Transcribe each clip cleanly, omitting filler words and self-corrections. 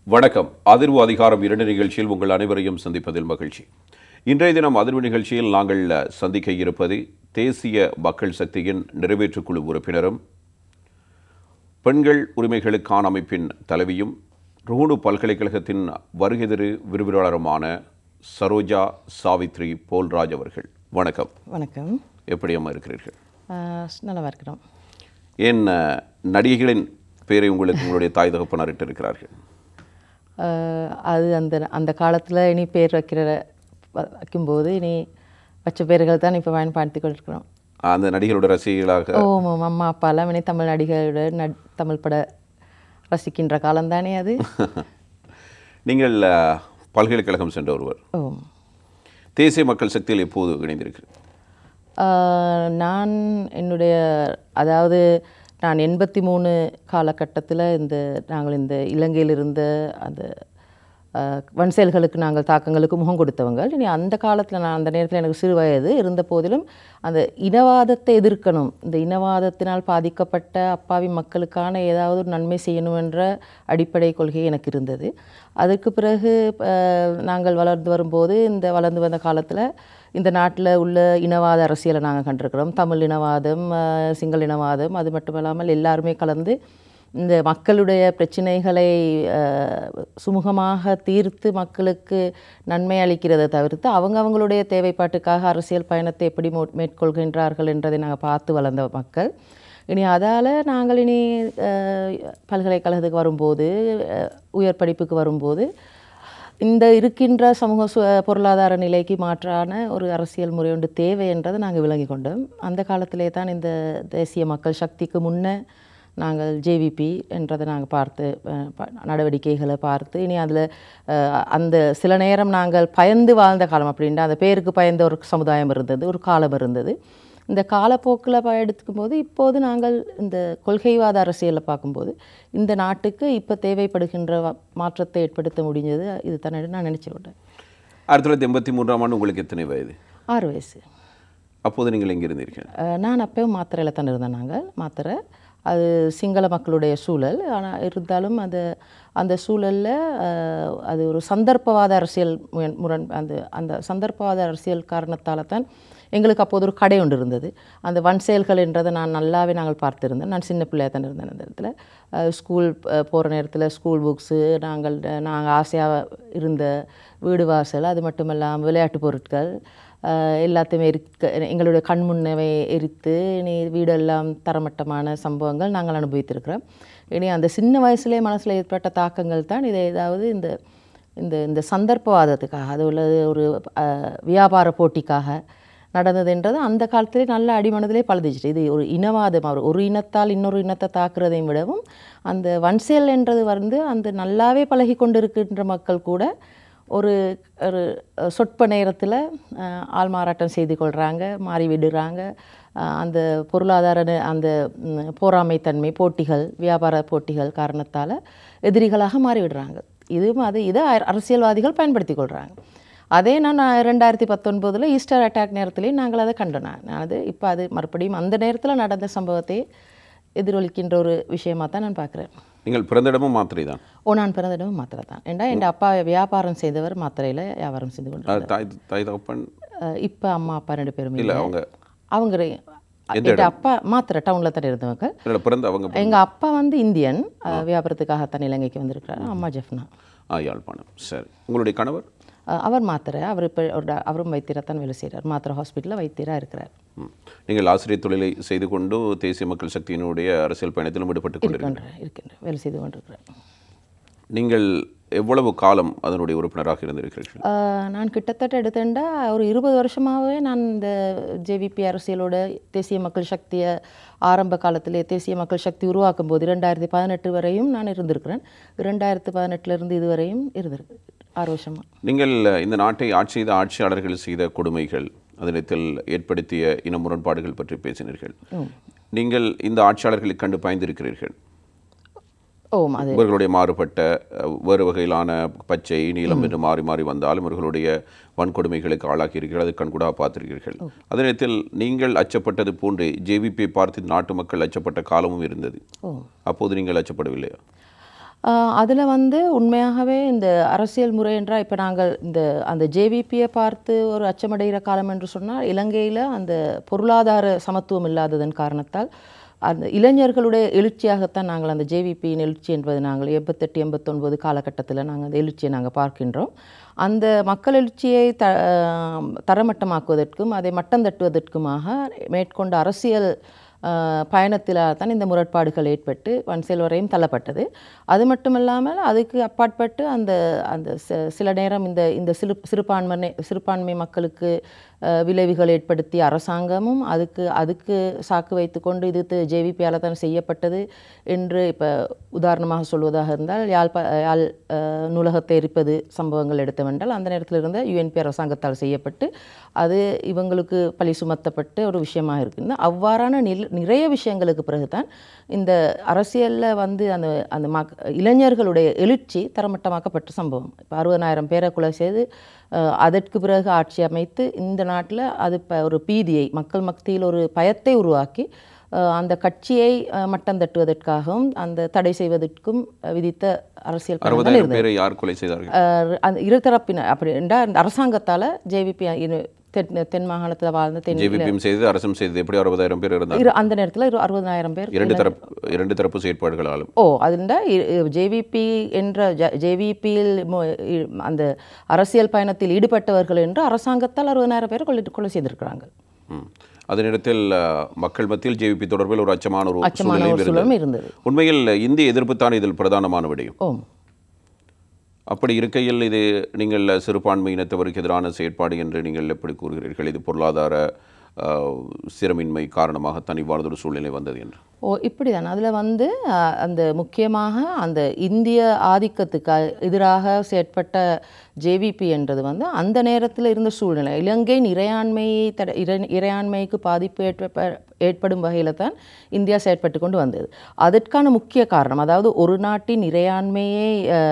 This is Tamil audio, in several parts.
வணக்கம். அதிர்வு அதிகாரம் 2 நிகழ்ச்சியில் உங்கள் அனைவரையும் சந்திப்பதில் மகிழ்ச்சி. இன்றைய தினம் அதிர்வு நிகழ்ச்சியில் நாங்கள் சந்திக்க இருப்பது தேசிய மக்கள் சக்தியின் நிறைவேற்றுக்குழு உறுப்பினரும் பெண்கள் உரிமைகளுக்கான அமைப்பின் தலைவியும் ருகுணு பல்கலைக்கழகத்தின் வருகைதரு விரிவுரையாளருமான சரோஜா சாவித்ரி போல்ராஜ் அவர்கள். வணக்கம். வணக்கம். எப்படி அம்மா இருக்கிறீர்கள்? நல்லா இருக்கிறோம். ஏன் நடிகைகளின் பேரை உங்களுடைய தாய் தகப்பனார் இருக்கிறார்கள்? அது அந்த காலத்தில் இனி பேர் வைக்கும்போது இனி வச்ச பேர்கள் தான் இப்போ பயன்படுத்தி கொண்டிருக்கிறோம். அந்த நடிகரோட ரசிகர்களாக? ஓ, அம்மா அப்பாலாம் இனி தமிழ் நடிகரோட தமிழ் பட ரசிக்கின்ற காலம்தானே அது. நீங்கள் பல்கலைக்கழகம் சென்ற ஒருவர். ஓ. தேசிய மக்கள் சக்தியில் எப்போது இணைந்திருக்கிறேன்? நான் நான் 83 காலகட்டத்தில் நாங்கள் இந்த இலங்கையில் இருந்த அந்த வன்செயல்களுக்கு நாங்கள் தாக்கங்களுக்கு முகம் கொடுத்தவங்க. இனி அந்த காலத்தில் நான் அந்த நேரத்தில் எனக்கு சிறு வயது இருந்த போதிலும் அந்த இனவாதத்தை எதிர்க்கணும், இந்த இனவாதத்தினால் பாதிக்கப்பட்ட அப்பாவி மக்களுக்கான ஏதாவது ஒரு நன்மை செய்யணும் என்ற அடிப்படை கொள்கை எனக்கு இருந்தது. அதுக்கு பிறகு நாங்கள் வளர்ந்து வந்த காலத்தில் இந்த நாட்டில் உள்ள இனவாத அரசியலை நாங்கள் கண்டிருக்கிறோம். தமிழ் இனவாதம், சிங்கள இனவாதம், அது மட்டுமல்லாமல் எல்லாருமே கலந்து இந்த மக்களுடைய பிரச்சனைகளை சுமூகமாக தீர்த்து மக்களுக்கு நன்மை அளிக்கிறதை தவிர்த்து அவங்களுடைய தேவைப்பாட்டுக்காக அரசியல் பயணத்தை எப்படி மேற்கொள்கின்றார்கள் என்றதை நாங்கள் பார்த்து வளர்ந்த மக்கள். நாங்கள் பல்கலைக்கழகத்துக்கு வரும்போது, உயர் படிப்புக்கு வரும்போது இந்த இருக்கின்ற சமூக பொருளாதார நிலைக்கு மாற்றான ஒரு அரசியல் முறை ஒன்று தேவை என்றதை நாங்கள் விளங்கி கொண்டோம். அந்த காலத்திலே தான் இந்த தேசிய மக்கள் சக்திக்கு முன்னே நாங்கள் ஜேவிபி என்றதை நாங்கள் பார்த்து நடவடிக்கைகளை பார்த்து அதில் அந்த சில நேரம் நாங்கள் பயந்து வாழ்ந்த காலம் அப்படின்ட்டு அந்த பேருக்கு பயந்த ஒரு சமுதாயம் இருந்தது, ஒரு காலம் இருந்தது. இந்த காலப்போக்கில் எடுத்துக்கும்போது இப்போது நாங்கள் இந்த கொள்கைவாத அரசியலை பார்க்கும்போது இந்த நாட்டுக்கு இப்போ தேவைப்படுகின்ற மாற்றத்தை ஏற்படுத்த முடிஞ்சது இது தானே நான் நினச்சி கொண்டேன். 1983ஆம் ஆண்டு உங்களுக்கு எத்தனை வயது? 6 வயசு. அப்போது நீங்கள் எங்கே இருந்தீர்கள்? நான் அப்போவும் மாத்திரையில் தான் இருந்தேன். நாங்கள் மாத்திரை அது சிங்கள மக்களுடைய சூழல். ஆனால் இருந்தாலும் அந்த சூழலில் அது ஒரு சந்தர்ப்பவாத அரசியல் அந்த சந்தர்ப்பவாத அரசியல் காரணத்தால் தான் எங்களுக்கு அப்போது ஒரு கடை ஒன்று இருந்தது. அந்த வன்செயல்கள் என்றதை நாங்கள் பார்த்துருந்தேன். நான் சின்ன பிள்ளையாக தான் இருந்தேன். அந்த இடத்துல ஸ்கூல் போகிற நேரத்தில் ஸ்கூல் புக்ஸு, நாங்கள் ஆசையாக இருந்த வீடு வாசல், அது மட்டுமல்லாமல் விளையாட்டு பொருட்கள் எல்லாத்தையுமே எங்களுடைய கண் முன்னவே எரித்து வீடெல்லாம் தரமட்டமான சம்பவங்கள் நாங்கள் அனுபவித்திருக்கிறோம். அந்த சின்ன வயசுலேயே மனசில் ஏற்பட்ட தாக்கங்கள் தான் இதை ஏதாவது இந்த இந்த இந்த சந்தர்ப்பவாதத்துக்காக, அது உள்ளது ஒரு வியாபார போட்டிக்காக நடந்ததுன்றது அந்த காலத்திலே நல்ல அடிமனதிலே பழுதிச்சிட்டு. இது ஒரு இனவாதம், ஒரு இனத்தால் இன்னொரு இனத்தை தாக்குறதையும் விடவும் அந்த வன்செயல் என்றது அந்த நல்லாவே பழகி கொண்டு இருக்கின்ற மக்கள் கூட ஒரு ஒரு சொற்ப நேரத்தில் ஆள் மாறாட்டம் செய்து கொள்கிறாங்க, மாறி விடுறாங்க. அந்த பொருளாதார அந்த போராமைத்தன்மை போட்டிகள், வியாபார போட்டிகள் காரணத்தால் எதிரிகளாக மாறிவிடுறாங்க. இதை அரசியல்வாதிகள் பயன்படுத்தி கொள்கிறாங்க. அதே நான் 2019 ஈஸ்டர் அட்டாக் நேரத்துலேயும் நாங்கள் அதை கண்டோம். இப்போ அது மறுபடியும் அந்த நேரத்தில் நடந்த சம்பவத்தை எதிரொலிக்கின்ற ஒரு விஷயமாக தான் நான் பார்க்குறேன். நீங்கள் பிறந்த இடமும் மாத்திரை தான்? நான் பிறந்த இடமும் மாத்திரை தான். ஏன்னா என் அப்பா வியாபாரம் செய்தவர், மாத்திரையில் வியாபாரம் செய்து கொண்டு. தாய் தகப்பன் இப்போ அம்மா அப்பா 2 பேருமே இல்லை. அவங்க எங்கள் அப்பா மாத்திரை டவுனில் தான் இருந்தவங்க. எங்கள் அப்பா இந்தியன், வியாபாரத்துக்காகத்தான் இலங்கைக்கு வந்திருக்கிறார். அம்மா ஜெஃப்னா, யாழ்ப்பாணம். சரி. உங்களுடைய கணவர்? அவர் மாத்திரை, அவர் இப்போ அவரும் வைத்தியராகத்தான் வேலை செய்கிறார். மாத்திரை ஹாஸ்பிட்டலில் வைத்தியராக இருக்கிறார். நீங்கள் ஆசிரியர் தொழிலை செய்து கொண்டு தேசிய மக்கள் சக்தியினுடைய அரசியல் பயணத்திலும் ஈடுபட்டு இருக்கின்ற வேலை செய்து கொண்டிருக்கிறேன். நீங்கள் எவ்வளவு காலம் அதனுடைய உறுப்பினராக இருந்திருக்கிறீர்கள்? நான் கிட்டத்தட்ட எடுத்தேன்டா ஒரு 20 வருஷமாகவே நான் இந்த ஜேவிபி அரசியலோட தேசிய மக்கள் சக்தியை ஆரம்ப காலத்திலே தேசிய மக்கள் சக்தி உருவாக்கும் போது 2018 வரையும் நான் இருந்திருக்கிறேன். 2018 இதுவரையும் இருந்திருக்கிறேன். 6 வருஷமாக. நீங்கள் இந்த நாட்டை ஆட்சி செய்த ஆட்சியாளர்கள் செய்த கொடுமைகள், அதனத்தில் ஏற்படுத்திய இன முரண்பாடுகள் பற்றி பேசினீர்கள். நீங்கள் இந்த ஆட்சியாளர்களை கண்டு பயந்திருக்கிறீர்கள். இவர்களுடைய மாறுபட்ட வேறு வகையிலான பச்சை நீலம் என்று மாறி மாறி வந்தாலும் இவர்களுடைய வன்கொடுமைகளுக்கு ஆளாகியிருக்கிறது, அது கண்கூடாக பார்த்திருக்கிறீர்கள். அதே நேரத்தில் நீங்கள் அச்சப்பட்டது போன்று ஜேவிபியை பார்த்து நாட்டு மக்கள் அச்சப்பட்ட காலமும் இருந்தது. அப்போது நீங்கள் அச்சப்படவில்லையா? அதில் வந்து உண்மையாகவே இந்த அரசியல் முறை என்றால் இப்போ நாங்கள் அந்த ஜேவிபியை பார்த்து ஒரு அச்சமடைகிற காலம் என்று சொன்னால் இலங்கையில் அந்த பொருளாதார சமத்துவம் இல்லாததன் காரணத்தால் அந்த இளைஞர்களுடைய எழுச்சியாகத்தான் நாங்கள் அந்த ஜேவிபியின் எழுச்சி என்பது நாங்கள் 88 89 காலகட்டத்தில் நாங்கள் அந்த எழுச்சியை நாங்கள் பார்க்கின்றோம். அந்த மக்கள் எழுச்சியை தரமட்டமாக்குவதற்கும் அதை மட்டம் தட்டுவதற்குமாக மேற்கொண்ட அரசியல் பயணத்தில் தான் இந்த முரண்பாடுகள் ஏற்பட்டு வன்செல் வரையும் தள்ளப்பட்டது. அது மட்டுமில்லாமல் அதுக்கு அப்பாற்பட்டு அந்த அந்த சில நேரம் இந்த சிறுபான்மை மக்களுக்கு விளைவுகள் ஏற்படுத்திய அரசாங்கமும் அதுக்கு சாக்கு வைத்து கொண்டு இது ஜேவிபியால் தான் செய்யப்பட்டது என்று இப்போ உதாரணமாக சொல்வதாக இருந்தால் யாழ் நூலகத்தை எரிப்பது சம்பவங்கள் எடுத்தவென்றால் அந்த நேரத்தில் இருந்த யுஎன்பி அரசாங்கத்தால் செய்யப்பட்டு அது இவங்களுக்கு பழி சுமத்தப்பட்டு ஒரு விஷயமாக இருக்குன்னா அவ்வாறான நிறைய விஷயங்களுக்கு பிறகுதான் இந்த அரசியலில் வந்து அந்த இளைஞர்களுடைய எழுச்சி தரமட்டமாக்கப்பட்ட சம்பவம். இப்போ 60,000 பேரை கொலை செய்து அதற்கு பிறகு ஆட்சி அமைத்து இந்த நாட்டில் அது ஒரு பீதியை மக்கள் மத்தியில் ஒரு பயத்தை உருவாக்கி அந்த கட்சியை மட்டம் தட்டுவதற்காகவும் அந்த தடை செய்வதற்கும் விதித்த அரசியல் 60,000 பேரை யார் கொலை செய்தார்கள்? அந்த இருதரப்பினர் அப்படி என்றால் அந்த அரசாங்கத்தால் ஜேவிபி தென் மாகாணத்தில் வாழ்ந்த ஜேவிபியும் செய்து அரசும் செய்து எப்படி 60,000 பேர் இருந்தாங்க அந்த நேரத்தில் 60,000 பேர் இரண்டு தரப்பு செயற்பாடுகளாலும் அதில் ஜேவிபி என்ற ஜேவிபியில் அந்த அரசியல் பயணத்தில் ஈடுபட்டவர்கள் என்று அரசாங்கத்தால் 60,000 பேர் கொலை செய்திருக்கிறாங்க. அதே நேரத்தில் மக்கள் மத்தியில் ஜேவிபி தொடர்பில் ஒரு அச்சமான ஒரு சூழலும் இருந்தது. உண்மையில் இந்திய எதிர்ப்பு தான் இதில் பிரதானமான விடயம். அப்படி இருக்கையில் இது நீங்கள் சிறுபான்மையினத்தவருக்கு எதிரான செயற்பாடு என்று நீங்கள் எப்படி கூறுகிறீர்கள்? இது பொருளாதார சிரமின்மை காரணமாகத்தான் இவ்வாறு ஒரு சூழ்நிலை வந்தது என்று. இப்படி தான் அதில் வந்து அந்த முக்கியமாக அந்த இந்திய ஆதிக்கத்துக்கு எதிராக செயற்பட்ட ஜேவிபி என்றது வந்து அந்த நேரத்தில் இருந்த சூழ்நிலை இலங்கையின் இறையாண்மைக்கு பாதிப்பு ஏற்படும் வகையில் தான் இந்தியா செயற்பட்டு கொண்டு வந்தது. அதற்கான முக்கிய காரணம் அதாவது ஒரு நாட்டின் இறையாண்மையை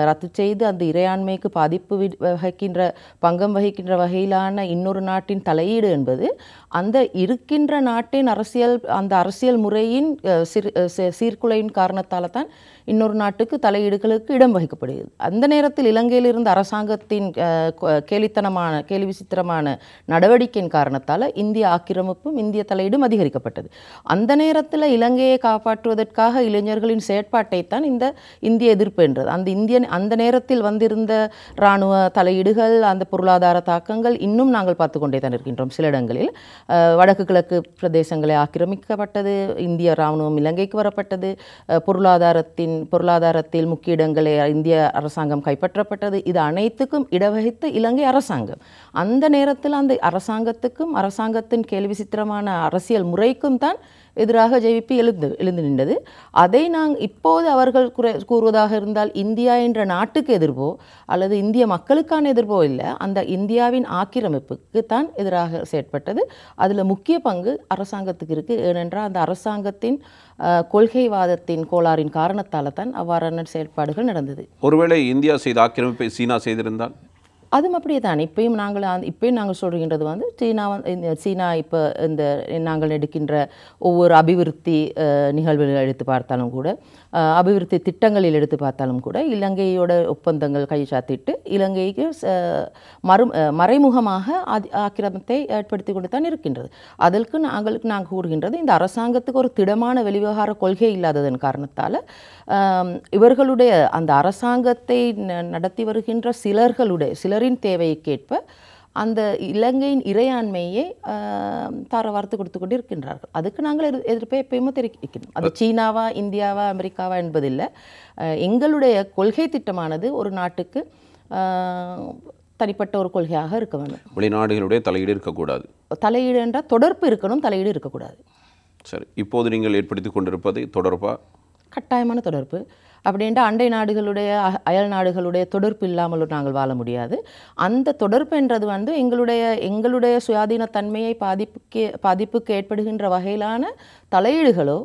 ரத்து செய்து அந்த இறையாண்மைக்கு பாதிப்பு பங்கம் வகிக்கின்ற வகையிலான இன்னொரு நாட்டின் தலையீடு என்பது அந்த இருக்கின்ற நாட்டின் அரசியல் முறையின் சீர்குலையின் காரணத்தால் தான் இன்னொரு நாட்டுக்கு தலையீடுகளுக்கு இடம் வகிக்கப்படுகிறது. அந்த நேரத்தில் இலங்கையில் இருந்த அரசாங்கத்தின் கேலி விசித்திரமான நடவடிக்கையின் காரணத்தால் இந்திய ஆக்கிரமிப்பும் இந்திய தலையீடும் அதிகரிக்கப்பட்டது. அந்த நேரத்தில் இலங்கையை காப்பாற்றுவதற்காக இளைஞர்களின் செயற்பாட்டைத்தான் இந்த இந்திய எதிர்ப்பு என்றது. அந்த நேரத்தில் வந்திருந்த இராணுவ தலையீடுகள் அந்த பொருளாதார தாக்கங்கள் இன்னும் நாங்கள் பார்த்து கொண்டே தான் இருக்கின்றோம். சில இடங்களில் வடக்கு கிழக்கு பிரதேசங்களை ஆக்கிரமிக்கப்பட்டது, இந்திய இராணுவம் இலங்கைக்கு வரப்பட்டது, பொருளாதாரத்தில் முக்கிய இடங்களை இந்திய அரசாங்கம் கைப்பற்றப்பட்டது. இது அனைத்துக்கும் இடவகித்த இலங்கை அரசாங்கம். அந்த நேரத்தில் அந்த அரசாங்கத்துக்கும் அரசாங்கத்தின் கேள்வி சித்திரமான அரசியல் முறைக்கும் தான் எதிராக ஜேவிபி எழுந்து நின்றது. அதை இப்போது அவர்கள் கூறுவதாக இருந்தால் இந்தியா என்ற நாட்டுக்கு எதிர்ப்போ அல்லது இந்திய மக்களுக்கான எதிர்ப்போ இல்லை, அந்த இந்தியாவின் ஆக்கிரமிப்புக்கு தான் எதிராக செயற்பட்டது. அதில் முக்கிய பங்கு அரசாங்கத்துக்கு இருக்குது. ஏனென்றால் அந்த அரசாங்கத்தின் கொள்கைவாதத்தின் கோளாறின் காரணத்தால் தான் அவ்வாறான செயற்பாடுகள் நடந்தது. ஒருவேளை இந்தியா செய்த ஆக்கிரமிப்பை சீனா செய்திருந்தால் அதுவும் அப்படியே தான். இப்பயும் நாங்கள் சொல்கின்றது வந்து சீனா இப்போ இந்த நாங்கள் எடுக்கின்ற ஒவ்வொரு அபிவிருத்தி நிகழ்வுகள் எடுத்து பார்த்தாலும் கூட, அபிவிருத்தி திட்டங்களில் எடுத்து பார்த்தாலும் கூட இலங்கையோட ஒப்பந்தங்கள் கைச்சாத்திட்டு இலங்கைக்கு மறைமுகமாக ஆக்கிரமத்தை ஏற்படுத்தி கொண்டு தான் இருக்கின்றது. அதற்கு நாங்கள் கூறுகின்றது இந்த அரசாங்கத்துக்கு ஒரு திடமான வெளிவிவகார கொள்கை இல்லாததன் காரணத்தால் இவர்களுடைய அந்த அரசாங்கத்தை நடத்தி வருகின்ற சிலரின் தேவைக்கேற்ப அந்த இலங்கையின் இறையாண்மையை வார்த்து கொடுத்து கொண்டு இருக்கின்றார்கள். அதுக்கு நாங்கள் எதிர்ப்பை எப்பயுமே தெரிவிக்கணும். அது சீனாவா இந்தியாவா அமெரிக்காவா என்பதில்லை. எங்களுடைய கொள்கை திட்டமானது ஒரு நாட்டுக்கு தனிப்பட்ட ஒரு கொள்கையாக இருக்க வேண்டும். வெளிநாடுகளுடைய தலையீடு இருக்கக்கூடாது. தலையீடு என்றால் தொடர்பு இருக்கணும், தலையீடு இருக்கக்கூடாது. சரி, இப்போது நீங்கள் ஏற்படுத்தி கொண்டிருப்பது தொடர்பா? கட்டாயமான தொடர்பு. அப்படின்ட்டு அண்டை நாடுகளுடைய அயல் நாடுகளுடைய தொடர்பு இல்லாமல் நாங்கள் வாழ முடியாது. அந்த தொடர்பு என்றது வந்து எங்களுடைய சுயாதீனத்தன்மையை பாதிப்புக்கு ஏற்படுகின்ற வகையிலான தலையீடுகளோ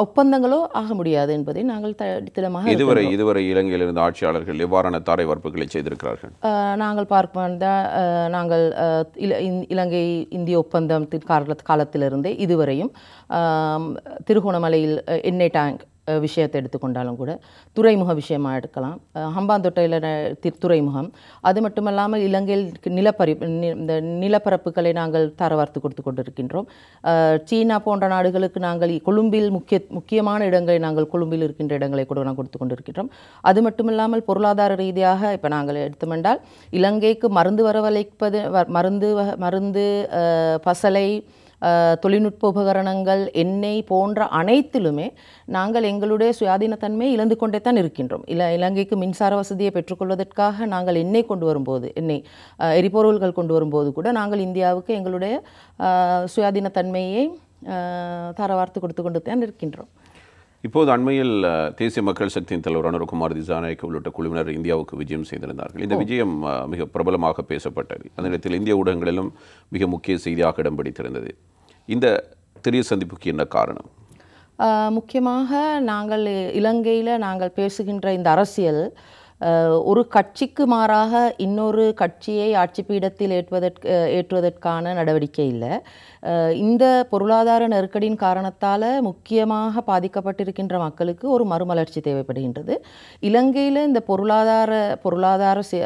ஒப்பந்தங்களோ ஆக முடியாது என்பதை நாங்கள் திடமாக இதுவரை இலங்கையில் இருந்த ஆட்சியாளர்கள் எவ்வாறான தாரை வார்ப்புகளை செய்திருக்கிறார்கள்? நாங்கள் நாங்கள் இலங்கை இந்திய ஒப்பந்தத்தின் காலத்திலிருந்தே இதுவரையும் திருகோணமலையில் எண்ணெய் டேங்க் விஷயத்தை எடுத்துக்கொண்டாலும் கூட துறைமுக விஷயமாக எடுக்கலாம். ஹம்பாந்தோட்டையில் துறைமுகம், அது மட்டுமல்லாமல் இலங்கையில் இந்த நிலப்பரப்புகளை நாங்கள் தரவார்த்து கொடுத்து கொண்டிருக்கின்றோம். சீனா போன்ற நாடுகளுக்கு நாங்கள் கொழும்பில் முக்கியமான இடங்களை நாங்கள் கொழும்பில் இருக்கின்ற இடங்களை கூட நாங்கள் கொடுத்து கொண்டிருக்கின்றோம். அது மட்டுமில்லாமல் பொருளாதார ரீதியாக இப்போ நாங்கள் எடுத்தோமென்றால் இலங்கைக்கு மருந்து வரவழைப்பது மருந்து பசலை தொழில்நுட்ப உபகரணங்கள் எண்ணெய் போன்ற அனைத்திலுமே நாங்கள் எங்களுடைய சுயாதீனத்தன்மையை இழந்து கொண்டே தான் இருக்கின்றோம். இலங்கைக்கு மின்சார வசதியை பெற்றுக்கொள்வதற்காக நாங்கள் எண்ணெய் கொண்டு வரும்போது எரிபொருள்கள் கொண்டு வரும்போது கூட நாங்கள் இந்தியாவுக்கு எங்களுடைய சுயாதீனத்தன்மையை தரவார்த்து கொடுத்து கொண்டு தான் இருக்கின்றோம். இப்போது அண்மையில் தேசிய மக்கள் சக்தியின் தலைவர் அனுரகுமார் திசாநாயக்க உள்ளிட்ட குழுவினர் இந்தியாவுக்கு விஜயம் செய்திருந்தார்கள். இந்த விஜயம் மிக பிரபலமாக பேசப்பட்டது. அந்த நேரத்தில் இந்திய ஊடகங்களிலும் மிக முக்கிய செய்தியாக இடம் பிடித்திருந்தது. இந்த திரிய சந்திப்புக்கு என்ன காரணம்? முக்கியமாக நாங்கள் இலங்கையில் நாங்கள் பேசுகின்ற இந்த அரசியல் ஒரு கட்சிக்கு மாறாக இன்னொரு கட்சியை ஆட்சி பீடத்தில் ஏற்றுவதற்கான நடவடிக்கை இல்லை. இந்த பொருளாதார நெருக்கடியின் காரணத்தால் முக்கியமாக பாதிக்கப்பட்டிருக்கின்ற மக்களுக்கு ஒரு மறுமலர்ச்சி தேவைப்படுகின்றது. இலங்கையில் இந்த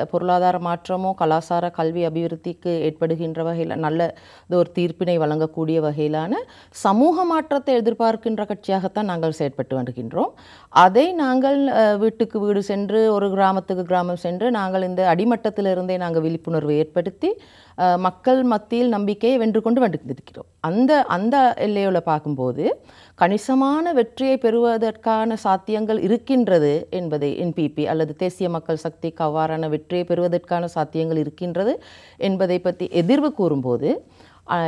பொருளாதார மாற்றமோ கலாச்சார கல்வி அபிவிருத்திக்கு ஏற்படுகின்ற வகையில் நல்ல ஒரு தீர்ப்பினை வழங்கக்கூடிய வகையிலான சமூக மாற்றத்தை எதிர்பார்க்கின்ற கட்சியாகத்தான் நாங்கள் செயற்பட்டு வருகின்றோம். அதை நாங்கள் வீட்டுக்கு வீடு சென்று ஒரு கிராமத்துக்கு கிராமம் சென்று நாங்கள் இந்த அடிமட்டத்திலிருந்தே நாங்கள் விழிப்புணர்வை ஏற்படுத்தி மக்கள் மத்தியில் நம்பிக்கையை வென்று கொண்டு வந்திருக்கிறோம். அந்த எல்லையில் பார்க்கும்போது கணிசமான வெற்றியை பெறுவதற்கான சாத்தியங்கள் இருக்கின்றது என்பதை என்பிபி அல்லது தேசிய மக்கள் சக்திக்கு அவ்வாறான வெற்றியை பெறுவதற்கான சாத்தியங்கள் இருக்கின்றது என்பதை பற்றி எதிர்வு கூறும்போது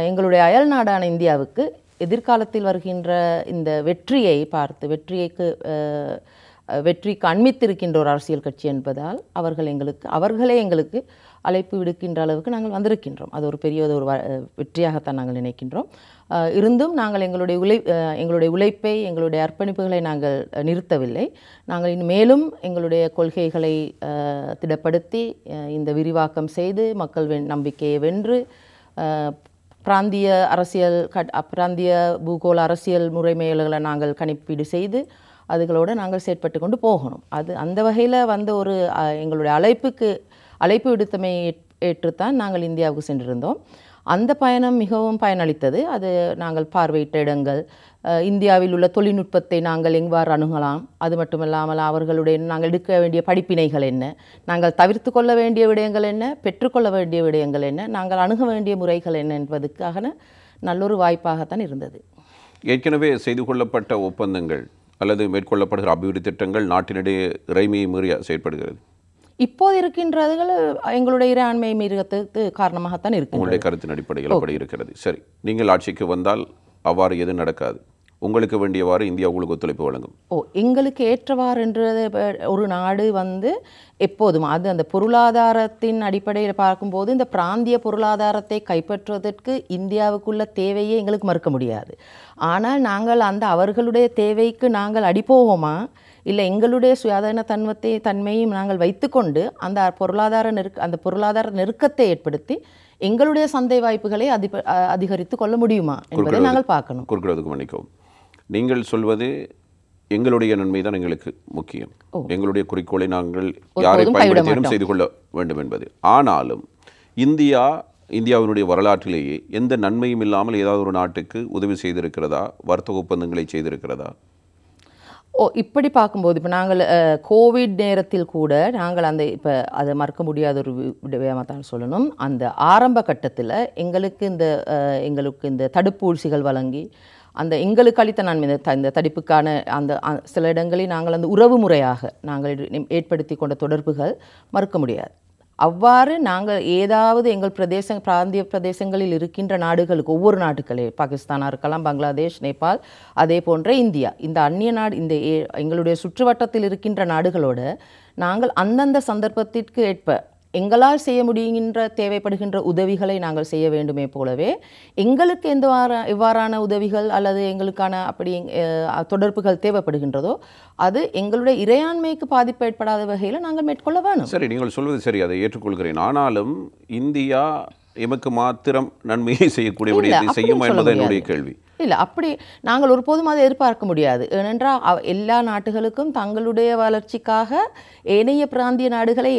எங்களுடைய அயல் நாடான இந்தியாவுக்கு எதிர்காலத்தில் வருகின்ற இந்த வெற்றியை பார்த்து வெற்றிக்கு அண்மித்திருக்கின்ற ஒரு அரசியல் கட்சி என்பதால் அவர்களே எங்களுக்கு அழைப்பு விடுக்கின்ற அளவுக்கு நாங்கள் வந்திருக்கின்றோம். அது ஒரு பெரிய ஒரு வெற்றியாகத்தான் நாங்கள் நினைக்கின்றோம். இருந்தும் நாங்கள் எங்களுடைய உழைப்பை எங்களுடைய அர்ப்பணிப்புகளை நாங்கள் நிறுத்தவில்லை. நாங்கள் இன்னும் மேலும் எங்களுடைய கொள்கைகளை திடப்படுத்தி இந்த விரிவாக்கம் செய்து மக்கள் நம்பிக்கையை வென்று பிராந்திய பூகோள அரசியல் முறைமைகளை நாங்கள் கணிப்பீடு செய்து அதுகளோடு நாங்கள் செயற்பட்டு கொண்டு போகணும். அந்த வகையில் வந்த ஒரு எங்களுடைய அழைப்பு விடுத்தமை ஏற்றுத்தான் நாங்கள் இந்தியாவுக்கு சென்றிருந்தோம். அந்த பயணம் மிகவும் பயனளித்தது. அது நாங்கள் பார்வையிட்ட இடங்கள், இந்தியாவில் உள்ள தொழில்நுட்பத்தை நாங்கள் எவ்வாறு அணுகலாம், அது மட்டுமில்லாமல் அவர்களுடைய நாங்கள் எடுக்க வேண்டிய படிப்பினைகள் என்ன, நாங்கள் தவிர்த்து கொள்ள வேண்டிய விடயங்கள் என்ன, பெற்றுக்கொள்ள வேண்டிய விடயங்கள் என்ன, நாங்கள் அணுக வேண்டிய முறைகள் என்ன என்பதற்கான நல்லொரு வாய்ப்பாகத்தான் இருந்தது. ஏற்கனவே செய்து கொள்ளப்பட்ட ஒப்பந்தங்கள் அல்லது மேற்கொள்ளப்படுகிற அபிவிருத்தி திட்டங்கள் நாட்டினிடையே இறைமையை மீறிய செயற்படுகிறது. இப்போது இருக்கின்றதுகள் எங்களுடைய இறையாண்மை மீறத்துக்கு காரணமாகத்தான் இருக்கு. உங்களுடைய கருத்தின் அடிப்படையில் அப்படி இருக்கிறது. சரி, நீங்கள் ஆட்சிக்கு வந்தால் அவ்வாறு எதுவும் நடக்காது. உங்களுக்கு வேண்டியவாறு இந்தியா உங்களுக்கு ஒத்துழைப்பு வழங்கும். எங்களுக்கு ஏற்றவாறு என்றது ஒரு நாடு எப்போதும் அந்த பொருளாதாரத்தின் அடிப்படையில் பார்க்கும்போது இந்த பிராந்திய பொருளாதாரத்தை கைப்பற்றுவதற்கு இந்தியாவுக்குள்ள தேவையே எங்களுக்கு மறுக்க முடியாது. ஆனால் நாங்கள் அவர்களுடைய தேவைக்கு நாங்கள் அடிப்போவோமா, இல்லை எங்களுடைய சுயாதீன தன்மையும் நாங்கள் வைத்துக்கொண்டு அந்த பொருளாதார நெருக்கத்தை ஏற்படுத்தி எங்களுடைய சந்தை வாய்ப்புகளை அதிகரித்து கொள்ள முடியுமா என்பதை நாங்கள் பார்க்கணும். குறுக்கிறதுக்கு மன்னிக்கவும். நீங்கள் சொல்வது எங்களுடைய நன்மை தான் எங்களுக்கு முக்கியம், எங்களுடைய குறிக்கோளை நாங்கள் யாரை பயன்படுத்தியும் செய்து கொள்ள வேண்டும் என்பது. ஆனாலும் இந்தியாவினுடைய வரலாற்றிலேயே எந்த நன்மையும் இல்லாமல் ஏதாவது ஒரு நாட்டுக்கு உதவி செய்திருக்கிறதா, வர்த்தக ஒப்பந்தங்களை செய்திருக்கிறதா? இப்படி பார்க்கும்போது இப்போ நாங்கள் கோவிட் நேரத்தில் கூட நாங்கள் இப்போ அதை மறக்க முடியாத ஒரு விடயமாக தான் சொல்லணும். அந்த ஆரம்ப கட்டத்தில் எங்களுக்கு இந்த தடுப்பூசிகள் வழங்கி எங்களுக்கு அளித்த நன்மை இந்த தடுப்புக்கான சில இடங்களில் நாங்கள் உறவு முறையாக நாங்கள் ஏற்படுத்தி கொண்ட தொடர்புகள் மறுக்க முடியாது. அவ்வாறு நாங்கள் ஏதாவது எங்கள் பிராந்திய பிரதேசங்களில் இருக்கின்ற நாடுகளுக்கு, ஒவ்வொரு நாடுகளே, பாகிஸ்தானாக இருக்கலாம், பங்களாதேஷ், நேபாள், அதே போன்ற இந்தியா, இந்த அந்நிய நாடு, எங்களுடைய சுற்றுவட்டத்தில் இருக்கின்ற நாடுகளோடு நாங்கள் அந்தந்த சந்தர்ப்பத்திற்கு ஏற்ப எங்களால் செய்ய முடிகின்ற தேவைப்படுகின்ற உதவிகளை நாங்கள் செய்ய வேண்டுமே போலவே எங்களுக்கு எவ்வாறான உதவிகள் அல்லது எங்களுக்கான அப்படி தொடர்புகள் தேவைப்படுகின்றதோ அது எங்களுடைய இறையாண்மைக்கு பாதிப்பு ஏற்படாத வகையில் நாங்கள் மேற்கொள்ள வேணும். சரி, நீங்கள் சொல்வது சரி, அதை ஏற்றுக்கொள்கிறேன். ஆனாலும் இந்தியா எமக்கு மாத்திரம் நன்மையை செய்யக்கூடிய விடயத்தை செய்யுமா என்பது என்னுடைய கேள்வி. இல்லை, அப்படி நாங்கள் ஒருபோதும் அதை எதிர்பார்க்க முடியாது. ஏனென்றால் எல்லா நாடுகளுக்கும் தங்களுடைய வளர்ச்சிக்காக ஏனைய பிராந்திய நாடுகளை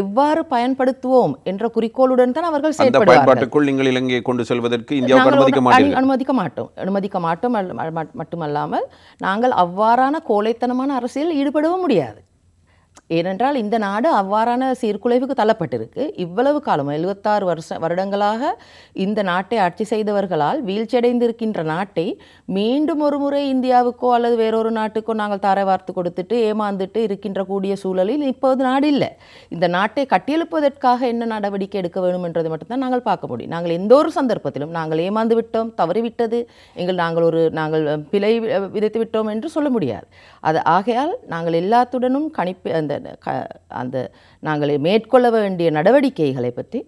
எவ்வாறு பயன்படுத்துவோம் என்ற குறிக்கோளுடன் தான் அவர்கள் செயல்படுவார்கள். நீங்கள் இலங்கையை கொண்டு செல்வதற்கு அனுமதிக்க மாட்டோம். மட்டுமல்லாமல் நாங்கள் அவ்வாறான கோழைத்தனமான அரசியல் ஈடுபடவும் முடியாது. ஏனென்றால் இந்த நாடு அவ்வாறான சீர்குலைவுக்கு தள்ளப்பட்டிருக்கு. இவ்வளவு காலம் 76 வருடங்களாக இந்த நாட்டை ஆட்சி செய்தவர்களால் வீழ்ச்சியடைந்திருக்கின்ற நாட்டை மீண்டும் ஒரு முறை இந்தியாவுக்கோ அல்லது வேறொரு நாட்டுக்கோ நாங்கள் தாரை வார்த்து கொடுத்துட்டு ஏமாந்துட்டு இருக்கின்ற கூடிய சூழலில் இப்போது நாடு இல்லை. இந்த நாட்டை கட்டியெழுப்பதற்காக என்ன நடவடிக்கை எடுக்க வேண்டும் என்றதை மட்டும்தான் நாங்கள் பார்க்க முடியும். நாங்கள் எந்த ஒரு சந்தர்ப்பத்திலும் நாங்கள் ஏமாந்து விட்டோம், தவறிவிட்டது, நாங்கள் பிழை விதைத்து விட்டோம் என்று சொல்ல முடியாது. அது ஆகையால் நாங்கள் எல்லாத்துடனும் அந்த நாங்கள் மேற்கொள்ள வேண்டிய நடவடிக்கைகளை பற்றி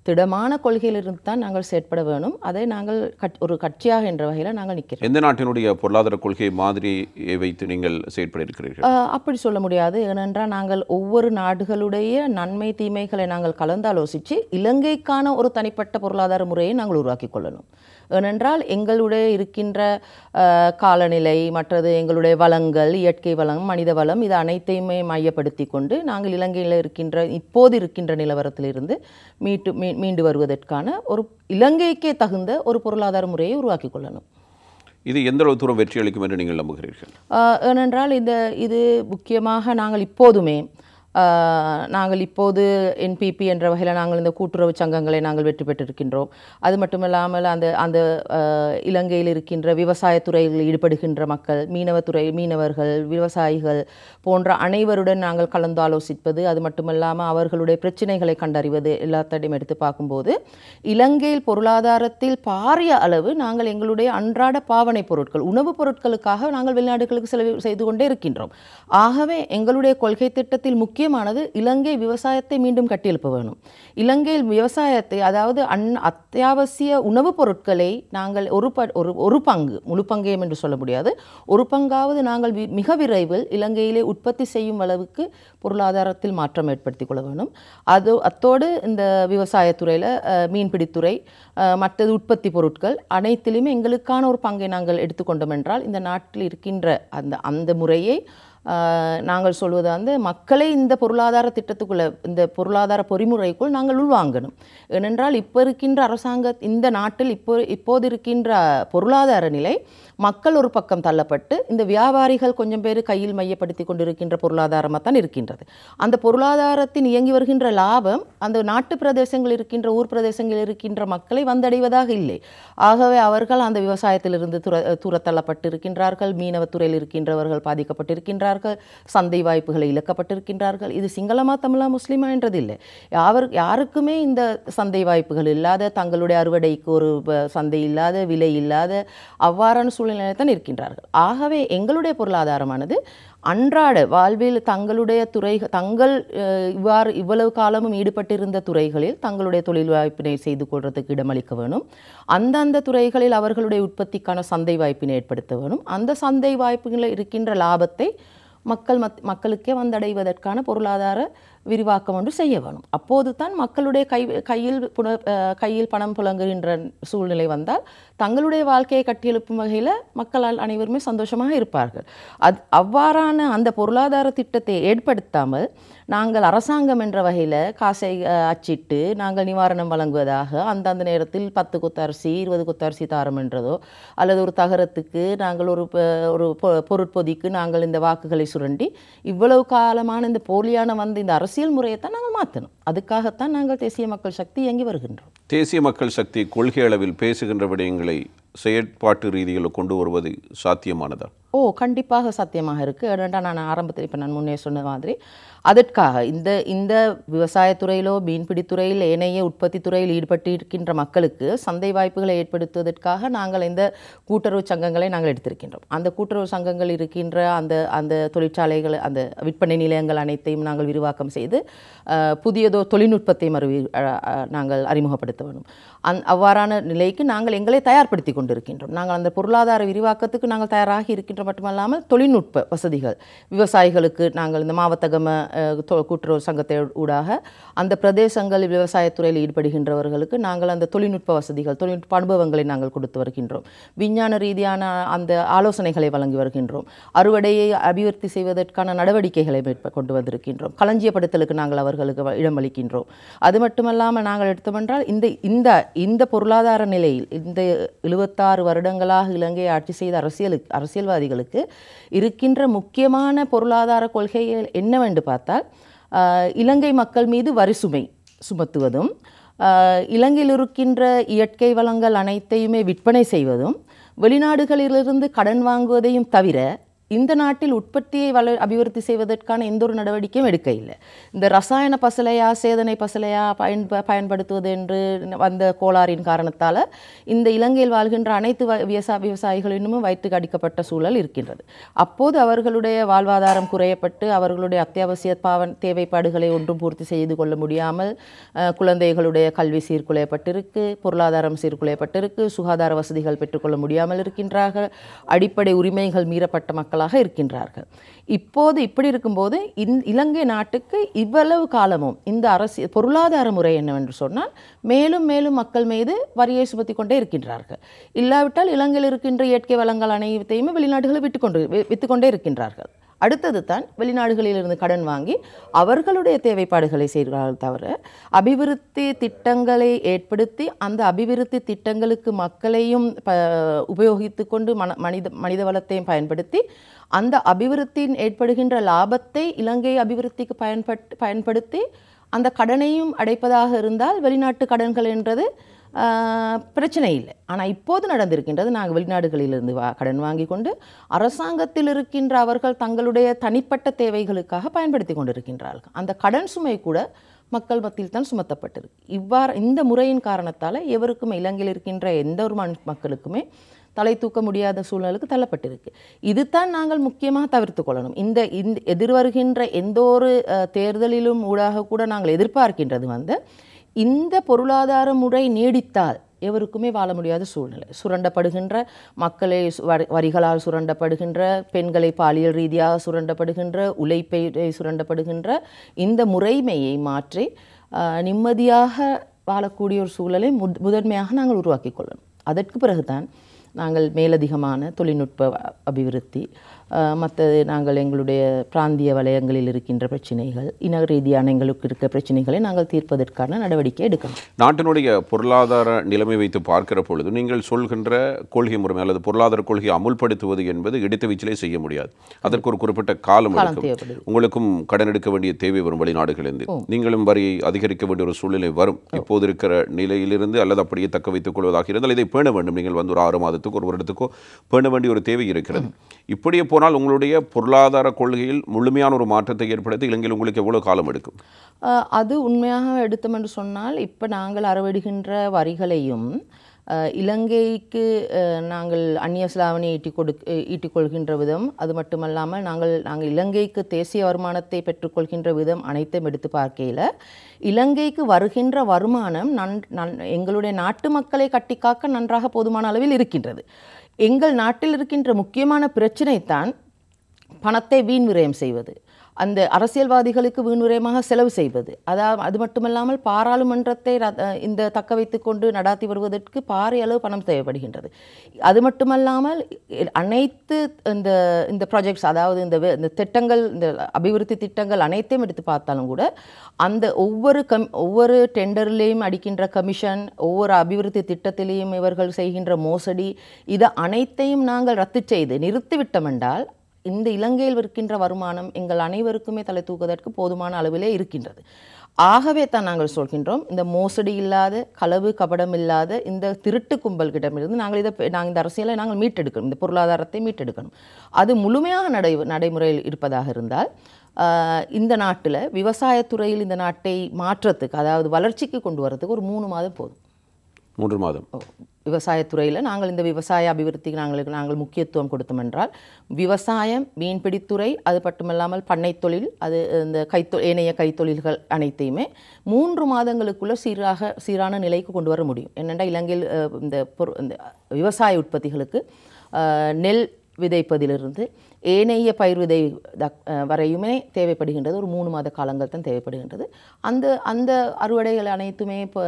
திடமான கொள்கையிலிருந்து தான் நாங்கள் செயற்பட வேணும். அதை நாங்கள் ஒரு கட்சியாக என்ற வகையில் நாங்கள் நிற்கிறோம். எந்த நாட்டினுடைய பொருளாதார கொள்கை மாதிரியை வைத்து நீங்கள் செயற்பட இருக்கிறீர்கள்? அப்படி சொல்ல முடியாது. ஏனென்றால் நாங்கள் ஒவ்வொரு நாடுகளுடைய நன்மை தீமைகளை நாங்கள் கலந்தாலோசித்து இலங்கைக்கான ஒரு தனிப்பட்ட பொருளாதார முறையை நாங்கள் உருவாக்கி கொள்ளணும். ஏனென்றால் எங்களுடைய இருக்கின்ற காலநிலை, மற்றது எங்களுடைய வளங்கள், இயற்கை வளம், மனித வளம், இது அனைத்தையுமே மையப்படுத்தி கொண்டு நாங்கள் இலங்கையில் இப்போது இருக்கின்ற நிலவரத்திலிருந்து மீண்டு வருவதற்கான ஒரு இலங்கைக்கே தகுந்த ஒரு பொருளாதார முறையை உருவாக்கி கொள்ளணும். இது எந்த அளவு தூரம் வெற்றி அளிக்கும் என்று நீங்கள் நம்புகிறீர்கள்? ஏனென்றால் இது முக்கியமாக நாங்கள் இப்போது NPP என்ற வகையில் நாங்கள் இந்த கூட்டுறவு சங்கங்களை நாங்கள் வெற்றி பெற்றிருக்கின்றோம். அது மட்டுமில்லாமல் அந்த இலங்கையில் இருக்கின்ற விவசாயத்துறையில் ஈடுபடுகின்ற மக்கள், மீனவர்கள், விவசாயிகள் போன்ற அனைவருடன் நாங்கள் கலந்து ஆலோசிப்பது, அது மட்டுமில்லாமல் அவர்களுடைய பிரச்சனைகளை கண்டறிவது எல்லாத்தையும் எடுத்து பார்க்கும்போது இலங்கையில் பொருளாதாரத்தில் பாரிய அளவு நாங்கள் எங்களுடைய அன்றாட பாவனை பொருட்கள், உணவுப் பொருட்களுக்காக நாங்கள் வெளிநாடுகளுக்கு செலவு செய்து கொண்டே இருக்கின்றோம். ஆகவே எங்களுடைய கொள்கை திட்டத்தில் முக்கியமானது இலங்கை விவசாயத்தை மீண்டும் கட்டியெழுப்ப வேணும். இலங்கையில் விவசாயத்தை, அதாவது அத்தியாவசிய உணவுப் பொருட்களை நாங்கள் ஒரு பங்கு, முழு பங்கையும் என்று சொல்ல முடியாது, ஒரு பங்காவது நாங்கள் மிக விரைவில் இலங்கையிலே உற்பத்தி செய்யும் அளவுக்கு பொருளாதாரத்தில் மாற்றம் ஏற்படுத்திக் கொள்ள வேணும். அத்தோடு இந்த விவசாயத்துறையில் மீன்பிடித்துறை, மற்றது உற்பத்தி பொருட்கள் அனைத்திலுமே எங்களுக்கான ஒரு பங்கை நாங்கள் எடுத்துக்கொண்டோம் என்றால் இந்த நாட்டில் இருக்கின்ற அந்த முறையை நாங்கள் சொல்வது மக்களை இந்த பொருளாதார திட்டத்துக்குள்ள, இந்த பொருளாதார பொறிமுறைக்குள் நாங்கள் உள்வாங்கணும். ஏனென்றால் இப்போ இருக்கின்ற இந்த நாட்டில் இப்போது இருக்கின்ற பொருளாதார நிலை மக்கள் ஒரு பக்கம் தள்ளப்பட்டு இந்த வியாபாரிகள் கொஞ்சம் பேர் கையில் மையப்படுத்தி கொண்டிருக்கின்ற பொருளாதாரமாக தான் இருக்கின்றது. அந்த பொருளாதாரத்தின் இயங்கி வருகின்ற லாபம் அந்த நாட்டு பிரதேசங்கள் இருக்கின்ற, ஊர் பிரதேசங்களில் இருக்கின்ற மக்களை வந்தடைவதாக இல்லை. ஆகவே அவர்கள் அந்த விவசாயத்திலிருந்து தூரத்தள்ளப்பட்டு இருக்கின்றார்கள், மீனவத்துறையில் இருக்கின்றவர்கள் பாதிக்கப்பட்டிருக்கின்றார்கள், சந்தை வாய்ப்புகளை இழக்கப்பட்டிருக்கின்றார்கள். இது சிங்களமா தமிழா முஸ்லிமா என்றதில்லை, யாருக்குமே இந்த சந்தை வாய்ப்புகள் இல்லாத, தங்களுடைய அறுவடைக்கு ஒரு சந்தை இல்லாத, விலை இல்லாத அவ்வாறான சூழ்நிலையில் தான் இருக்கின்றார்கள். ஆகவே எங்களுடைய பொருளாதாரமானது அன்றாட வாழ்வில் தங்களுடைய தங்கள் இவ்வளவு காலமும் ஈடுபட்டிருந்த துறைகளில் தங்களுடைய தொழில் வாய்ப்பினை செய்து கொள்வதற்கு இடமளிக்க வேணும். அந்தந்த துறைகளில் அவர்களுடைய உற்பத்திக்கான சந்தை வாய்ப்பினை ஏற்படுத்த வேணும். அந்த சந்தை வாய்ப்புகளில் இருக்கின்ற லாபத்தை மக்களுக்கே வந்தடைவதற்கான பொருளாதார விரிவாக்கம் ஒன்று செய்ய வேணும். அப்போது தான் மக்களுடைய கையில் பணம் புழங்குகின்ற சூழ்நிலை வந்தால் தங்களுடைய வாழ்க்கையை கட்டியெழுப்பும் வகையில் மக்களால் அனைவருமே சந்தோஷமாக இருப்பார்கள். அவ்வாறான அந்த பொருளாதார திட்டத்தை ஏற்படுத்தாமல் நாங்கள் அரசாங்கம் என்ற வகையில் காசை அச்சிட்டு நாங்கள் நிவாரணம் வழங்குவதாக, அந்தந்த நேரத்தில் 10 கொத்து அரிசி 20 கொத்து அரிசி தாரம் என்றதோ, அல்லது ஒரு தகரத்துக்கு நாங்கள் ஒரு பொருட்பொதிக்கு நாங்கள் இந்த வாக்குகளை சுரண்டி இவ்வளவு காலமான இந்த போலியான இந்த அரசியல் முறையைத்தான் நாங்கள் மாற்றணும். அதுக்காகத்தான் நாங்கள் தேசிய மக்கள் சக்தி இயங்கி வருகின்றோம். தேசிய மக்கள் சக்தி கொள்கை அளவில் பேசுகின்ற விடயங்களை செயற்பாட்டு ரீதியில் கொண்டு வருவது சாத்தியமானதா? கண்டிப்பாக சாத்தியமாக இருக்குது. ஏனென்றால் நான் ஆரம்பத்தில் இப்போ நான் முன்னே சொன்ன மாதிரி அதற்காக இந்த விவசாயத்துறையிலோ மீன்பிடித்துறையில் ஏனைய உற்பத்தி துறையில் ஈடுபட்டிருக்கின்ற மக்களுக்கு சந்தை வாய்ப்புகளை ஏற்படுத்துவதற்காக நாங்கள் இந்த கூட்டுறவு சங்கங்களை நாங்கள் எடுத்திருக்கின்றோம். அந்த கூட்டுறவு சங்கங்கள் இருக்கின்ற அந்த தொழிற்சாலைகள், அந்த விற்பனை நிலையங்கள் அனைத்தையும் நாங்கள் விரிவாக்கம் செய்து புதியதோ தொழில்நுட்பத்தை நாங்கள் அறிமுகப்படுத்த வேண்டும். அவ்வாறான நிலைக்கு நாங்கள் எங்களை தயார்படுத்தி கொண்டிருக்கின்றோம். நாங்கள் அந்த பொருளாதார விரிவாக்கத்துக்கு நாங்கள் தயாராகி இருக்கின்ற மட்டுமல்லாமல் தொழில்நுட்ப வசதிகள் விவசாயிகளுக்கு நாங்கள் இந்த மாவட்டகம கூட்டுறவு சங்கத்தை ஊடாக அந்த பிரதேசங்களில் விவசாயத்துறையில் ஈடுபடுகின்றவர்களுக்கு நாங்கள் அந்த தொழில்நுட்ப வசதிகள் தொழில்நுட்ப அனுபவங்களை நாங்கள் கொடுத்து வருகின்றோம். விஞ்ஞான ரீதியான அந்த ஆலோசனைகளை வழங்கி வருகின்றோம். அறுவடையை அபிவிருத்தி செய்வதற்கான நடவடிக்கைகளை கொண்டு வந்திருக்கின்றோம். களஞ்சியப்படுத்தலுக்கு நாங்கள் அவர்களுக்கு இடமளிக்கின்றோம். அது மட்டுமல்லாமல் நாங்கள் எடுத்தோமென்றால் இந்த பொருளாதார நிலையில் இந்த 76 வருடங்களாக இலங்கையை ஆட்சி செய்த அரசியல்வாதிகளுக்கு இருக்கின்ற முக்கியமான பொருளாதார கொள்கைகள் என்னவென்று பார்த்தால் இலங்கை மக்கள் மீது வரி சுமத்துவதும் இலங்கையில் இருக்கின்ற இயற்கை வளங்கள் அனைத்தையுமே விற்பனை செய்வதும் வெளிநாடுகளிலிருந்து கடன் வாங்குவதையும் தவிர இந்த நாட்டில் உற்பத்தியை அபிவிருத்தி செய்வதற்கான எந்த ஒரு நடவடிக்கையும் எடுக்க இல்லை. இந்த ரசாயன பசலையா சேதனை பசலையா பயன்படுத்துவது என்று வந்த கோளாறின் காரணத்தால் இந்த இலங்கையில் வாழ்கின்ற அனைத்து விவசாயிகள் இன்னமும் வயிற்றுக்கு அடிக்கப்பட்ட சூழல் இருக்கின்றது. அப்போது அவர்களுடைய வாழ்வாதாரம் குறையப்பட்டு அவர்களுடைய அத்தியாவசிய தேவைப்பாடுகளை ஒன்றும் பூர்த்தி செய்து கொள்ள முடியாமல் குழந்தைகளுடைய கல்வி சீர்குலையப்பட்டிருக்கு, பொருளாதாரம் சீர்குலையப்பட்டிருக்கு, சுகாதார வசதிகள் பெற்றுக்கொள்ள முடியாமல் இருக்கின்றார்கள், அடிப்படை உரிமைகள் மீறப்பட்ட மக்களாக இருக்கின்றார்கள். இப்போது இப்படி இருக்கும்போது இலங்கை நாட்டுக்கு இவ்வளவு காலமும் இந்த பொருளாதார முறை என்னவென்று சொன்னால் மேலும் மேலும் மக்கள் மீது வரியை சுமத்தி கொண்டே இருக்கின்றார்கள். இல்லாவிட்டால் இலங்கையில் இருக்கின்ற இயற்கை வளங்கள் அனைத்தையுமே வெளிநாடுகளை விற்றுக்கொண்டே இருக்கின்றார்கள். அடுத்தது தான் வெளிநாடுகளிலிருந்து கடன் வாங்கி அவர்களுடைய தேவைப்பாடுகளை செய்கிறார்கள் தவிர அபிவிருத்தி திட்டங்களை ஏற்படுத்தி அந்த அபிவிருத்தி திட்டங்களுக்கு மக்களையும் உபயோகித்து கொண்டு மனித வளத்தையும் பயன்படுத்தி அந்த அபிவிருத்தியின் ஏற்படுகின்ற லாபத்தை இலங்கை அபிவிருத்திக்கு பயன்படுத்தி அந்த கடனையும் அடைப்பதாக இருந்தால் வெளிநாட்டு கடன்கள் என்றது பிரச்சனை இல்லை. ஆனால் இப்போது நடந்திருக்கின்றது நாங்கள் வெளிநாடுகளிலிருந்து கடன் வாங்கி கொண்டு அரசாங்கத்தில் இருக்கின்ற அவர்கள் தங்களுடைய தனிப்பட்ட தேவைகளுக்காக பயன்படுத்தி கொண்டிருக்கின்றார்கள். அந்த கடன் சுமை கூட மக்கள் மத்தியில் தான் சுமத்தப்பட்டிருக்கு. இந்த முறையின் காரணத்தால் எவருக்குமே இலங்கையில் இருக்கின்ற எந்த ஒரு மக்களுக்குமே தலை தூக்க முடியாத சூழ்நிலைக்கு தள்ளப்பட்டிருக்கு. இதுதான் நாங்கள் முக்கியமாக தவிர்த்து கொள்ளணும். இந்த எதிர்வருகின்ற எந்த ஒரு தேர்தலிலும் ஊடாக கூட நாங்கள் எதிர்பார்க்கின்றது இந்த பொருளாதார முறை நீடித்தால் எவருக்குமே வாழ முடியாத சூழ்நிலை. சுரண்டப்படுகின்ற மக்களை வரிகளால் சுரண்டப்படுகின்ற, பெண்களை பாலியல் ரீதியாக சுரண்டப்படுகின்ற, உழைப்பை சுரண்டப்படுகின்ற இந்த முறைமையை மாற்றி நிம்மதியாக வாழக்கூடிய ஒரு சூழலை முதன்மையாக நாங்கள் உருவாக்கி கொள்ளணும். அதற்கு பிறகுதான் நாங்கள் மேலதிகமான தொழில்நுட்ப அபிவிருத்தி மற்றது நாங்கள் எங்களுடைய பிராந்திய வலயங்களில் இருக்கின்ற பிரச்சனைகள் இன ரீதியான எங்களுக்கு இருக்க பிரச்சனைகளை நாங்கள் தீர்ப்பதற்கான நடவடிக்கை எடுக்கணும். நாட்டினுடைய பொருளாதார நிலைமை வைத்து பார்க்கிற பொழுது நீங்கள் சொல்கின்ற கொள்கை முறை அல்லது பொருளாதார கொள்கையை அமுல்படுத்துவது என்பது இடித்த வீச்சிலே செய்ய முடியாது. அதற்கு ஒரு குறிப்பிட்ட காலம் தேவைப்படுது. உங்களுக்கும் கடன் எடுக்க வேண்டிய தேவை வரும் வெளிநாடுகளிலிருந்து, நீங்களும் வரியை அதிகரிக்க வேண்டிய ஒரு சூழ்நிலை வரும். இப்போது இருக்கிற நிலையிலிருந்து அல்லது அப்படியே தக்க வைத்துக் கொள்வதாக இருந்தால் இதை பேண வேண்டும். நீங்கள் ஒரு 6 மாதத்துக்கோ ஒரு வருடத்துக்கோ பேண வேண்டிய ஒரு தேவை இருக்கிறது. இப்படியே போனால் உங்களுடைய பொருளாதார கொள்கையில் முழுமையான ஒரு மாற்றத்தை ஏற்படுத்தி இலங்கையில் உங்களுக்கு எவ்வளவு காலம் எடுக்கும்? அது உண்மையாக எடுத்தோம் என்று சொன்னால் இப்போ நாங்கள் அறவிடுகின்ற வரிகளையும் இலங்கைக்கு நாங்கள் அந்நிய செலாவணி ஈட்டிக்கொள்கின்ற விதம், அது மட்டுமல்லாமல் நாங்கள் இலங்கைக்கு தேசிய வருமானத்தை பெற்றுக்கொள்கின்ற விதம் அனைத்தையும் எடுத்து பார்க்கையில் இலங்கைக்கு வருகின்ற வருமானம் எங்களுடைய நாட்டு மக்களை கட்டிக்காக்க நன்றாக போதுமான அளவில் இருக்கின்றது. எங்கள் நாட்டில் இருக்கின்ற முக்கியமான பிரச்சனை தான் பணத்தை வீண் விரயம் செய்வது, அந்த அரசியல்வாதிகளுக்கு வீண் விரயமாக செலவு செய்வது. அது மட்டுமல்லாமல் பாராளுமன்றத்தை இந்த தக்க வைத்து கொண்டு நடாத்தி வருவதற்கு பாரிய அளவு பணம் தேவைப்படுகின்றது. அது மட்டுமல்லாமல் அனைத்து இந்த ப்ராஜெக்ட்ஸ், அதாவது இந்த திட்டங்கள், இந்த அபிவிருத்தி திட்டங்கள் அனைத்தையும் எடுத்து பார்த்தாலும் கூட அந்த ஒவ்வொரு டெண்டர்லேயும் அடிக்கின்ற கமிஷன், ஒவ்வொரு அபிவிருத்தி திட்டத்திலேயும் இவர்கள் செய்கின்ற மோசடி, இதை அனைத்தையும் நாங்கள் ரத்து செய்து நிறுத்திவிட்டோம் என்றால் இந்த இலங்கையில் இருக்கின்ற வருமானம் எங்கள் அனைவருக்குமே தலை தூக்குவதற்கு போதுமான அளவிலே இருக்கின்றது. ஆகவே தான் நாங்கள் சொல்கின்றோம், இந்த மோசடி இல்லாத, களவு கபடம் இல்லாத இந்த திருட்டு கும்பல்கிட்டமிருந்து நாங்கள் இந்த அரசியலை நாங்கள் மீட்டெடுக்கணும், இந்த பொருளாதாரத்தை மீட்டெடுக்கணும். அது முழுமையாக நடைமுறையில் இருப்பதாக இருந்தால் இந்த நாட்டில் விவசாயத்துறையில் இந்த நாட்டை மாற்றத்துக்கு, அதாவது வளர்ச்சிக்கு கொண்டு வரதுக்கு ஒரு 3 மாதம் போதும். 3 மாதம். விவசாயத்துறையில் நாங்கள் இந்த விவசாய அபிவிருத்திக்கு நாங்கள் முக்கியத்துவம் கொடுத்தோம் என்றால் விவசாயம், மீன்பிடித்துறை, அது மட்டுமல்லாமல் பண்ணை தொழில், அது இந்த ஏனைய கைத்தொழில்கள் அனைத்தையுமே 3 மாதங்களுக்குள்ள சீரான நிலைக்கு கொண்டு வர முடியும். என்னென்னா இலங்கையில் இந்த விவசாய உற்பத்திகளுக்கு நெல் விதைப்பதிலிருந்து ஏனைய பயிர் விதை வரையுமே தேவைப்படுகின்றது. ஒரு 3 மாத காலங்கள் தான் தேவைப்படுகின்றது. அந்த அறுவடைகள் அனைத்துமே இப்போ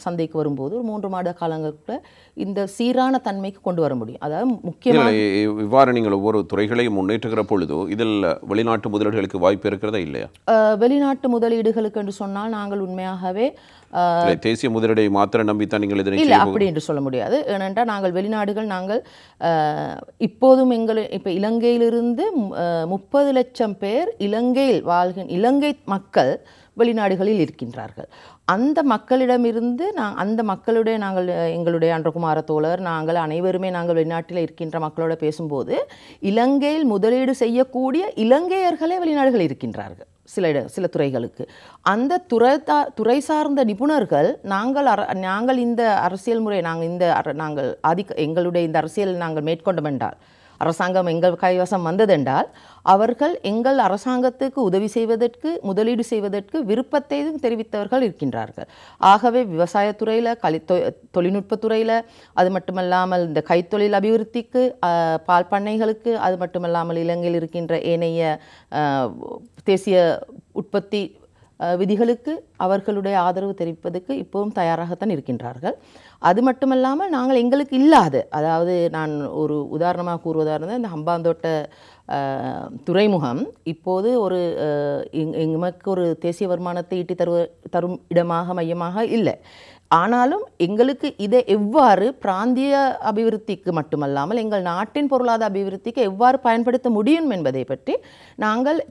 சந்தைக்கு வரும்போது ஒரு 3 மாத காலங்களுக்குள்ள இந்த சீரான தன்மைக்கு கொண்டு வர முடியும். அதாவது முக்கியமாக இவ்வாறு நீங்கள் ஒவ்வொரு துறைகளையும் முன்னேற்றுகிற பொழுது இதில் வெளிநாட்டு முதலீடுகளுக்கு வாய்ப்பு இருக்கிறதா இல்லையா? வெளிநாட்டு முதலீடுகளுக்கு என்று சொன்னால் நாங்கள் உண்மையாகவே தேசிய முதலீடை மாத்திரம் நம்பித்தான் நீங்கள் இல்லை அப்படி என்று சொல்ல முடியாது. ஏனென்றால் நாங்கள் வெளிநாடுகள் இப்போதும் இப்போ இலங்கையிலிருந்து 30 லட்சம் பேர் இலங்கையில் இலங்கை மக்கள் வெளிநாடுகளில் இருக்கின்றார்கள். அந்த மக்களிடமிருந்து அந்த மக்களுடைய எங்களுடைய அன்றகுமார தோழர் நாங்கள் அனைவருமே வெளிநாட்டில் இருக்கின்ற மக்களோட பேசும்போது இலங்கையில் முதலீடு செய்யக்கூடிய இலங்கையர்களே வெளிநாடுகளில் இருக்கின்றார்கள். சில துறைகளுக்கு அந்த துறை சார்ந்த நிபுணர்கள் நாங்கள் இந்த அரசியல் முறை எங்களுடைய இந்த அரசியல் நாங்கள் மேற்கொண்டோம் என்றால், அரசாங்கம் எங்கள் கைவசம் வந்ததென்றால் அவர்கள் எங்கள் அரசாங்கத்துக்கு உதவி செய்வதற்கு, முதலீடு செய்வதற்கு விருப்பத்தை தெரிவித்தவர்கள் இருக்கின்றார்கள். ஆகவே விவசாயத்துறையில், தொழில்நுட்பத்துறையில், அது மட்டுமல்லாமல் இந்த கைத்தொழில் அபிவிருத்திக்கு, பால் பண்ணைகளுக்கு, அது மட்டுமல்லாமல் இலங்கையில் இருக்கின்ற ஏனைய தேசிய உற்பத்தி விதிகளுக்கு அவர்களுடைய ஆதரவு தெரிவிப்பதற்கு இப்போவும் தயாராகத்தான் இருக்கின்றார்கள். அது மட்டுமல்லாமல் நாங்கள் எங்களுக்கு இல்லாத, அதாவது நான் ஒரு உதாரணமாக கூறுவதாக இருந்தால் இந்த ஹம்பாந்தோட்ட துறைமுகம் இப்போது எமக்கு ஒரு தேசிய வருமானத்தை ஈட்டி தரும் மையமாக இல்லை. ஆனாலும் எங்களுக்கு இதை எவ்வாறு பிராந்திய அபிவிருத்திக்கு மட்டுமல்லாமல் எங்கள் நாட்டின் பொருளாதார அபிவிருத்திக்கு எவ்வாறு பயன்படுத்த முடியும் என்பதை பற்றி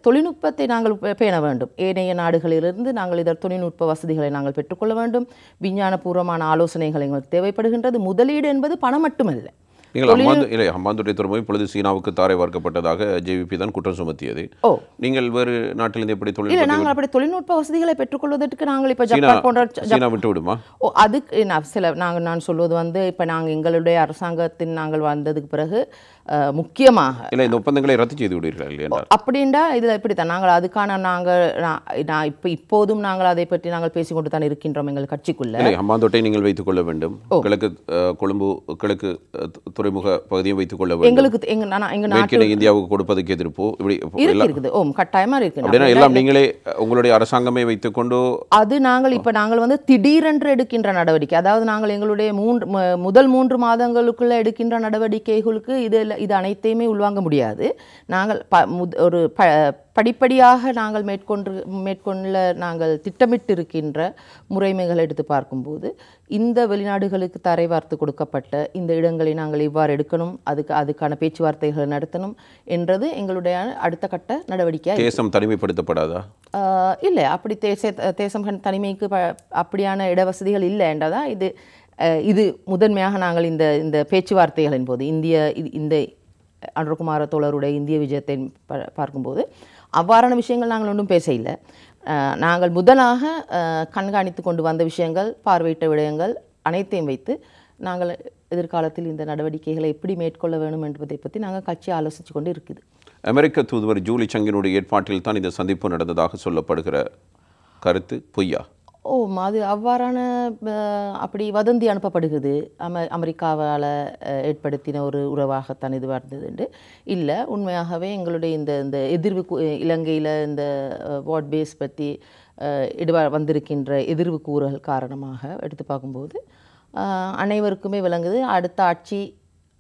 தொழில்நுட்பத்தை நாங்கள் பேண வேண்டும். ஏனைய நாடுகளிலிருந்து நாங்கள் இதர் தொழில்நுட்ப வசதிகளை நாங்கள் பெற்றுக்கொள்ள வேண்டும். விஞ்ஞானபூர்வமான ஆலோசனைகள் எங்களுக்கு தேவைப்படுகின்றது. முதலீடு என்பது பணம் மட்டுமல்ல. ஹம்பாந்தோட்டை துறைமுகம் இப்பொழுது சீனாவுக்கு தாரை வார்க்கப்பட்டதாக ஜேவிபி தான் குற்றம் சுமத்தியது. நீங்கள் வேறு நாட்டிலிருந்து எப்படி நாங்கள் அப்படி தொழில்நுட்ப வசதிகளை பெற்றுக்கொள்வதற்கு நாங்கள் இப்போ ஜப்பான் போன்ற சீனா விட்டு விடுமா? அதுக்கு நான் சொல்வது இப்போ நாங்கள் எங்களுடைய அரசாங்கத்தின் நாங்கள் வந்ததுக்கு பிறகு முக்கியமாக இல்லை இந்த ஒப்பந்தங்களை ரத்து செய்து விடுவீர்கள் இல்லையா? அப்படின்டா இதில் இப்படித்தான் நாங்கள் அதுக்கான நான் இப்போதும் நாங்கள் அதை பற்றி நாங்கள் பேசிக்கொண்டு தான் இருக்கின்றோம் எங்கள் கட்சிக்குள்ள. ஹம்பாந்தோட்டை நீங்கள் வைத்துக் கொள்ள வேண்டும், கிழக்கு கொழும்பு கிழக்கு துறைமுக பகுதியும் வைத்துக் கொள்ள வேண்டும். எங்களுக்கு இந்தியாவுக்கு கொடுப்பதற்கு எதிர்ப்பு இருக்குது. கட்டாயமா இருக்கு. எல்லாம் நீங்களே உங்களுடைய அரசாங்கமே வைத்துக்கொண்டு அது நாங்கள் திடீரென்று எடுக்கின்ற நடவடிக்கை, அதாவது நாங்கள் எங்களுடைய முதல் 3 மாதங்களுக்குள்ள எடுக்கின்ற நடவடிக்கைகளுக்கு இது அனைத்தையுமே உள்வாங்க முடியாது. நாங்கள் ஒரு படிப்படியாக நாங்கள் நாங்கள் திட்டமிட்டு இருக்கின்ற முறைமைகளை எடுத்து பார்க்கும்போது இந்த வெளிநாடுகளுக்கு தரை வார்த்து கொடுக்கப்பட்ட இந்த இடங்களை நாங்கள் இவ்வாறு எடுக்கணும், அதுக்கான பேச்சுவார்த்தைகளை நடத்தணும் என்றது எங்களுடைய அடுத்த கட்ட நடவடிக்கை. தேசம் தனிமைப்படுத்தப்படாதா? இல்லை, அப்படி தேசம் தனிமைக்கு அப்படியான இடவசதிகள் இல்லை என்றதான் இது முதன்மையாக நாங்கள் இந்த பேச்சுவார்த்தைகளின் போது இந்த அன்றகுமார தோழருடைய இந்திய விஜயத்தை பார்க்கும்போது அவ்வாறான விஷயங்கள் நாங்கள் ஒன்றும் பேச இல்லை. நாங்கள் முதலாக கண்காணித்து கொண்டு வந்த விஷயங்கள், பார்வையிட்ட விடயங்கள் அனைத்தையும் வைத்து நாங்கள் எதிர்காலத்தில் இந்த நடவடிக்கைகளை எப்படி மேற்கொள்ள வேண்டும் என்பதை பற்றி நாங்கள் கட்சி ஆலோசித்து கொண்டு இருக்குது. அமெரிக்க தூதுவர் ஜூலி சங்கினுடைய ஏற்பாட்டில் தான் இந்த சந்திப்பு நடந்ததாக சொல்லப்படுகிற கருத்து பொய்யா? அது அவ்வாறான அப்படி வதந்தி அனுப்பப்படுகிறது. அமெரிக்காவால் ஏற்படுத்தின ஒரு உறவாகத்தான் இது வந்தது இல்லை. உண்மையாகவே எங்களுடைய இந்த எதிர்வு இலங்கையில் இந்த வாட் பேஸ் பற்றி வந்திருக்கின்ற எதிர்வு கூறல் காரணமாக எடுத்து பார்க்கும்போது அனைவருக்குமே விளங்குது அடுத்த ஆட்சி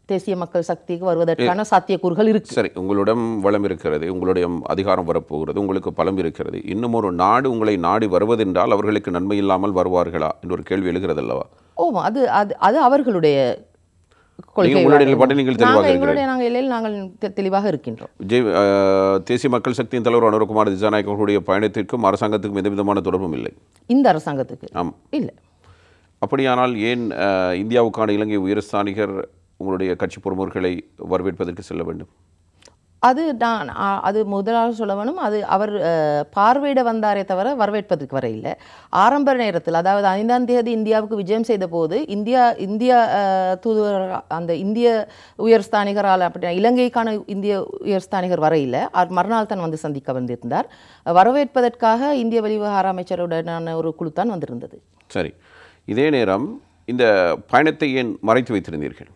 தேசிய மக்கள் சக்திக்கு வருவதற்கான சாத்தியக்கூறுகள் இருக்கு. சரி, உங்களிடம் வளம் இருக்கிறது, உங்களுடைய அதிகாரம் வரப்போகிறது, உங்களுக்கு பலம் இருக்கிறது. இன்னும் ஒரு நாடு உங்களை நாடி வருவதென்றால் அவர்களுக்கு நன்மை இல்லாமல் வருவார்களா என்ற ஒரு கேள்வி எழுகிறது அல்லவா? அது அவர்களுடைய நாங்கள் தெளிவாக இருக்கின்றோம். தேசிய மக்கள் சக்தியின் தலைவர் அனுரகுமார் திசாநாயக்க அவர்களுடைய பயணத்திற்கும் அரசாங்கத்துக்கும் எந்த விதமான தொடர்பும் இல்லை. இந்த அரசாங்கத்துக்கு இல்லை. அப்படியானால் ஏன் இந்தியாவுக்கான இலங்கை உயர்ஸ்தானிகர் உங்களுடைய கட்சி பிரமுகர்களை வரவேற்பதற்கு செல்ல வேண்டும்? அது நான் அது முதலாவது சொல்ல வேணும். அது அவர் பார்வையிட வந்தாரே தவிர வரவேற்பதற்கு வர இல்லை. ஆரம்ப நேரத்தில், அதாவது 5ஆம் தேதி இந்தியாவுக்கு விஜயம் செய்த போது இந்தியா தூதுவர், அந்த இந்திய உயர்ஸ்தானிகரால் அப்படி இலங்கைக்கான இந்திய உயர்ஸ்தானிகர் வர இல்லை. மறுநாள் தான் வந்து சந்திக்க வந்திருந்தார். வரவேற்பதற்காக இந்திய வெளிவிவகார அமைச்சருடனான ஒரு குழு தான் வந்திருந்தது. சரி, இதே நேரம் இந்த பயணத்தை ஏன் மறைத்து வைத்திருந்தீர்கள்?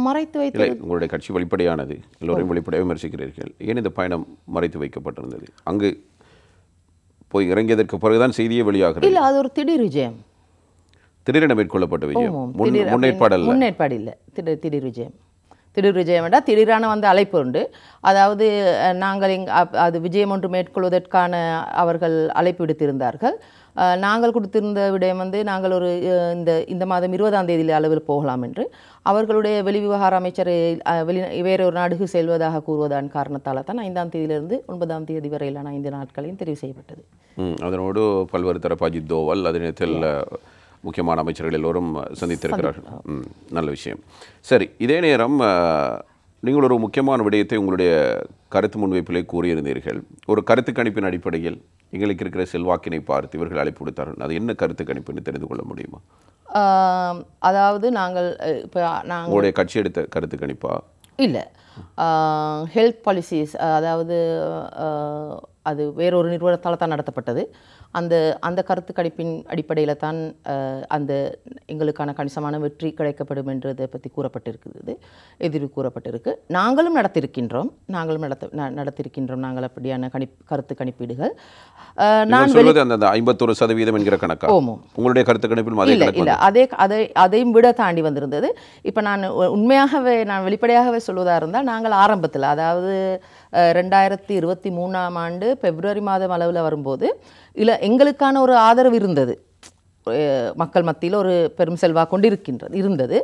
மறைத்து வைத்து உங்களுடைய கட்சி வெளிப்படையானது, எல்லோரையும் வெளிப்படையாக விமர்சிக்கிறீர்கள். ஏன் இந்த பயணம் மறைத்து வைக்கப்பட்டிருந்தது? அங்கு போய் இறங்கியதற்கு பிறகுதான் செய்தியே வெளியாகிறது. இல்லை, அது ஒரு திடீர் விஜயம், திடீரென மேற்கொள்ளப்பட்ட விஜயம், முன்னேற்பாடு இல்லை, திடீர் விஜயம். திடீர் விஜயம் என்றால் திடீரான வந்து அழைப்பு உண்டு. அதாவது நாங்கள் அது விஜயம் ஒன்று மேற்கொள்வதற்கான அவர்கள் அழைப்பு விடுத்திருந்தார்கள். நாங்கள் கொடுத்திருந்த விடயம் வந்து நாங்கள் ஒரு இந்த மாதம் 20ஆம் தேதி அளவில் போகலாம் என்று. அவர்களுடைய வெளிவிவகார அமைச்சர் வேறொரு நாடுக்கு செல்வதாக கூறுவதன் காரணத்தால் தான் 5ஆம் தேதியிலிருந்து 9ஆம் தேதி வரையிலான 5 நாட்களையும் தெரிவு செய்யப்பட்டது. அதனோடு பல்வேறு தரப்பு அஜித் தோவல், அதே நேரத்தில் முக்கியமான அமைச்சர்கள் எல்லோரும் சந்தித்திருக்கிறார்கள். நல்ல விஷயம். சரி, இதே நேரம் நீங்கள் ஒரு முக்கியமான விடயத்தை உங்களுடைய கருத்து முன்வைப்பிலே கூறியிருந்தீர்கள். ஒரு கருத்து கணிப்பின் அடிப்படையில் எங்களுக்கு இருக்கிற செல்வாக்கினை பார்த்து இவர்கள் அழைப்பு கொடுத்தார்கள். அது என்ன கருத்து கணிப்புன்னு தெரிந்து கொள்ள முடியுமா? அதாவது நாங்கள் இப்போ உங்களுடைய கட்சி எடுத்த கருத்து கணிப்பா? இல்லை, ஹெல்த் பாலிசிஸ், அதாவது அது வேறொரு நிறுவனத்தால் தான் நடத்தப்பட்டது. அந்த கருத்து கணிப்பின் அடிப்படையில் தான் அந்த எங்களுக்கான கணிசமான வெற்றி கிடைக்கப்படும் என்றதை பற்றி கூறப்பட்டிருக்கிறது, எதிர்வு கூறப்பட்டிருக்கு. நாங்களும் நடத்தியிருக்கின்றோம் நாங்கள் அப்படியான கருத்து கணிப்பீடுகள். நான் சொல்வது அந்த 51% என்கிற கணக்கா? உங்களுடைய கருத்து கணிப்பில் இல்லை, அதையும் விட தாண்டி வந்திருந்தது. இப்போ நான் வெளிப்படையாகவே சொல்வதாக இருந்தால், நாங்கள் ஆரம்பத்தில், அதாவது 2023ஆம் ஆண்டு பிப்ரவரி மாதம் அளவில் வரும்போது எங்களுக்கான ஒரு ஆதரவு இருந்தது, மக்கள் மத்தியில் ஒரு பெரும் செல்வாக்கு கொண்டு இருந்தது.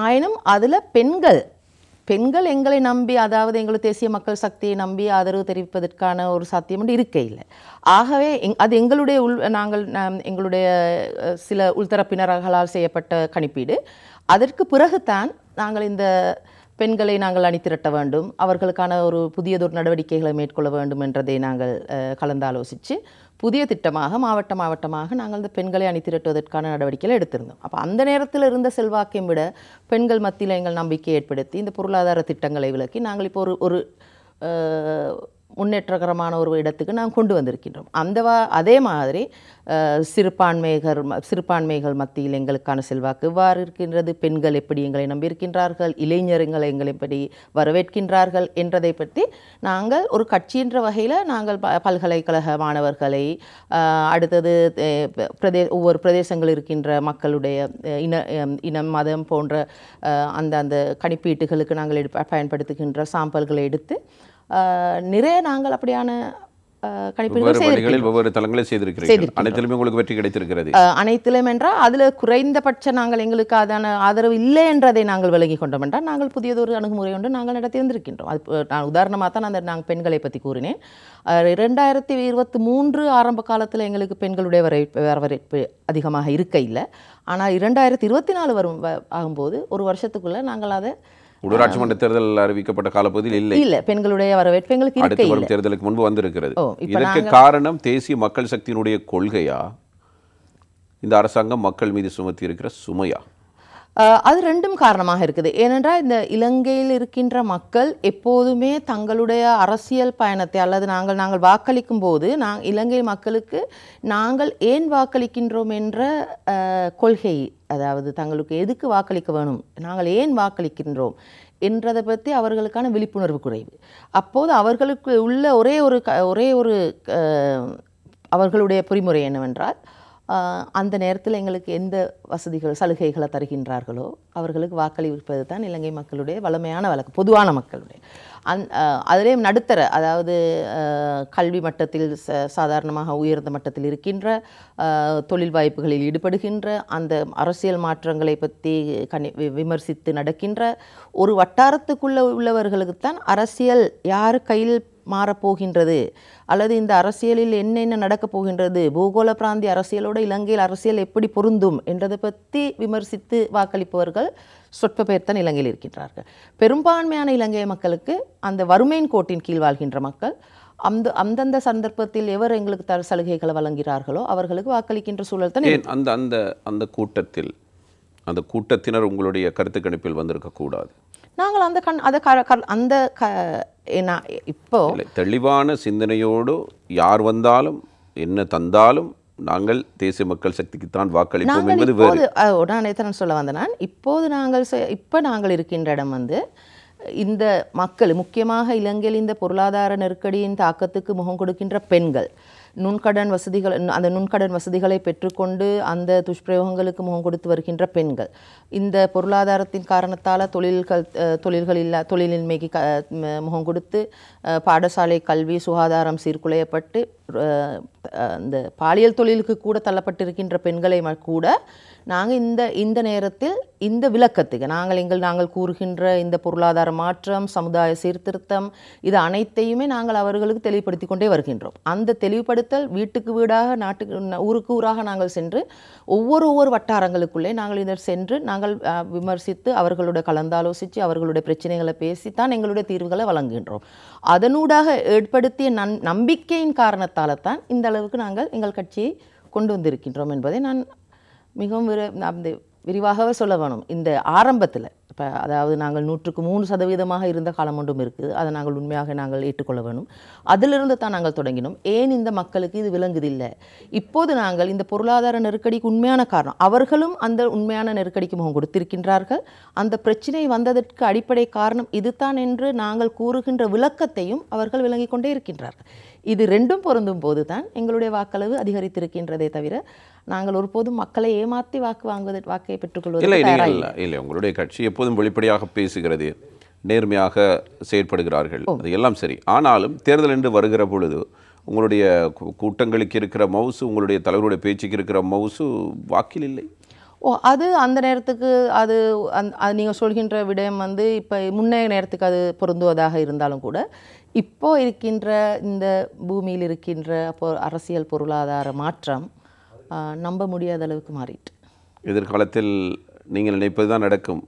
ஆயினும் அதில் பெண்கள் எங்களை நம்பி, அதாவது எங்கள் தேசிய மக்கள் சக்தியை நம்பி ஆதரவு தெரிவிப்பதற்கான ஒரு சாத்தியம் ஒன்று இருக்க இல்லை. ஆகவே அது எங்களுடைய எங்களுடைய சில உள்தரப்பினர்களால் செய்யப்பட்ட கணிப்பீடு. அதற்கு பிறகுதான் நாங்கள் இந்த பெண்களை நாங்கள் அணிதிரட்ட வேண்டும், அவர்களுக்கான ஒரு புதியதொரு நடவடிக்கைகளை மேற்கொள்ள வேண்டும் என்றதை நாங்கள் கலந்தாலோசித்து புதிய திட்டமாக மாவட்டமாக நாங்கள் இந்த பெண்களை அணிதிரட்டுவதற்கான நடவடிக்கைகளை எடுத்திருந்தோம். அப்போ அந்த நேரத்தில் இருந்த செல்வாக்கையும் விட பெண்கள் மத்தியில் எங்கள் நம்பிக்கையை ஏற்படுத்தி இந்த பொருளாதார திட்டங்களை விளக்கி நாங்கள் இப்போ ஒரு முன்னேற்றகரமான ஒரு இடத்துக்கு நாம் கொண்டு வந்திருக்கின்றோம். அதே மாதிரி சிறுபான்மைகள் மத்தியில் எங்களுக்கான செல்வாக்கு எவ்வாறு இருக்கின்றது, பெண்கள் எப்படி எங்களை நம்பியிருக்கின்றார்கள், இளைஞர்களை எங்களை எப்படி வரவேற்கின்றார்கள் என்றதை பற்றி நாங்கள் ஒரு கட்சி என்ற வகையில் நாங்கள் பல்கலைக்கழக மாணவர்களை, அடுத்தது ஒவ்வொரு பிரதேசங்கள் இருக்கின்ற மக்களுடைய இனம் மதம் போன்ற அந்த கணிப்பீட்டுகளுக்கு நாங்கள் பயன்படுத்துகின்ற சாம்பிள்களை எடுத்து நிறைய நாங்கள் அப்படியான ஒவ்வொரு தளங்களில் செய்திருக்கிறீர்கள். அனைத்திலுமே உங்களுக்கு வெற்றி கிடைத்திருக்கிறது. அனைத்திலும் என்றால் அதில் குறைந்தபட்ச நாங்கள் எங்களுக்கு அதான ஆதரவு இல்லை என்றதை நாங்கள் விலகி கொண்டோம் என்றால் நாங்கள் புதியதொரு அணுகுமுறை ஒன்று நாங்கள் நடத்தியிருந்திருக்கின்றோம். அது நான் உதாரணமாக தான் நாங்கள் பெண்களை பற்றி கூறினேன். 2023 ஆரம்ப காலத்தில் எங்களுக்கு பெண்களுடைய வரவேற்பு அதிகமாக இருக்க இல்லை. ஆனால் 2024 ஆகும்போது ஒரு வருஷத்துக்குள்ளே நாங்கள் அதை உள்ளூராட்சி மன்ற தேர்தல் அறிவிக்கப்பட்ட காலப்பகுதியில் இல்லை, பெண்களுடைய வரவேற்பு எங்களுக்கு அடுத்து வரும் தேர்தலுக்கு முன்பு வந்திருக்கிறது. இதற்கு காரணம் தேசிய மக்கள் சக்தியினுடைய கொள்கையா, இந்த அரசாங்கம் மக்கள் மீது சுமத்தி இருக்கிற சுமையா? அது ரெண்டும் காரணமாக இருக்குது. ஏனென்றால் இந்த இலங்கையில் இருக்கின்ற மக்கள் எப்போதுமே தங்களுடைய அரசியல் பயணத்தை, அல்லது நாங்கள் வாக்களிக்கும் போது இலங்கை மக்களுக்கு நாங்கள் ஏன் வாக்களிக்கின்றோம் என்ற கொள்கை, அதாவது தங்களுக்கு எதுக்கு வாக்களிக்க வேணும், நாங்கள் ஏன் வாக்களிக்கின்றோம் என்றதை பற்றி அவர்களுக்கான விழிப்புணர்வு குறைவு. அப்போது அவர்களுக்கு உள்ள ஒரே ஒரு அவர்களுடைய பொறிமுறை என்னவென்றால், அந்த நேரத்தில் எங்களுக்கு எந்த சலுகைகளை தருகின்றார்களோ அவர்களுக்கு வாக்களிப்பது தான் இலங்கை மக்களுடைய வளமையான வழக்கு, பொதுவான மக்களுடைய. அதிலேயும் நடுத்தர, அதாவது கல்வி மட்டத்தில் சாதாரணமாக உயர்ந்த மட்டத்தில் இருக்கின்ற, தொழில் வாய்ப்புகளில் ஈடுபடுகின்ற, அந்த அரசியல் மாற்றங்களை பற்றி விமர்சித்து நடக்கின்ற ஒரு வட்டாரத்துக்குள்ளே உள்ளவர்களுக்குத்தான் அரசியல் யார் கையில் மாறப்போகின்றது அல்லது இந்த அரசியலில் என்னென்ன நடக்கப் போகின்றது, பூகோள பிராந்திய அரசியலோடு இலங்கையில் அரசியல் எப்படி பொருந்தும் என்றதை பற்றி விமர்சித்து வாக்களிப்பவர்கள் சொற்ப பேர் தான் இலங்கையில் இருக்கின்றார்கள். பெரும்பான்மையான இலங்கை மக்களுக்கு அந்த வறுமையின் கோட்டின் கீழ் வாழ்கின்ற மக்கள் அந்தந்த சந்தர்ப்பத்தில் எவர் எங்களுக்கு சலுகைகளை வழங்குகிறார்களோ அவர்களுக்கு வாக்களிக்கின்ற சூழல் தான். அந்த அந்த அந்த கூட்டத்தில் அந்த கூட்டத்தினர் உங்களுடைய கருத்து கணிப்பில் வந்திருக்கக்கூடாது. நாங்கள் இப்போ தெளிவான சிந்தனையோடு யார் வந்தாலும் என்ன தந்தாலும் நாங்கள் தேசிய மக்கள் சக்திக்குத்தான் வாக்களிப்போம் என்பது வேறு. நான் சொல்ல வந்தேன், இப்போ நாங்கள் இருக்கின்ற இடம் இந்த மக்கள் முக்கியமாக இலங்கையில் இந்த பொருளாதார நெருக்கடியின் தாக்கத்துக்கு முகம் கொடுக்கின்ற பெண்கள், நுண்கடன் வசதிகளை பெற்றுக்கொண்டு அந்த துஷ்பிரயோகங்களுக்கு முகம் கொடுத்து வருகின்ற பெண்கள், இந்த பொருளாதாரத்தின் காரணத்தால் தொழிலின்மைக்கு முகம் கொடுத்து பாடசாலை கல்வி சுகாதாரம் சீர்குலையப்பட்டு இந்த பாலியல் தொழிலுக்கு கூட தள்ளப்பட்டிருக்கின்ற பெண்களை கூட நாங்கள் இந்த நேரத்தில் இந்த விளக்கத்துக்கு நாங்கள் கூறுகின்ற இந்த பொருளாதார மாற்றம், சமுதாய சீர்திருத்தம், இது அனைத்தையுமே நாங்கள் அவர்களுக்கு தெளிவுபடுத்தி கொண்டே வருகின்றோம். அந்த தெளிவுபடுத்தல் வீட்டுக்கு வீடாக ஊருக்கு ஊராக நாங்கள் சென்று ஒவ்வொரு வட்டாரங்களுக்குள்ளே நாங்கள் இதை சென்று நாங்கள் விமர்சித்து அவர்களோட கலந்தாலோசித்து அவர்களுடைய பிரச்சனைகளை பேசித்தான் எங்களுடைய தீர்வுகளை வழங்குகின்றோம். அதனூடாக ஏற்படுத்திய நம்பிக்கையின் காரணத்தால் தான் இந்த அளவுக்கு நாங்கள் எங்கள் கட்சியை கொண்டு வந்திருக்கின்றோம் என்பதை நான் மிகவும் விரிவாகவே சொல்ல வேணும். இந்த ஆரம்பத்தில் இப்போ அதாவது நாங்கள் 103% இருந்த காலம் ஒன்றும் இருக்குது, அதை நாங்கள் உண்மையாக ஏற்றுக்கொள்ள வேணும். அதிலிருந்து தான் நாங்கள் தொடங்கினோம். ஏன் இந்த மக்களுக்கு இது விளங்குதில்லை? இப்போது நாங்கள் இந்த பொருளாதார நெருக்கடிக்கு உண்மையான காரணம், அவர்களும் அந்த உண்மையான நெருக்கடிக்கு முகம் கொடுத்திருக்கின்றார்கள். அந்த பிரச்சனை வந்ததற்கு அடிப்படை காரணம் இதுதான் என்று நாங்கள் கூறுகின்ற விளக்கத்தையும் அவர்கள் விளங்கி கொண்டே இருக்கின்றார்கள். இது ரெண்டும் பொருந்தும் போது தான் எங்களுடைய வாக்களவு அதிகரித்திருக்கின்றதே தவிர நாங்கள் ஒருபோதும் மக்களை ஏமாற்றி வாக்கை பெற்றுக்கொள்வது இல்லை. உங்களுடைய கட்சி எப்போதும் வெளிப்படையாக பேசுகிறது, நேர்மையாக செயற்படுகிறார்கள், அது எல்லாம் சரி. ஆனாலும் தேர்தல் என்று வருகிற பொழுது உங்களுடைய கூட்டங்களுக்கு இருக்கிற மவுசு, உங்களுடைய தலைவருடைய பேச்சுக்கு இருக்கிற மவுசு வாக்கில் இல்லை. அது அந்த நேரத்துக்கு அது நீங்கள் சொல்கின்ற விடயம் இப்போ முன்னைய நேரத்துக்கு அது பொருந்துவதாக இருந்தாலும் கூட இப்போ இருக்கின்ற இந்த பூமியில் இருக்கின்ற அரசியல் பொருளாதார மாற்றம் நம்ப முடியாத அளவுக்கு மாறிட்டு எதிர்காலத்தில் நீங்கள் நினைப்பதுதான் நடக்கும்,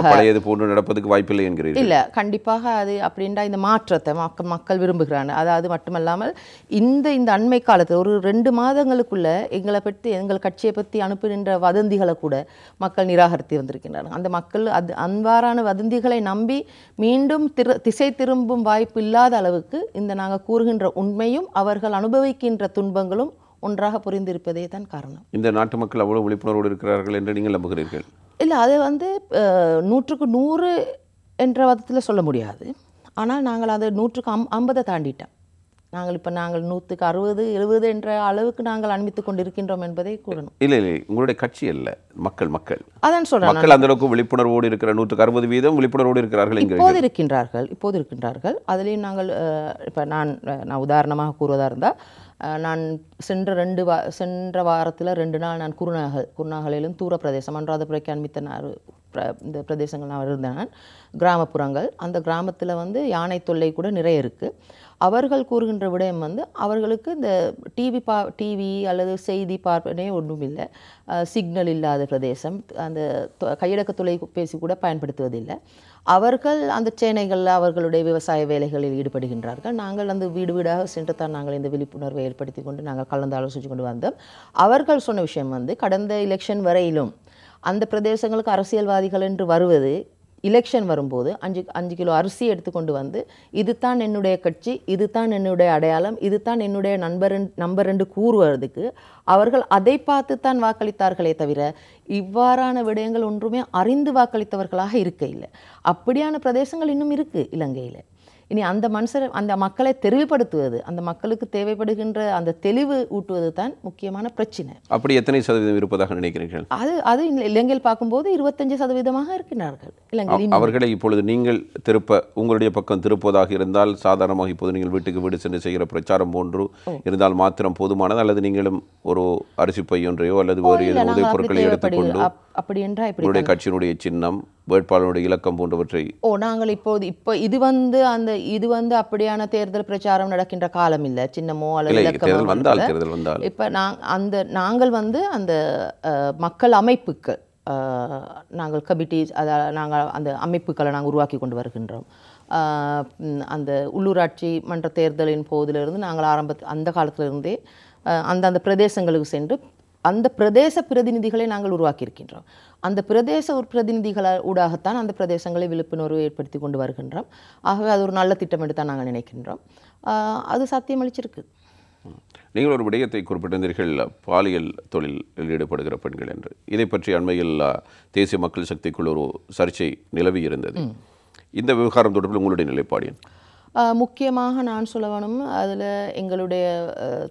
பழையது போன்று நடப்பதுக்கு வாய்ப்பில்லை என்கிறீர்கள். இல்லை, கண்டிப்பாக அது அப்படின்டா இந்த மாற்றத்தை மக்கள் விரும்புகிறாங்க. அதாவது மட்டுமல்லாமல் இந்த அண்மை காலத்தில் ஒரு 2 மாதங்களுக்குள்ள எங்கள் கட்சியை பற்றி அனுப்புகின்ற வதந்திகளை கூட மக்கள் நிராகரித்து வந்திருக்கின்றனர். அந்த மக்கள் அவ்வாறான வதந்திகளை நம்பி மீண்டும் திசை திரும்பும் வாய்ப்பு இல்லாத அளவுக்கு நாங்கள் கூறுகின்ற உண்மையும் அவர்கள் அனுபவிக்கின்ற துன்பங்களும் ஒன்றாக புரிந்திருப்பதே தான் காரணம். இந்த நாட்டு மக்கள் அவ்வளவு விழிப்புணர்வோடு இருக்கிறார்கள் என்று நீங்கள் நம்புகிறீர்கள்? இல்லை, அது 100க்கு 100 என்ற விதத்தில் சொல்ல முடியாது. ஆனால் நாங்கள் அதை 100க்கு 50 தாண்டிட்டோம். நாங்கள் 100க்கு 60, 70 என்ற அளவுக்கு நாங்கள் அனுமதித்துக் கொண்டிருக்கின்றோம் என்பதை கூறணும். இல்லை, உங்களுடைய கட்சி அல்ல, மக்கள் அதான் சொல்றேன். மக்கள் அந்த அளவுக்கு விழிப்புணர்வோடு இருக்கிற 100க்கு 60% விழிப்புணர்வோடு இருக்கிறார்கள். இப்போது இருக்கின்றார்கள். அதிலையும் நாங்கள் இப்போ நான் உதாரணமாக கூறுவதாக இருந்தால், நான் சென்ற வாரத்தில் 2 நாள் நான் குருநாகலிலும் தூர பிரதேசம் அன்றாதபுரைக்கு அண்மித்த இந்த பிரதேசங்கள் நான் இருந்தேன். கிராமப்புறங்கள், அந்த கிராமத்தில் யானை தொல்லை கூட நிறைய இருக்குது. அவர்கள் கூறுகின்ற விடயம் அவர்களுக்கு இந்த டிவி அல்லது செய்தி பார்ப்பனே ஒன்றும் இல்லை, சிக்னல் இல்லாத பிரதேசம், அந்த கையடக்க தொலைபேசி கூட பயன்படுத்துவதில்லை. அவர்கள் அந்த சேனைகளில் அவர்களுடைய விவசாய வேலைகளில் ஈடுபடுகின்றார்கள். நாங்கள் அந்த வீடு வீடாக சென்று தான் நாங்கள் இந்த விழிப்புணர்வை ஏற்படுத்தி கொண்டு நாங்கள் கலந்து ஆலோசித்து கொண்டு வந்தோம். அவர்கள் சொன்ன விஷயம் கடந்த எலெக்ஷன் வரையிலும் அந்த பிரதேசங்களுக்கு அரசியல்வாதிகள் என்று வருவது, எலெக்ஷன் வரும்போது 5 கிலோ அரிசி எடுத்துக்கொண்டு வந்து இதுதான் என்னுடைய கட்சி, இதுதான் என்னுடைய அடையாளம், இதுதான் என்னுடைய நம்பர் என்று கூறுவதற்கு அவர்கள் அதை பார்த்து தான் வாக்களித்தார்களே தவிர இவ்வாறான விடயங்கள் ஒன்றுமே அறிந்து வாக்களித்தவர்களாக இருக்க இல்லை. அப்படியான பிரதேசங்கள் இன்னும் இருக்குது இலங்கையில். இனி அந்த மக்களை தெளிவுபடுத்துவது, அந்த மக்களுக்கு தேவைப்படுகின்ற அந்த தெளிவு ஊட்டுவது தான் முக்கியமான பிரச்சனை. அப்படி எத்தனை சதவீதம் இருப்பதாக நினைக்கிறீர்கள்? அது இலங்கையில் பார்க்கும்போது 25% இருக்கிறார்கள் இலங்கையில். அவர்களை இப்பொழுது நீங்கள் உங்களுடைய பக்கம் திருப்பதாக இருந்தால், சாதாரணமாக இப்போது நீங்கள் வீட்டுக்கு வீடு சென்று செய்கிற பிரச்சாரம் போன்று இருந்தால் மாத்திரம் போதுமானது, அல்லது நீங்களும் ஒரு அரிசி பை ஒன்றையோ அல்லது வேறு உதவி பொருட்களை எடுத்துக்கொண்டு அப்படி என்றால் எப்படி? உங்களுடைய கட்சியினுடைய சின்னம், வேட்பாளருடைய இலக்கம் போன்றவற்றை நாங்கள் இப்போ இது வந்து அப்படியான தேர்தல் பிரச்சாரம் நடக்கின்ற காலம் இல்லை. சின்னமோ அல்லது தேர்தல் வந்தால் இப்போ நாங்கள் வந்து அந்த மக்கள் அமைப்புகள் நாங்கள் கமிட்டிஸ், அதாவது நாங்கள் அந்த அமைப்புகளை நாங்கள் உருவாக்கி கொண்டு வருகின்றோம். அந்த உள்ளூராட்சி மன்ற தேர்தலின் போதிலிருந்து நாங்கள் அந்த காலத்திலிருந்தே அந்தந்த பிரதேசங்களுக்கு சென்று அந்த பிரதேச பிரதிநிதிகளை நாங்கள் உருவாக்கியிருக்கின்றோம். அந்த பிரதேச பிரதிநிதிகளை ஊடாகத்தான் அந்த பிரதேசங்களை விழிப்புணர்வு ஏற்படுத்தி கொண்டு வருகின்றோம். ஆகவே அது ஒரு நல்ல திட்டம் என்று தான் நாங்கள் நினைக்கின்றோம். அது சாத்தியமளிச்சிருக்கு. நீங்கள் ஒரு விடயத்தை குறிப்பிட்டிருந்தீர்கள், பாலியல் தொழிலில் ஈடுபடுகிற பெண்கள் என்று. இதை பற்றி அண்மையில் தேசிய மக்கள் சக்திக்குள் ஒரு சர்ச்சை நிலவி இருந்தது. இந்த விவகாரம் தொடர்பில் உங்களுடைய நிலைப்பாடு? முக்கியமாக நான் சொல்ல வேணும், அதில் எங்களுடைய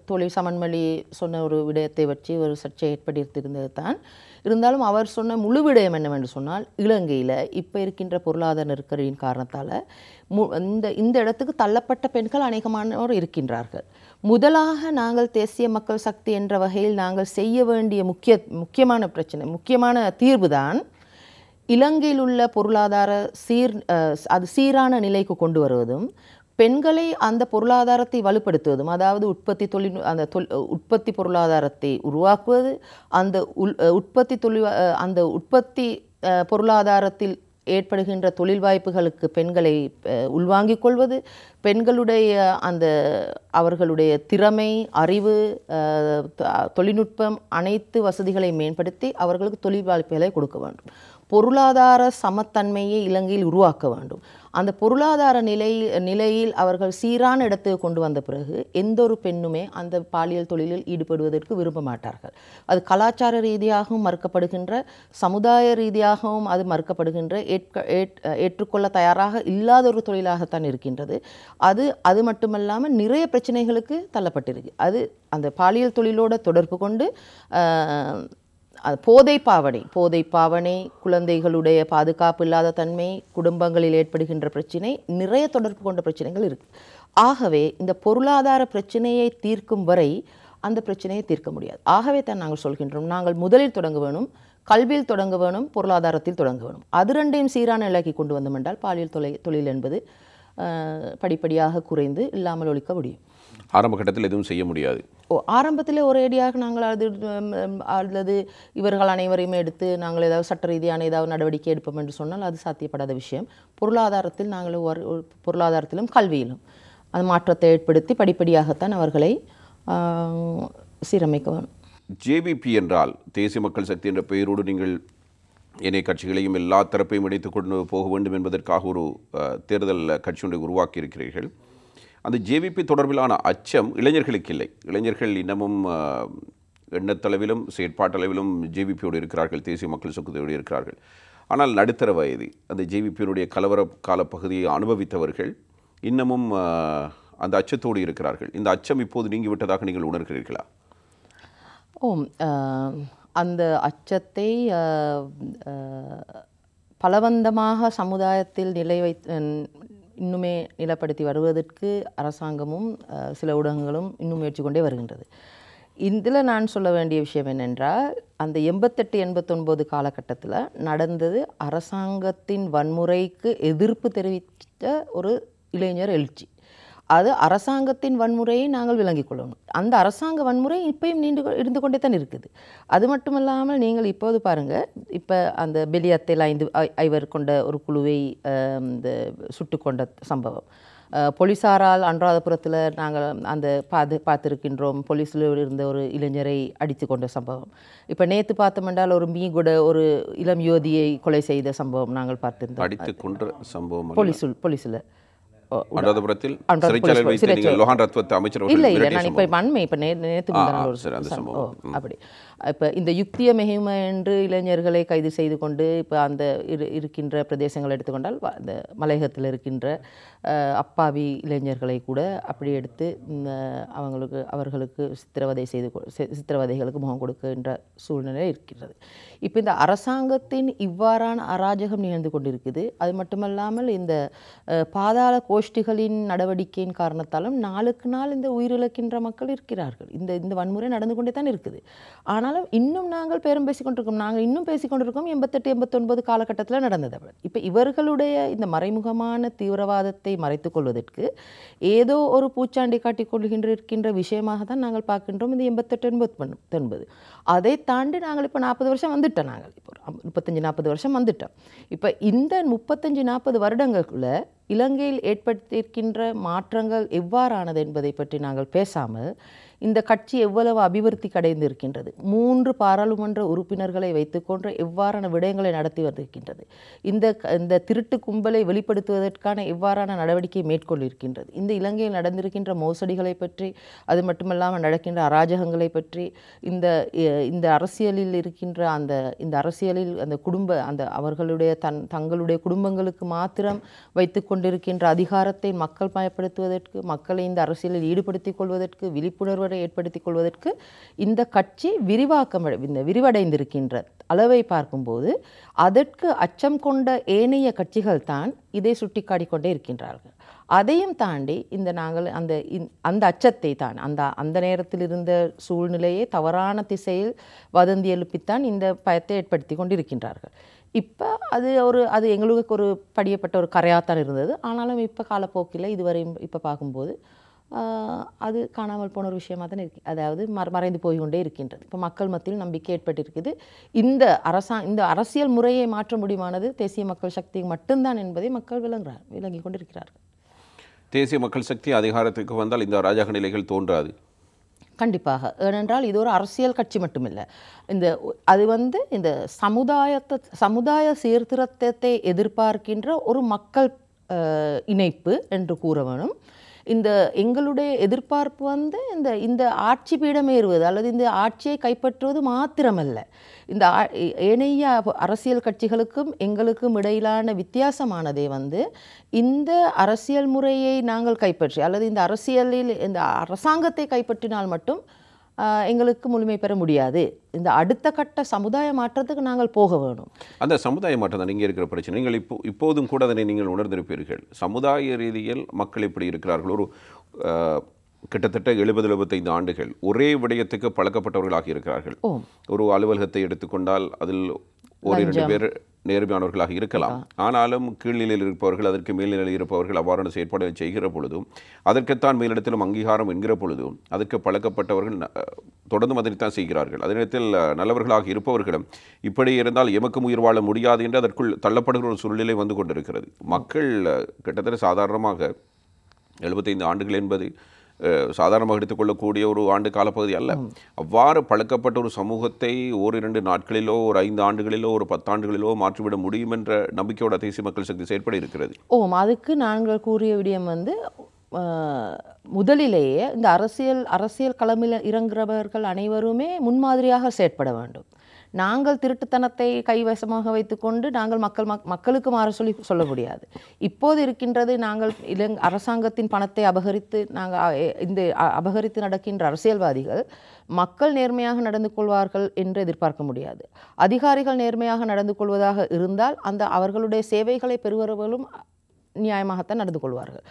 தொழில் சமன்மொழி சொன்ன ஒரு விடயத்தை வச்சு ஒரு சர்ச்சை ஏற்படுத்தியிருந்தது தான். இருந்தாலும் அவர் சொன்ன முழு விடயம் என்னவென்று சொன்னால், இலங்கையில் இப்போ இருக்கின்ற பொருளாதார நெருக்கடியின் காரணத்தால் இந்த இடத்துக்கு தள்ளப்பட்ட பெண்கள் அநேகமானோர் இருக்கின்றார்கள். முதலாக நாங்கள் தேசிய மக்கள் சக்தி என்ற வகையில் நாங்கள் செய்ய வேண்டிய முக்கியமான தீர்வு தான் இலங்கையில் உள்ள பொருளாதார சீரான நிலைக்கு கொண்டு வருவதும், பெண்களை அந்த பொருளாதாரத்தை வலுப்படுத்துவதும், அதாவது உற்பத்தி பொருளாதாரத்தை உருவாக்குவது, அந்த உற்பத்தி பொருளாதாரத்தில் ஏற்படுகின்ற தொழில் வாய்ப்புகளுக்கு பெண்களை உள்வாங்கிக் கொள்வது, பெண்களுடைய அவர்களுடைய திறமை, அறிவு, தொழில்நுட்பம் அனைத்து வசதிகளை மேம்படுத்தி அவர்களுக்கு தொழில் வாய்ப்புகளை கொடுக்க வேண்டும். பொருளாதார சமத்தன்மையை இலங்கையில் உருவாக்க வேண்டும். அந்த பொருளாதார நிலையில் அவர்கள் சீரான இடத்துக்கு கொண்டு வந்த பிறகு எந்த ஒரு பெண்ணுமே அந்த பாலியல் தொழிலில் ஈடுபடுவதற்கு விரும்ப மாட்டார்கள். அது கலாச்சார ரீதியாகவும் மறுக்கப்படுகின்ற, சமுதாய ரீதியாகவும் அது மறுக்கப்படுகின்ற, ஏற்றுக்கொள்ள தயாராக இல்லாத ஒரு தொழிலாகத்தான் இருக்கின்றது. அது மட்டுமல்லாமல் நிறைய பிரச்சனைகளுக்கு தள்ளப்பட்டிருக்கு. அது அந்த பாலியல் தொழிலோடு தொடர்பு கொண்டு போதை பாவனை, குழந்தைகளுடைய பாதுகாப்பு இல்லாத தன்மை, குடும்பங்களில் ஏற்படுகின்ற பிரச்சனை, நிறைய தொடர்பு கொண்ட பிரச்சனைகள் இருக்குது. ஆகவே இந்த பொருளாதார பிரச்சனையை தீர்க்கும் வரை அந்த பிரச்சனையை தீர்க்க முடியாது. ஆகவே தான் நாங்கள் சொல்கின்றோம், நாங்கள் முதலில் தொடங்க வேணும், கல்வியில் தொடங்க வேணும், பொருளாதாரத்தில் தொடங்க வேணும். அது ரெண்டையும் சீரான நிலைக்கு கொண்டு வந்தோம் என்றால் பாலியல் தொழில் என்பது படிப்படியாக குறைந்து இல்லாமல் ஒழிக்க முடியும். ஆரம்ப கட்டத்தில் எதுவும் செய்ய முடியாது. ஆரம்பத்தில் ஒரேடியாக நாங்கள் அல்லது இவர்கள் அனைவரையுமே எடுத்து நாங்கள் ஏதாவது சட்ட ரீதியான ஏதாவது நடவடிக்கை எடுப்போம் என்று சொன்னால் அது சாத்தியப்படாத விஷயம். பொருளாதாரத்திலும் கல்வியிலும் அந்த மாற்றத்தை ஏற்படுத்தி படிப்படியாகத்தான் அவர்களை சீரமைக்க வேணும். ஜேவிபி என்றால் தேசிய மக்கள் சக்தி என்ற பெயரோடு நீங்கள் ஏனைய கட்சிகளையும் எல்லா தரப்பையும் இணைத்து கொண்டு போக வேண்டும் என்பதற்காக ஒரு தேர்தல் கட்சி ஒன்றை உருவாக்கி இருக்கிறீர்கள். அந்த ஜேவிபி தொடர்பிலான அச்சம் இளைஞர்களுக்கு இல்லை. இளைஞர்கள் இன்னமும் எண்ணத்தளவிலும் செயற்பாட்டளவிலும் ஜேவிபியோடு இருக்கிறார்கள், தேசிய மக்கள் சக்தியோடு இருக்கிறார்கள். ஆனால் நடுத்தர வயது அந்த ஜேவிபியினுடைய கலவர கால பகுதியை அனுபவித்தவர்கள் இன்னமும் அந்த அச்சத்தோடு இருக்கிறார்கள். இந்த அச்சம் இப்போது நீங்கிவிட்டதாக நீங்கள் உணர்கிறீர்களா? அந்த அச்சத்தை பலவந்தமாக சமுதாயத்தில் இன்னுமே நிலப்படுத்தி வருவதற்கு அரசாங்கமும் சில ஊடகங்களும் இன்னும் முயற்சி கொண்டே வருகின்றது. இதில் நான் சொல்ல வேண்டிய விஷயம் என்னென்றால், அந்த 88-89 காலகட்டத்தில் நடந்தது அரசாங்கத்தின் வன்முறைக்கு எதிர்ப்பு தெரிவித்த ஒரு இளைஞர் எழுச்சி. அது அரசாங்கத்தின் வன்முறையை நாங்கள் விளங்கிக் கொள்ளணும். அந்த அரசாங்க வன்முறை இப்பயும் இருந்து கொண்டே தான் இருக்குது. அது மட்டுமல்லாமல் நீங்கள் இப்போது பாருங்கள், இப்போ அந்த பெலியத்தில் 5 கொண்ட ஒரு குழுவை இந்த சுட்டு கொண்ட சம்பவம், போலீஸாரால் அனுராதபுரத்தில் நாங்கள் அந்த பார்த்துருக்கின்றோம். போலீஸில் இருந்த ஒரு இளைஞரை அடித்து கொண்ட சம்பவம். இப்போ நேற்று பார்த்தோம்னால் ஒரு மீகுட ஒரு இளம் யோதியை கொலை செய்த சம்பவம் நாங்கள் பார்த்துருந்தோம். அடித்து கொன்ற சம்பவம் போலீஸில் அனுராதபுரத்தில் அப்படி இப்போ இந்த யுக்திய மிகும என்று இளைஞர்களை கைது செய்து கொண்டு இப்போ அந்த இருக்கின்ற பிரதேசங்களை எடுத்துக்கொண்டால் அந்த மலையகத்தில் இருக்கின்ற அப்பாவி இளைஞர்களை கூட அப்படி எடுத்து அவர்களுக்கு சித்திரவதைகளுக்கு முகம் கொடுக்கின்ற சூழ்நிலை இருக்கிறது. இப்போ இந்த அரசாங்கத்தின் இவ்வாறான அராஜகம் நிகழ்ந்து கொண்டிருக்குது. அது மட்டுமல்லாமல் இந்த பாதாள கோஷ்டிகளின் நடவடிக்கையின் காரணத்தாலும் நாளுக்கு நாள் இந்த உயிரிழக்கின்ற மக்கள் இருக்கிறார்கள். இந்த வன்முறை நடந்து கொண்டே தான் இருக்குது. ஆனாலும் இன்னும் நாங்கள் பேரம் பேசிக்கொண்டிருக்கோம். நாங்கள் இன்னும் பேசிக்கொண்டிருக்கோம் 88 89 காலகட்டத்தில் நடந்தது. இப்போ இவர்களுடைய இந்த மறைமுகமான தீவிரவாதத்தை மறைத்துக் கொள்வதற்கு ஏதோ ஒரு பூச்சாண்டி காட்டிக் கொள்கின்ற விஷயமாக தான் நாங்கள் பார்க்கின்றோம் இந்த 88 89. அதை தாண்டி நாங்கள் இப்போ 40 வருஷம் வந்துட்டோம். நாங்கள் இப்போ 35 40 வருஷம் வந்துட்டோம். இப்போ இந்த 35 40 வருடங்களுக்குள்ள இலங்கையில் ஏற்படுத்தியிருக்கின்ற மாற்றங்கள் எவ்வாறானது என்பதை பற்றி நாங்கள் பேசாமல் இந்த கட்சி எவ்வளவு அபிவிருத்தி அடைந்திருக்கின்றது, 3 பாராளுமன்ற உறுப்பினர்களை வைத்துக்கொண்டு எவ்வாறான விடயங்களை நடத்தி வந்திருக்கின்றது, இந்த திருட்டு கும்பலை வெளிப்படுத்துவதற்கான எவ்வாறான நடவடிக்கை மேற்கொள்ளிருக்கின்றது, இந்த இலங்கையில் நடந்திருக்கின்ற மோசடிகளை பற்றி, அது மட்டுமல்லாமல் நடக்கின்ற அராஜகங்களை பற்றி, இந்த அரசியலில் இருக்கின்ற இந்த அரசியலில் அந்த அவர்களுடைய தங்களுடைய குடும்பங்களுக்கு மாத்திரம் வைத்து கொண்டிருக்கின்ற அதிகாரத்தை மக்கள் பயப்படுத்துவதற்கு, மக்களை இந்த அரசியலில் ஈடுபடுத்திக் கொள்வதற்கு, விழிப்புணர்வு ஏற்படுத்திக் கொள்வதற்கு இந்த கட்சி விரிவடைந்திருக்கின்ற அளவை பார்க்கும்போது அதற்கு அச்சம் கொண்ட ஏனைய கட்சிகள் தான் இதை சுட்டிக்காட்டிக்கொண்டே இருக்கின்றார்கள். அதையும் தாண்டி நாங்கள் அந்த அச்சத்தை தான் அந்த நேரத்தில் இருந்த சூழ்நிலையை தவறான திசையில் வதந்தி எழுப்பித்தான் இந்த பயத்தை ஏற்படுத்தி கொண்டிருக்கின்றார்கள். இப்போ அது எங்களுக்கு ஒரு படியப்பட்ட ஒரு கரையாத்தான் இருந்தது. ஆனாலும் இப்போ காலப்போக்கில் இதுவரையும் இப்போ பார்க்கும்போது அது காணாமல் போன ஒரு விஷயமாக தான் இருக்கு. அதாவது மறைந்து போய்கொண்டே இருக்கின்றது. இப்போ மக்கள் மத்தியில் நம்பிக்கை ஏற்பட்டிருக்குது. இந்த அரசியல் முறையை மாற்ற முடியுமானது தேசிய மக்கள் சக்தி மட்டும்தான் என்பதை மக்கள் விளங்கி கொண்டிருக்கிறார்கள். தேசிய மக்கள் சக்தி அதிகாரத்துக்கு வந்தால் இந்த அராஜக நிலைகள் தோன்றாது. கண்டிப்பாக. ஏனென்றால் இது ஒரு அரசியல் கட்சி மட்டுமில்லை. அது இந்த சமுதாய சீர்திருத்தத்தை எதிர்பார்க்கின்ற ஒரு மக்கள் இணைப்பு என்று கூற வேணும். எங்களுடைய எதிர்பார்ப்பு இந்த ஆட்சி பீடம் ஏறுவது அல்லது இந்த ஆட்சியை கைப்பற்றுவது மாத்திரமல்ல. இந்த ஏனைய அரசியல் கட்சிகளுக்கும் எங்களுக்கும் இடையிலான வித்தியாசமானதே இந்த அரசியல் முறையை நாங்கள் கைப்பற்றி அல்லது இந்த அரசியலில் இந்த அரசாங்கத்தை கைப்பற்றினால் மட்டும் எங்களுக்கு முழுமை பெற முடியாது. இந்த அடுத்த கட்ட சமுதாய மாற்றத்துக்கு நாங்கள் போக வேணும். அந்த சமுதாய மாற்றம் தான் இங்கே இருக்கிற பிரச்சனை. நீங்கள் இப்போதும் கூட அதனை நீங்கள் உணர்ந்திருப்பீர்கள். சமுதாய ரீதியில் மக்கள் எப்படி இருக்கிறார்கள்? ஒரு கிட்டத்தட்ட 70-75 ஆண்டுகள் ஒரே விடயத்துக்கு பழக்கப்பட்டவர்களாக இருக்கிறார்கள். ஒரு அலுவலகத்தை எடுத்துக்கொண்டால் அதில் ஒரு 2 பேர் நேர்மையானவர்களாக இருக்கலாம். ஆனாலும் கீழ்நிலையில் இருப்பவர்கள், அதற்கு மேல்நிலையில் இருப்பவர்கள் அவ்வாறான செயற்பாடுகளை செய்கிற பொழுதும், அதற்குத்தான் மேலிடத்திலும் அங்கீகாரம் என்கிற பொழுதும் அதற்கு பழக்கப்பட்டவர்கள் தொடர்ந்து அதனைத்தான் செய்கிறார்கள். அதே நேரத்தில் நல்லவர்களாக இருப்பவர்களும் இப்படி இருந்தால் எமக்கும் உயிர் வாழ முடியாது என்று அதற்குள் தள்ளப்படுகிற ஒரு சூழ்நிலை வந்து கொண்டிருக்கிறது. மக்கள் கிட்டத்தட்ட சாதாரணமாக 75 ஆண்டுகள் என்பது சாதாரணமாக எடுத்துக்கொள்ளக்கூடிய ஒரு ஆண்டு காலப்பகுதி அல்ல. அவ்வாறு பழக்கப்பட்ட ஒரு சமூகத்தை 1-2 நாட்களிலோ, ஒரு 5 ஆண்டுகளிலோ, ஒரு 10 ஆண்டுகளிலோ மாற்றிவிட முடியும் என்ற நம்பிக்கையோட தேசிய மக்கள் சக்தி செயற்பட இருக்கிறது. அதுக்கு நாங்கள் கூறிய விடயம் முதலிலேயே இந்த அரசியல் களமில் இறங்குறவர்கள் அனைவருமே முன்மாதிரியாக செயற்பட வேண்டும். நாங்கள் திருட்டுத்தனத்தை கைவசமாக வைத்துக்கொண்டு நாங்கள் மக்களுக்கு மாற சொல்ல முடியாது. இப்போது இருக்கின்றது நாங்கள் அரசாங்கத்தின் பணத்தை அபகரித்து நடக்கின்ற அரசியல்வாதிகள் மக்கள் நேர்மையாக நடந்து கொள்வார்கள் என்று எதிர்பார்க்க முடியாது. அதிகாரிகள் நேர்மையாக நடந்து கொள்வதாக இருந்தால் அவர்களுடைய சேவைகளை பெறுபவர்களும் நியாயமாகத்தான் நடந்து கொள்வார்கள்.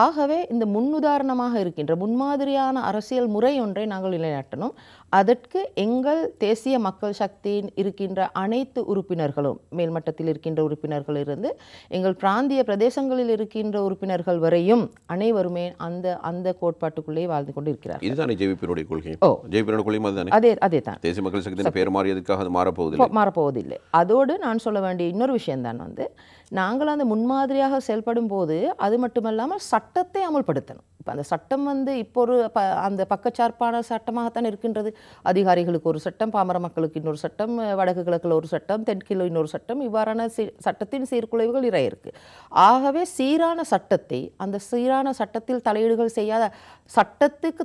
ஆகவே இந்த முன்னுதாரணமாக இருக்கின்ற முன்மாதிரியான அரசியல் முறை ஒன்றை நாங்கள் நிலைநாட்டணும். அதற்கு எங்கள் தேசிய மக்கள் சக்தியின் இருக்கின்ற அனைத்து உறுப்பினர்களும், மேல்மட்டத்தில் இருக்கின்ற உறுப்பினர்கள் இருந்து எங்கள் பிராந்திய பிரதேசங்களில் இருக்கின்ற உறுப்பினர்கள் வரையும் அனைவருமே அந்த கோட்பாட்டுக்குள்ளே வாழ்ந்து கொண்டு இருக்கிறார். இதுதானே ஜேவிபியினுடைய கொள்கை. அதே தான் தேசிய மக்கள் சக்தி பெயர் மாறியதுக்காக அது மாறப்போவதில்லை. அதோடு நான் சொல்ல வேண்டிய இன்னொரு விஷயம்தான் நாங்கள் அந்த முன்மாதிரியாக செயல்படும் போது அது மட்டுமல்லாமல் சட்டத்தை அமல்படுத்தணும். இப்போ அந்த சட்டம் இப்போ ஒரு அந்த பக்கச்சார்பான சட்டமாகத்தான் இருக்கின்றது. அதிகாரிகளுக்கு ஒரு சட்டம், பாமர மக்களுக்கு இன்னொரு சட்டம், வடக்கு கிழக்கில் ஒரு சட்டம், தெற்கில் இன்னொரு சட்டம், இவ்வாறான சட்டத்தின் சீர்குலைவுகள் நிறைய இருக்குது. ஆகவே சீரான சட்டத்தை, அந்த சீரான சட்டத்தில் தலையீடுகள் செய்யாத, சட்டத்துக்கு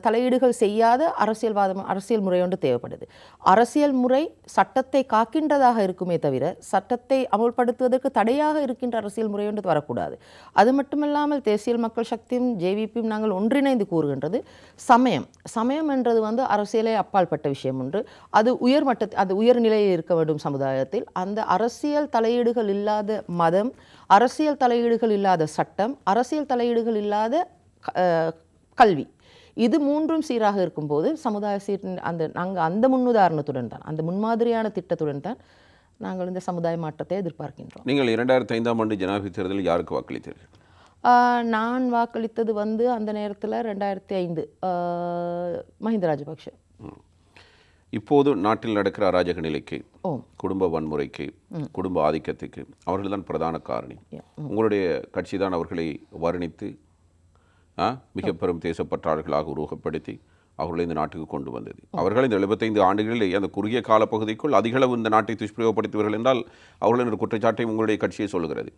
தலையீடுகள் செய்யாத அரசியல் முறை ஒன்று தேவைப்படுது. அரசியல் முறை சட்டத்தை காக்கின்றதாக இருக்குமே தவிர சட்டத்தை அமல்படுத்துவதற்கு தடையாக இருக்கின்ற அரசியல் முறை ஒன்று வரக்கூடாது. அது மட்டுமில்லாமல் தேசிய தேசிய மக்கள் சக்தியும் ஜேவிபியும் நாங்கள் ஒன்றிணைந்து கூறுகின்றது சமயம் என்றது வந்து அரசியலை அப்பாற்பட்ட விஷயம் ஒன்று. அது அது உயர்நிலையில் இருக்க வேண்டும் சமுதாயத்தில். அந்த அரசியல் தலையீடுகள் இல்லாத மதம், அரசியல் தலையீடுகள் இல்லாத சட்டம், அரசியல் தலையீடுகள் இல்லாத கல்வி, இது மூன்றும் சீராக இருக்கும்போது சமுதாய நாங்கள் அந்த முன்னுதாரணத்துடன் தான், அந்த முன்மாதிரியான திட்டத்துடன் தான் நாங்கள் இந்த சமுதாய மாற்றத்தை எதிர்பார்க்கின்றோம். நீங்கள் 2005ஆம் ஆண்டு ஜனாதிபதி தேர்தலில் யாருக்கு வாக்களித்தீர்கள்? நான் வாக்களித்தது வந்து அந்த நேரத்தில் 2005 மஹிந்த ராஜபக்ஷ. இப்போது நாட்டில் நடக்கிற அராஜக நிலைக்கு, குடும்ப வன்முறைக்கு, குடும்ப ஆதிக்கத்துக்கு அவர்கள் தான் பிரதான காரணி. உங்களுடைய கட்சி தான் அவர்களை வர்ணித்து மிக பெரும் தேசப்பற்றாளர்களாக உருவகப்படுத்தி அவர்களை இந்த நாட்டுக்கு கொண்டு வந்தது. அவர்கள் இந்த 75 ஆண்டுகளில் அந்த குறுகிய காலப்பகுதிக்குள் அதிகளவு இந்த நாட்டை துஷ்பிரயோகப்படுத்துவர்கள் என்றால் அவர்களின் ஒரு குற்றச்சாட்டை உங்களுடைய கட்சியை சொல்லுகிறது.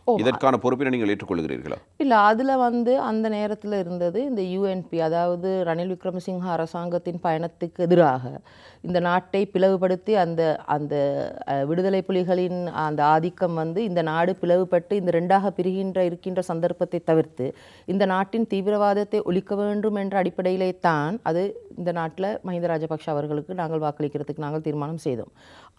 இதற்கான பொறுப்பினை நீங்கள் ஏற்றுக்கொள்கிறீர்களா? இல்லை, அதில் வந்து அந்த நேரத்தில் இருந்தது இந்த யூஎன்பி, அதாவது ரணில் விக்ரமசிங்க அரசாங்கத்தின் பயணத்துக்கு எதிராக இந்த நாட்டை பிளவுபடுத்தி அந்த அந்த விடுதலை புலிகளின் அந்த ஆதிக்கம் வந்து இந்த நாடு பிளவுபட்டு இந்த ரெண்டாக இருக்கின்ற சந்தர்ப்பத்தை தவிர்த்து இந்த நாட்டின் தீவிரவாதத்தை ஒழிக்க வேண்டும் என்ற அடிப்படையிலே தான் அது இந்த நாட்டில் மஹிந்த ராஜபக்ஷ அவர்களுக்கு நாங்கள் வாக்களிக்கிறதுக்கு நாங்கள் தீர்மானம் செய்தோம்.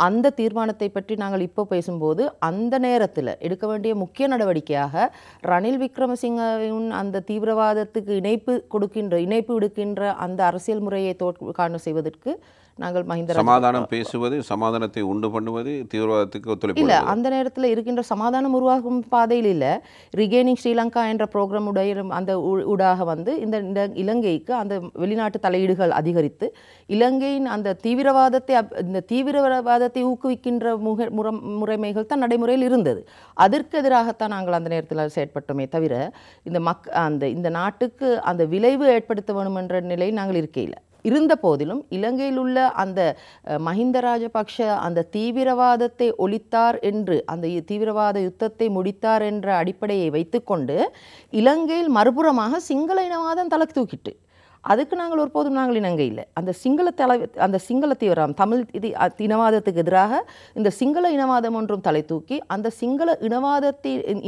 அந்த தீர்மானத்தை பற்றி நாங்கள் இப்போ பேசும்போது அந்த நேரத்தில் எடுக்க வேண்டிய முக்கிய நடவடிக்கையாக ரணில் விக்ரமசிங்கவின் அந்த தீவிரவாதத்துக்கு இணைப்பு விடுக்கின்ற அந்த அரசியல் முறையை காண செய்வதற்கு நாங்கள் மஹிந்த சமாதானம் பேசுவது, சமாதானத்தை உண்டு பண்ணுவது, தீவிரவாதத்துக்கு ஒத்துழைப்பு இல்லை. அந்த நேரத்தில் இருக்கின்ற சமாதானம் உருவாகும் பாதையில் இல்லை, ரிகெய்னிங் ஸ்ரீலங்கா என்ற ப்ரோக்ராம் அந்த ஊடாக வந்து இந்த இலங்கைக்கு அந்த வெளிநாட்டு தலையீடுகள் அதிகரித்து இலங்கையின் அந்த தீவிரவாதத்தை ஊக்குவிக்கின்ற முறைமைகள் தான் நடைமுறையில் இருந்தது. அதற்கு எதிராகத்தான் நாங்கள் அந்த நேரத்தில் செயற்பட்டோமே தவிர இந்த நாட்டுக்கு அந்த விளைவு ஏற்படுத்த வேண்டும் என்ற நிலையில் நாங்கள் இருக்கையில். இருந்த போதிலும் இலங்கையில் உள்ள அந்த மஹிந்த ராஜபக்ஷ அந்த தீவிரவாதத்தை ஒழித்தார் என்று, அந்த தீவிரவாத யுத்தத்தை முடித்தார் என்ற அடிப்படையை வைத்துக்கொண்டு இலங்கையில் மறுபுறமாக சிங்கள இனவாதம் தலை தூக்கிட்டு அதுக்கு நாங்கள் ஒருபோதும் இணங்க இல்லை. அந்த சிங்கள தீவிரம் தமிழ் இனவாதத்துக்கு எதிராக இந்த சிங்கள இனவாதம் ஒன்றும் தலை தூக்கி அந்த சிங்கள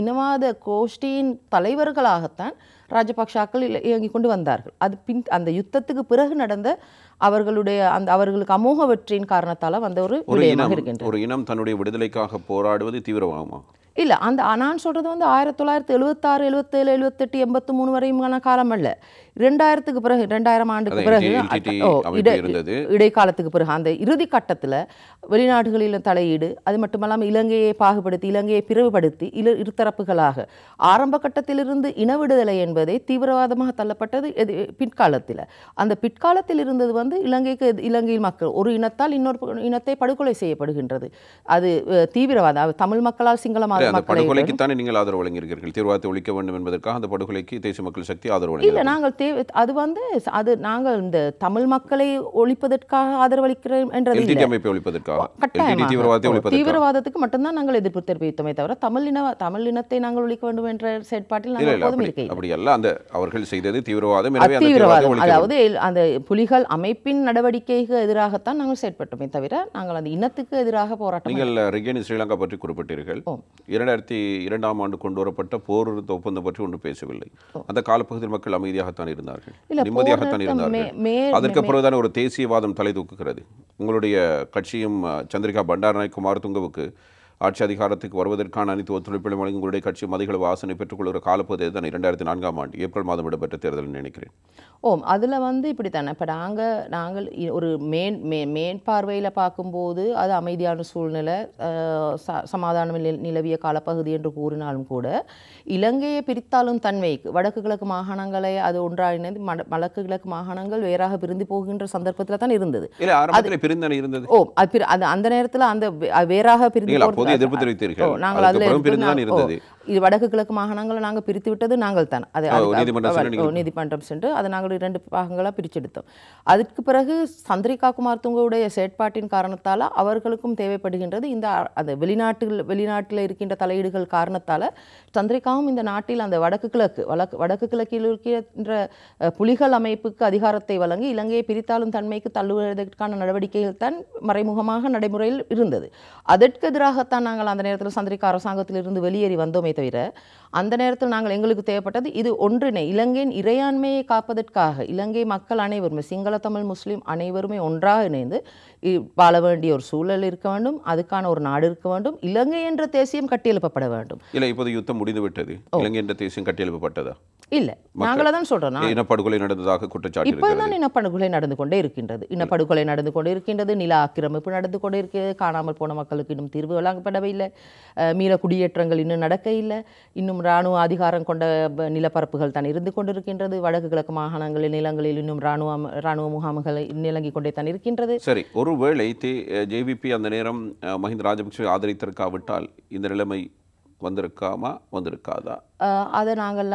இனவாத கோஷ்டியின் தலைவர்களாகத்தான் ராஜபக்ஷாக்கள் இயங்கிக் கொண்டு வந்தார்கள். அது அந்த யுத்தத்துக்கு பிறகு நடந்த அவர்களுக்கு அமோக வெற்றியின் காரணத்தால் வந்த ஒரு விடயமாக இருக்கின்றது. ஒரு இனம் தன்னுடைய விடுதலைக்காக போராடுவது தீவிரவாதமா? இல்லை, நான் சொல்கிறது வந்து 1976, 77, 78, 83 வரையுமான காலம் அல்ல. 2000க்கு பிறகு, 2000 ஆண்டுக்கு பிறகு, இடைக்காலத்துக்கு பிறகு அந்த இறுதி கட்டத்தில் வெளிநாடுகளில் தலையீடு, அது மட்டுமல்லாமல் இலங்கையை பாகுபடுத்தி இலங்கையை பிரிவுபடுத்தி இருதரப்புகளாக ஆரம்ப கட்டத்திலிருந்து இன விடுதலை என்பதை தீவிரவாதமாக தள்ளப்பட்டது பிற்காலத்தில். அந்த பிற்காலத்தில் இருந்தது வந்து இலங்கையில் மக்கள் ஒரு இனத்தால் இன்னொரு இனத்தை படுகொலை செய்யப்படுகின்றது. அது தீவிரவாதம். தமிழ் மக்களால் சிங்கள படுகொலைக்குத்தானே நீங்கள் ஆதரவு வழங்கியிருக்கிறீர்கள். தீவிரவாதத்தை ஒழிக்க வேண்டும் என்பதற்காக அந்த படுகொலைக்கு தேசிய மக்கள் சக்தி ஆதரவு வழங்கி இல்லை. நாங்கள் இந்த தமிழ் மக்களை ஒழிப்பதற்காக ஆதரவளிக்கிறோம் என்றது அமைப்பை ஒழிப்பதற்காக, தீவிரவாதத்துக்கு மட்டும்தான் நாங்கள் எதிர்ப்பு தெரிவித்தோமே தவிர தமிழ் இனத்தை நாங்கள் ஒழிக்க வேண்டும் என்ற செயற்பாட்டில் நாங்கள் எப்போதும் இருக்கேன். அப்படி அல்ல, அந்த அவர்கள் செய்தது தீவிரவாதம். அதாவது அந்த புலிகள் அமைப்பின் நடவடிக்கைக்கு எதிராகத்தான் நாங்கள் செயற்பட்டோமே தவிர நாங்கள் அந்த இனத்துக்கு எதிராக போராட்டம். நீங்கள் ரிகெய்னிங் ஸ்ரீலங்கா பற்றி குறிப்பிட்டீர்கள். 2002ஆம் ஆண்டு கொண்டு வரப்பட்ட போர் நிறுத்த ஒப்பந்தம் பற்றி ஒன்றும் பேசவில்லை. அந்த காலப்பகுதியில் மக்கள் அமைதியாகத்தான் இருந்தார்கள், நிம்மதியாகத்தான் இருந்தார்கள். அதற்கு பிறகுதான் ஒரு தேசியவாதம் தலை தூக்குகிறது. உங்களுடைய கட்சியும் சந்திரிகா பண்டாரநாயக்க குமாரதுங்கவுக்கு ஆட்சி அதிகாரத்துக்கு வருவதற்கான அனைத்து ஒத்துழைப்புகளும் வழங்கி உங்களுடைய கட்சி அதிகளவு ஆசனை பெற்றுக்கொள்கிற காலப்பகுதி தான் 2004ஆம் ஆண்டு ஏப்ரல் மாதம் இடம்பெற்ற தேர்தல் நினைக்கிறேன். அதில் வந்து இப்படி தானே. இப்போ நாங்கள் ஒரு மேற்பார்வையில் பார்க்கும்போது அது அமைதியான சூழ்நிலை, சமாதானம் நிலவிய காலப்பகுதி என்று கூறினாலும் கூட இலங்கையை பிரித்தாலும் தன்மைக்கு வடக்கு கிழக்கு மாகாணங்களை அது ஒன்றாக இணைந்து வடக்கு கிழக்கு மாகாணங்கள் வேறாக பிரிந்து போகின்ற சந்தர்ப்பத்தில் தான் இருந்தது. அந்த நேரத்தில் அந்த வேறாக பிரிந்து நாங்கள் அதில் இது வடக்கு கிழக்கு மாகாணங்களை நாங்கள் பிரித்து விட்டது நாங்கள் தான். அது நீதிமன்றம் சென்று அதை நாங்கள் 2 பாகங்களாக பிரிச்செடுத்தோம். அதுக்கு பிறகு சந்திரிகா குமாரதுங்கவுடைய செயற்பாட்டின் காரணத்தால் அவர்களுக்கும் தேவைப்படுகின்றது இந்த அந்த வெளிநாட்டில் இருக்கின்ற தலையீடுகள் காரணத்தால் சந்திரிகாவும் இந்த நாட்டில் அந்த வடக்கு கிழக்கில் இருக்கின்ற புலிகள் அமைப்புக்கு அதிகாரத்தை வழங்கி இலங்கையை பிரித்தாளும் தன்மைக்கு தள்ளுவதற்கான நடவடிக்கைகள் தான் மறைமுகமாக நடைமுறையில் இருந்தது. அதற்கு எதிராகத்தான் நாங்கள் அந்த நேரத்தில் சந்திரிகா அரசாங்கத்திலிருந்து வெளியேறி வந்தோமே தவிர அந்த நேரத்தில் நாங்கள் எங்களுக்கு தேவைப்பட்டது இது ஒன்றினை இலங்கையின் இறையாண்மையை காப்பதற்காக இலங்கை மக்கள் அனைவருமே சிங்கள தமிழ் முஸ்லீம் அனைவருமே ஒன்றாக இணைந்து வாழ வேண்டிய ஒரு சூழல் இருக்க வேண்டும். அதுக்கான ஒரு நாடு இருக்க வேண்டும். இலங்கை என்ற தேசியம் கட்டியெழுப்பப்பட வேண்டும். இல்லை, இப்போது யுத்தம் முடிந்து விட்டது. இலங்கை என்ற தேசியம் கட்டியெழுப்பப்பட்டதா? இல்லை, நாங்கள தான் சொல்றோம். இனப்படுகொலை நடந்ததாக குற்றச்சாட்டு இப்போதான் இனப்படுகொலை நடந்து கொண்டே இருக்கின்றது. இனப்படுகொலை நடந்து கொண்டே இருக்கின்றது. நில ஆக்கிரமிப்பு நடந்து கொண்டே இருக்கிறது. காணாமல் போன மக்களுக்கு இன்னும் தீர்வு வழங்கப்படவில்லை. மீள குடியேற்றங்கள் இன்னும் நடக்க இல்லை. இன்னும் இராணுவ அதிகாரம் கொண்ட நிலப்பரப்புகள் தான் இருந்து கொண்டிருக்கின்றது. வடக்கு கிழக்கு மாகாணங்களில் நிலங்களில் இன்னும் இராணுவ முகாம்கள் நிலங்கிக் கொண்டே தான் இருக்கின்றது. சரி, ஒருவேளை ஜேவிபி அந்த நேரம் மஹிந்த ராஜபக்ஷ ஆதரித்திருக்காவிட்டால் இந்த நிலைமை வந்திருக்காதா? அதை நாங்கள்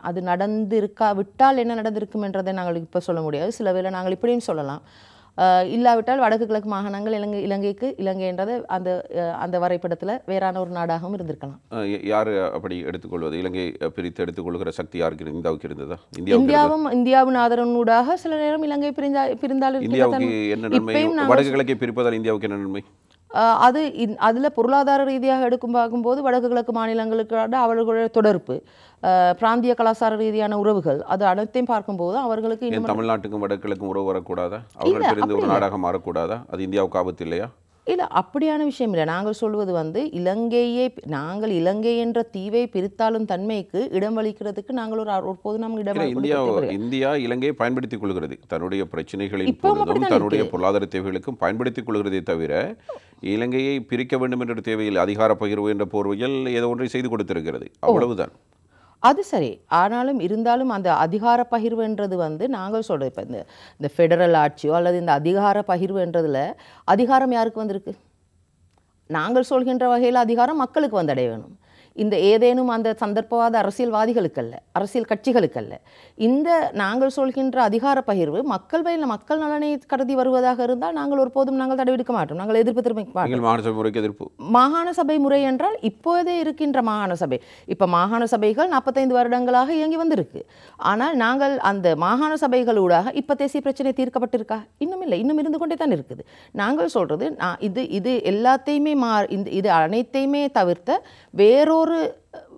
அது நடந்திருக்காவிட்டால் என்ன நடந்திருக்கும் என்றதை நாங்கள் இப்போ சொல்ல முடியாது. சில வேளை நாங்கள் இப்படியும் சொல்லலாம், இல்லாவிட்டால் வடக்கு கிழக்கு மாகாணங்கள் இலங்கை என்றது அந்த வரைபடத்தில் வேறான ஒரு நாடாகவும் இருந்திருக்கலாம். யார் அப்படி எடுத்துக்கொள்வது? இலங்கை பிரித்து எடுத்துக்கொள்கிற சக்தி யாருக்கு இந்தியாவுக்கு இருந்ததா? இந்தியாவின் ஆதரவுடாக சில நேரம் இலங்கை பிரிந்தாலும் இந்தியாவுக்கு என்ன நன்மை? வடக்கு கிழக்கை பிரிப்பதால் இந்தியாவுக்கு என்ன நன்மை? அதில் பொருளாதார ரீதியாக பார்க்கும்போது வடக்கு கிழக்கு மாநிலங்களுக்கான அவர்களுடைய தொடர்பு, பிராந்திய கலாச்சார ரீதியான உறவுகள், அது அனைத்தையும் பார்க்கும்போது அவர்களுக்கு தமிழ்நாட்டுக்கும் வடக்கு கிழக்கும் உறவு வரக்கூடாதா? அவர்கள் பிரிந்து ஒரு நாடாக மாறக்கூடாதா? அது இந்தியாவுக்கு ஆபத்து இல்லையா? இல்லை, அப்படியான விஷயம் இல்லை. நாங்கள் சொல்வது நாங்கள் இலங்கை என்ற தீவை பிரித்தாலும் தன்மைக்கு இடமளிக்கிறதுக்கு நாங்கள் ஒருபோது நம்ம இந்தியா இலங்கையை பயன்படுத்திக் கொள்கிறது தன்னுடைய பிரச்சனைகளின் பொழுதும் தன்னுடைய பொருளாதார தேவைகளுக்கும் பயன்படுத்திக் கொள்கிறதே தவிர இலங்கையை பிரிக்க வேண்டும் என்ற தேவையில் அதிகார பகிர்வு என்ற போர்வையில் ஏதோ ஒன்றை செய்து கொடுத்திருக்கிறது, அவ்வளவுதான். அது சரி. ஆனாலும் இருந்தாலும் அந்த அதிகார பகிர்வுன்றது நாங்கள் சொல்கிறோம், இப்போ இந்த ஃபெடரல் ஆட்சியோ அல்லது இந்த அதிகார பகிர்வுன்றதில் அதிகாரம் யாருக்கு வந்திருக்கு? நாங்கள் சொல்கின்ற வகையில் அதிகாரம் மக்களுக்கு வந்தடைய வேணும். இந்த ஏதேனும் அந்த சந்தர்ப்பவாத அரசியல்வாதிகளுக்கல்ல, அரசியல் கட்சிகளுக்கல்ல. இந்த நாங்கள் சொல்கின்ற அதிகார பகிர்வு மக்கள் நலனை கருதி வருவதாக இருந்தால் நாங்கள் ஒருபோதும் தடைவிடுக்க மாட்டோம். நாங்கள் எதிர்ப்பு தெரிவிக்க மாட்டோம். மாகாண சபை முறை என்றால் இப்போதே இருக்கின்ற மாகாண சபை, இப்போ மாகாண சபைகள் 45 வருடங்களாக இயங்கி வந்திருக்கு. ஆனால் நாங்கள் அந்த மாகாண சபைகளூடாக இப்போ தேசிய பிரச்சனை தீர்க்கப்பட்டிருக்கா? இன்னும் இல்லை, இன்னும் இருந்து கொண்டே தான் இருக்குது. நாங்கள் சொல்றது இது எல்லாத்தையுமே இது அனைத்தையுமே தவிர்த்த வேறொரு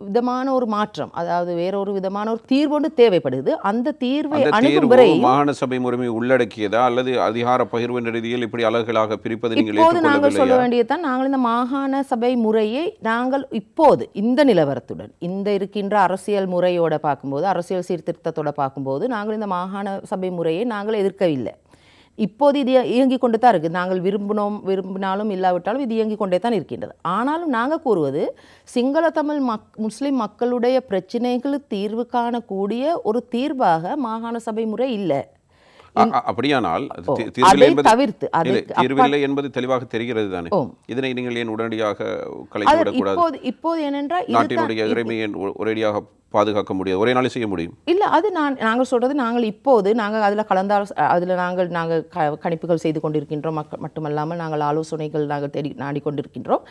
விதமான ஒரு மாற்றம், அதாவது வேறொரு விதமான ஒரு தீர்வு ஒன்று தேவைப்படுது. அந்த தீர்வை அணுகுமுறை மாகாண சபை முறைமை உள்ளடக்கியதா அல்லது அதிகார பகிர்வு என்ற ரீதியில் இப்படி அலகுகளாக பிரிப்பது நீங்கள் இப்போது நாங்கள் சொல்ல வேண்டியதுதான். நாங்கள் இந்த மாகாண சபை முறையை நாங்கள் இப்போது இந்த நிலவரத்துடன் இந்த இருக்கின்ற அரசியல் முறையோட பார்க்கும்போது, அரசியல் சீர்திருத்தத்தோட பார்க்கும்போது நாங்கள் இந்த மாகாண சபை முறையை நாங்கள் எதிர்க்கவில்லை. இப்போது இது இயங்கிக் கொண்டு தான் இருக்குது. நாங்கள் விரும்பினாலும் இல்லாவிட்டாலும் இது இயங்கிக் கொண்டே தான் இருக்கின்றது. ஆனாலும் நாங்கள் கூறுவது சிங்கள தமிழ் முஸ்லிம் மக்களுடைய பிரச்சனைகளுக்கு தீர்வு காணக்கூடிய ஒரு தீர்வாக மாகாண சபை முறை இல்லை. அப்படியானால் தீர்வில்லை என்பது தெளிவாக தெரிகிறது தானே. இதனை நீங்கள் ஏன் உடனடியாக கலைத்துவிடக்கூடாது? இப்போது ஏனென்றால் நாட்டினுடைய இறைமையை ஒரேடியாக பாதுகாக்க முடியாது, ஒரே நாளில் செய்ய முடியும். இல்லை, அது நாங்கள் சொல்கிறது, நாங்கள் அதில் நாங்கள் கணிப்புகள் செய்து கொண்டிருக்கின்றோம். மட்டுமல்லாமல் நாங்கள் ஆலோசனைகள் நாடிக்கொண்டிருக்கின்றோம்.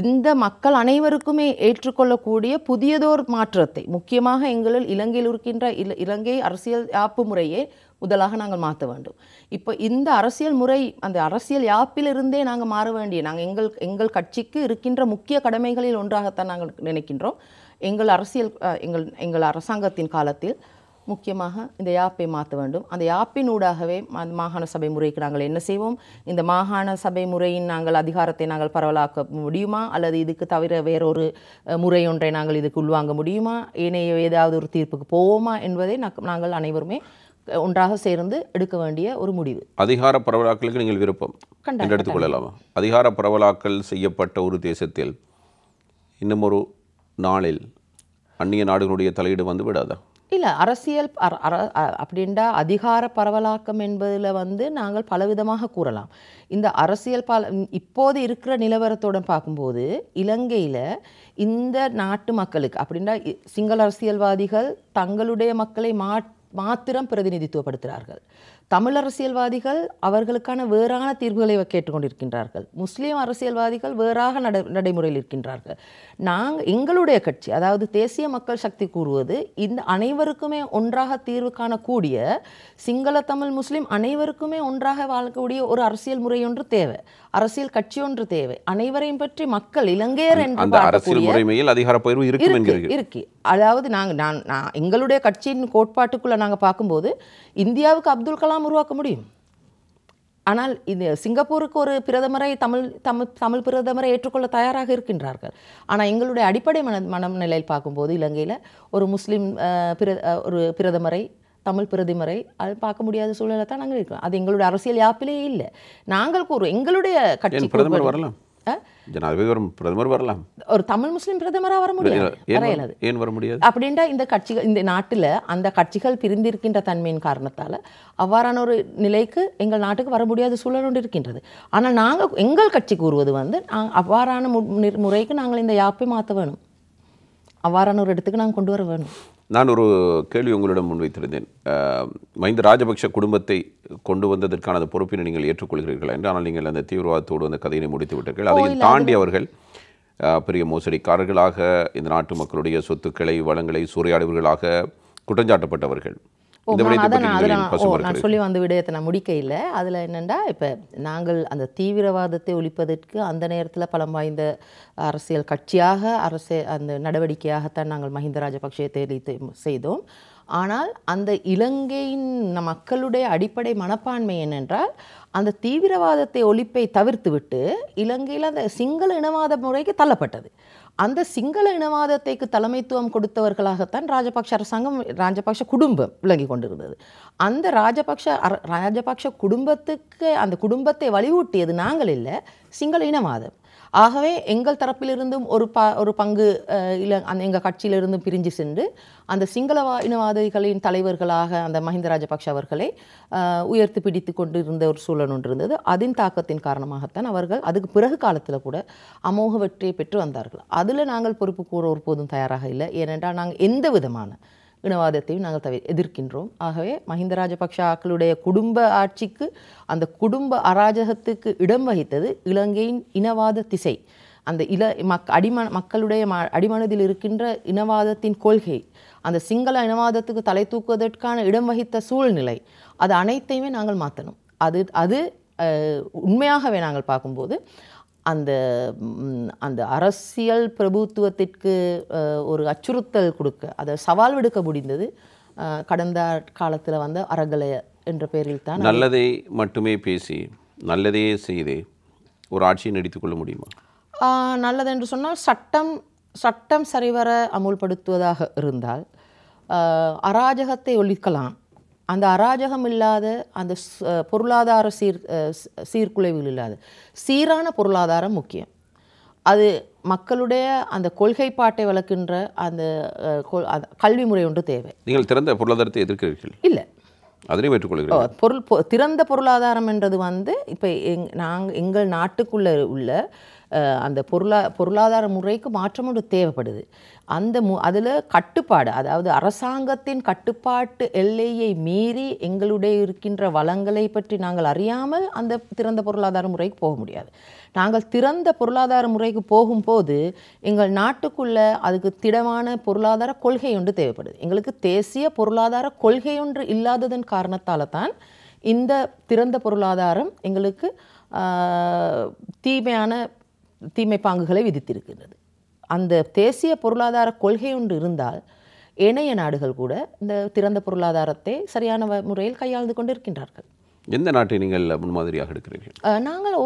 இந்த மக்கள் அனைவருக்குமே ஏற்றுக்கொள்ளக்கூடிய புதியதோர் மாற்றத்தை, முக்கியமாக எங்களில் இலங்கையில் இருக்கின்ற இலங்கை அரசியல் யாப்பு முறையை முதலாக நாங்கள் மாற்ற வேண்டும். இப்போ இந்த அரசியல் முறை, அந்த அரசியல் யாப்பிலிருந்தே நாங்கள் மாற வேண்டிய, எங்கள் கட்சிக்கு இருக்கின்ற முக்கிய கடமைகளில் ஒன்றாகத்தான் நாங்கள் நினைக்கின்றோம். எங்கள் அரசாங்கத்தின் காலத்தில் முக்கியமாக இந்த யாப்பை மாற்ற வேண்டும். அந்த யாப்பினூடாகவே மாகாண சபை முறைக்கு நாங்கள் என்ன செய்வோம், இந்த மாகாண சபை முறையின் அதிகாரத்தை நாங்கள் பரவலாக்க முடியுமா, அல்லது இதுக்கு தவிர வேறொரு முறை ஒன்றை நாங்கள் இதுக்கு உள்வாங்க முடியுமா, ஏனைய ஏதாவது ஒரு தீர்ப்புக்கு போவோமா என்பதை நாங்கள் அனைவருமே ஒன்றாக சேர்ந்து எடுக்க வேண்டிய ஒரு முடிவு. அதிகார பரவலாக்கலுக்கு நீங்கள் விருப்பம் என்று எடுத்துக்கொள்ளலாமா? அதிகார பரவலாக்கல் செய்யப்பட்ட ஒரு தேசத்தில் இன்னும் ஒரு நாளில் அந்நிய நாடுகளுடைய தலையீடு வந்து விடாதா? இல்லை, அரசியல் அப்படின்டா அதிகார பரவலாக்கம் என்பதில் நாங்கள் பலவிதமாக கூறலாம். இந்த அரசியல் இப்போது இருக்கிற நிலவரத்துடன் பார்க்கும்போது இலங்கையில் இந்த நாட்டு மக்களுக்கு அப்படின்டா சிங்கள அரசியல்வாதிகள் தங்களுடைய மக்களை மாத்திரம் பிரதிநிதித்துவப்படுத்துகிறார்கள். தமிழ் அரசியல்வாதிகள் அவர்களுக்கான வேறான தீர்வுகளை கேட்டுக்கொண்டிருக்கின்றார்கள். முஸ்லீம் அரசியல்வாதிகள் வேறாக நடைமுறையில் இருக்கின்றார்கள். எங்களுடைய கட்சி, அதாவது தேசிய மக்கள் சக்தி கூறுவது, இந்த அனைவருக்குமே ஒன்றாக தீர்வு காணக்கூடிய, சிங்கள தமிழ் முஸ்லீம் அனைவருக்குமே ஒன்றாக வாழக்கூடிய ஒரு அரசியல் முறை ஒன்று தேவை, அரசியல் கட்சி ஒன்று தேவை. அனைவரையும் பற்றி மக்கள் இலங்கையர் என்று அரசியல் முறைமையில் அதிகார பகிர்வு இருக்கு. அதாவது எங்களுடைய கட்சியின் கோட்பாட்டுக்குள்ள நாங்க பார்க்கும்போது இந்தியாவுக்கு அப்துல் கலாம் உருவாக்க முடியும். ஆனால் இது சிங்கப்பூருக்கு ஒரு பிரதமரை தமிழ் பிரதமரை ஏற்றுக்கொள்ள தயாராக இருக்கின்றார்கள். ஆனால் எங்களுடைய அடிப்படை மனநிலையில் பார்க்கும்போது இலங்கையில் ஒரு முஸ்லீம் ஒரு பிரதமரை, தமிழ் பிரதமரை அது பார்க்க முடியாத சூழலை தான் நாங்கள் இருக்கோம். அது எங்களுடைய அரசியல் யாப்பிலேயே இல்லை. நாங்கள் கூறுவோம் எங்களுடைய கட்சி பிரதமர் வரலாம், பிரதமர் வரலாம், ஒரு தமிழ் முஸ்லீம் பிரதமராக வர முடியாது. ஏன் வர முடியாது? அப்படின்டா இந்த கட்சிகள், இந்த நாட்டில் அந்த கட்சிகள் பிரிந்திருக்கின்ற தன்மையின் காரணத்தால் அவ்வாறான ஒரு நிலைக்கு எங்கள் நாட்டுக்கு வர முடியாத சூழல் ஒன்று இருக்கின்றது. ஆனால் நாங்கள் எங்கள் கட்சி கூறுவது அவ்வாறான முறைக்கு நாங்கள் இந்த யாப்பை மாற்ற வேணும், அவ்வாறான ஒரு இடத்துக்கு நாங்கள் கொண்டு வர வேணும். நான் ஒரு கேள்வி உங்களிடம் முன்வைத்திருந்தேன். மஹிந்த ராஜபக்ஷ குடும்பத்தை கொண்டு வந்ததற்கான அந்த பொறுப்பினை நீங்கள் ஏற்றுக்கொள்கிறீர்களா என்று. ஆனால் நீங்கள் அந்த தீவிரவாதத்தோடு அந்த கதையினை முடித்து விட்டீர்கள். அதையும் தாண்டி அவர்கள் பெரிய மோசடிக்காரர்களாக, இந்த நாட்டு மக்களுடைய சொத்துக்களை வளங்களை சூறையாடுவர்களாக குற்றஞ்சாட்டப்பட்டவர்கள். நான் சொல்லி வந்த விடயத்தை நான் முடிக்க இல்லை. அதில் என்னென்னா, இப்போ நாங்கள் அந்த தீவிரவாதத்தை ஒழிப்பதற்கு அந்த நேரத்தில் பலம் வாய்ந்த அரசியல் கட்சியாக அந்த நடவடிக்கையாகத்தான் நாங்கள் மஹிந்த ராஜபக்ஷவை தேர்வு செய்தோம். ஆனால் அந்த இலங்கையின் மக்களுடைய அடிப்படை மனப்பான்மை என்னென்றால், அந்த தீவிரவாதத்தை ஒழிப்பை தவிர்த்துவிட்டு இலங்கையில் அந்த சிங்கள இனவாத முறைக்கு தள்ளப்பட்டது. அந்த சிங்கள இனவாதத்தைக்கு தலைமைத்துவம் கொடுத்தவர்களாகத்தான் ராஜபக்ஷ அரசாங்கம், ராஜபக்ஷ குடும்பம் விளங்கி கொண்டிருந்தது. அந்த ராஜபக்ஷ குடும்பத்துக்கு, அந்த குடும்பத்தை வலியூட்டியது நாங்கள் இல்லை, சிங்கள இனவாதம். ஆகவே எங்கள் தரப்பிலிருந்தும் ஒரு பங்கு எங்கள் கட்சியிலிருந்தும் பிரிஞ்சு சென்று அந்த சிங்கள இனவாதிகளின் தலைவர்களாக அந்த மஹிந்த ராஜபக்ஷ அவர்களை உயர்த்தி பிடித்து கொண்டு இருந்த ஒரு சூழல் ஒன்று இருந்தது. அதன் தாக்கத்தின் காரணமாகத்தான் அவர்கள் அதுக்கு பிறகு காலத்தில் கூட அமோக வெற்றியை பெற்று வந்தார்கள். அதில் நாங்கள் பொறுப்பு கூற ஒருபோதும் தயாராக இல்லை. ஏனென்றால் நாங்கள் எந்த விதமான இனவாதத்தையும் நாங்கள் எதிர்க்கின்றோம். ஆகவே மஹிந்த ராஜபக்ஷாக்களுடைய குடும்ப ஆட்சிக்கு, அந்த குடும்ப அராஜகத்துக்கு இடம் வகித்தது இலங்கையின் இனவாத திசை. அந்த மக்களுடைய அடிமனதில் இருக்கின்ற இனவாதத்தின் கொள்கை, அந்த சிங்கள இனவாதத்துக்கு தலை தூக்குவதற்கான இடம் வகித்த சூழ்நிலை, அது அனைத்தையுமே நாங்கள் மாற்றணும். அது உண்மையாகவே நாங்கள் பார்க்கும்போது அந்த அரசியல் பிரபுத்துவத்திற்கு ஒரு அச்சுறுத்தல் கொடுக்க, அதை சவால் விடுக்க முடிந்தது கடந்த காலத்தில் வந்த அறகலைய என்ற பெயரில் தான். நல்லதை மட்டுமே பேசி நல்லதையே செய்து ஒரு ஆட்சியை நடித்துக் கொள்ள முடியுமா? நல்லது என்று சொன்னால் சட்டம் சரிவர அமுல்படுத்துவதாக இருந்தால் அராஜகத்தை ஒழிக்கலாம். அந்த அராஜகம் இல்லாத, அந்த பொருளாதார சீர்குலைவுகள் இல்லாத சீரான பொருளாதாரம் முக்கியம். அது மக்களுடைய அந்த கொள்கைப்பாட்டை வளர்க்கின்ற அந்த கல்வி முறை ஒன்று தேவை. நீங்கள் திறந்த பொருளாதாரத்தை எதிர்க்கிறீர்கள்? இல்லை, அதனையும் ஏற்றுக்கொள்கிறீர்கள். திறந்த பொருளாதாரம் என்றது இப்போ எங்கள் நாட்டுக்குள்ளே உள்ள அந்த பொருளாதார முறைக்கு மாற்றம் ஒன்று தேவைப்படுது. அதில் கட்டுப்பாடு, அதாவது அரசாங்கத்தின் கட்டுப்பாட்டு எல்லையை மீறி எங்களுடைய இருக்கின்ற வளங்களை பற்றி நாங்கள் அறியாமல் அந்த திறந்த பொருளாதார முறைக்கு போக முடியாது. நாங்கள் திறந்த பொருளாதார முறைக்கு போகும்போது எங்கள் நாட்டுக்குள்ள அதுக்கு திடமான பொருளாதார கொள்கை ஒன்று தேவைப்படுது. எங்களுக்கு தேசிய பொருளாதார கொள்கை ஒன்று இல்லாததன் காரணத்தால் தான் இந்த திறந்த பொருளாதாரம் எங்களுக்கு தீமை பாங்குகளை விதித்திருக்கிறது. அந்த தேசிய பொருளாதார கொள்கை ஒன்று இருந்தால் ஏனைய நாடுகள் கூட இந்த திறந்த பொருளாதாரத்தை சரியான முறையில் கையாண்டு கொண்டிருக்கின்றார்கள். எந்த நாட்டை நீங்கள் முன்மாதிரியாக எடுக்கிறீர்கள்? நாங்கள்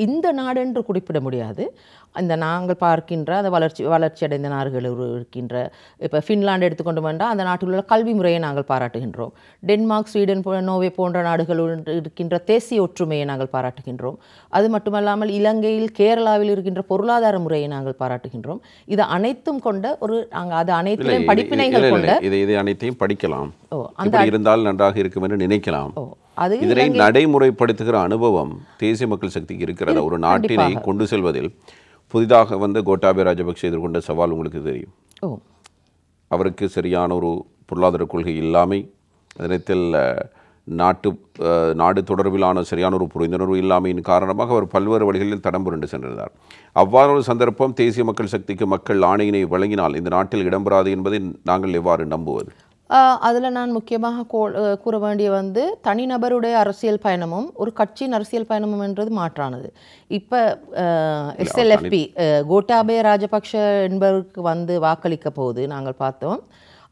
இந்த நாடு என்று குறிப்பிட முடியாது. நாங்கள் பார்க்கின்ற அந்த வளர்ச்சி அடைந்த நாடுகள் இருக்கின்ற, இப்போ ஃபின்லாந்து எடுத்துக்கொண்டு வந்தால் அந்த நாட்டில் உள்ள கல்வி முறையை நாங்கள் பாராட்டுகின்றோம். டென்மார்க், ஸ்வீடன், நோர்வே போன்ற நாடுகள் இருக்கின்ற தேசிய ஒற்றுமையை நாங்கள் பாராட்டுகின்றோம். அது மட்டுமல்லாமல் இலங்கையில், கேரளாவில் இருக்கின்ற பொருளாதார முறையை நாங்கள் பாராட்டுகின்றோம். இது அனைத்தும் கொண்ட நாங்கள் அனைத்தையும் படிப்பினைகள் கொண்ட இதை அனைத்தையும் படிக்கலாம். இருந்தால் நன்றாக இருக்கும் என்று நினைக்கலாம். இதனை நடைமுறைப்படுத்துகிற அனுபவம் தேசிய மக்கள் சக்திக்கு இருக்கிறதா? ஒரு நாட்டினை கொண்டு செல்வதில் புதிதாக கோட்டாபய ராஜபக்ஷ எதிர்கொண்ட சவால் உங்களுக்கு தெரியும். அவருக்கு சரியான ஒரு பொருளாதார கொள்கை இல்லாமை, அதனத்தில் நாடு தொடர்பிலான சரியான ஒரு புரிந்துணர்வு இல்லாமையின் காரணமாக அவர் பல்வேறு வழிகளில் தடம் புரண்டு சென்றிருந்தார். அவ்வாறு ஒரு சந்தர்ப்பம் தேசிய மக்கள் சக்திக்கு மக்கள் ஆணையினை வழங்கினால் இந்த நாட்டில் இடம்பெறாது என்பதை நாங்கள் எவ்வாறு நம்புவது? அதில் நான் முக்கியமாக கூற வேண்டிய தனிநபருடைய அரசியல் பயணமும் ஒரு கட்சியின் அரசியல் பயணமும் என்றது மாற்றானது. இப்போ SLFP கோட்டாபய ராஜபக்ஷ என்பவருக்கு வாக்களிக்க போது நாங்கள் பார்த்தோம்,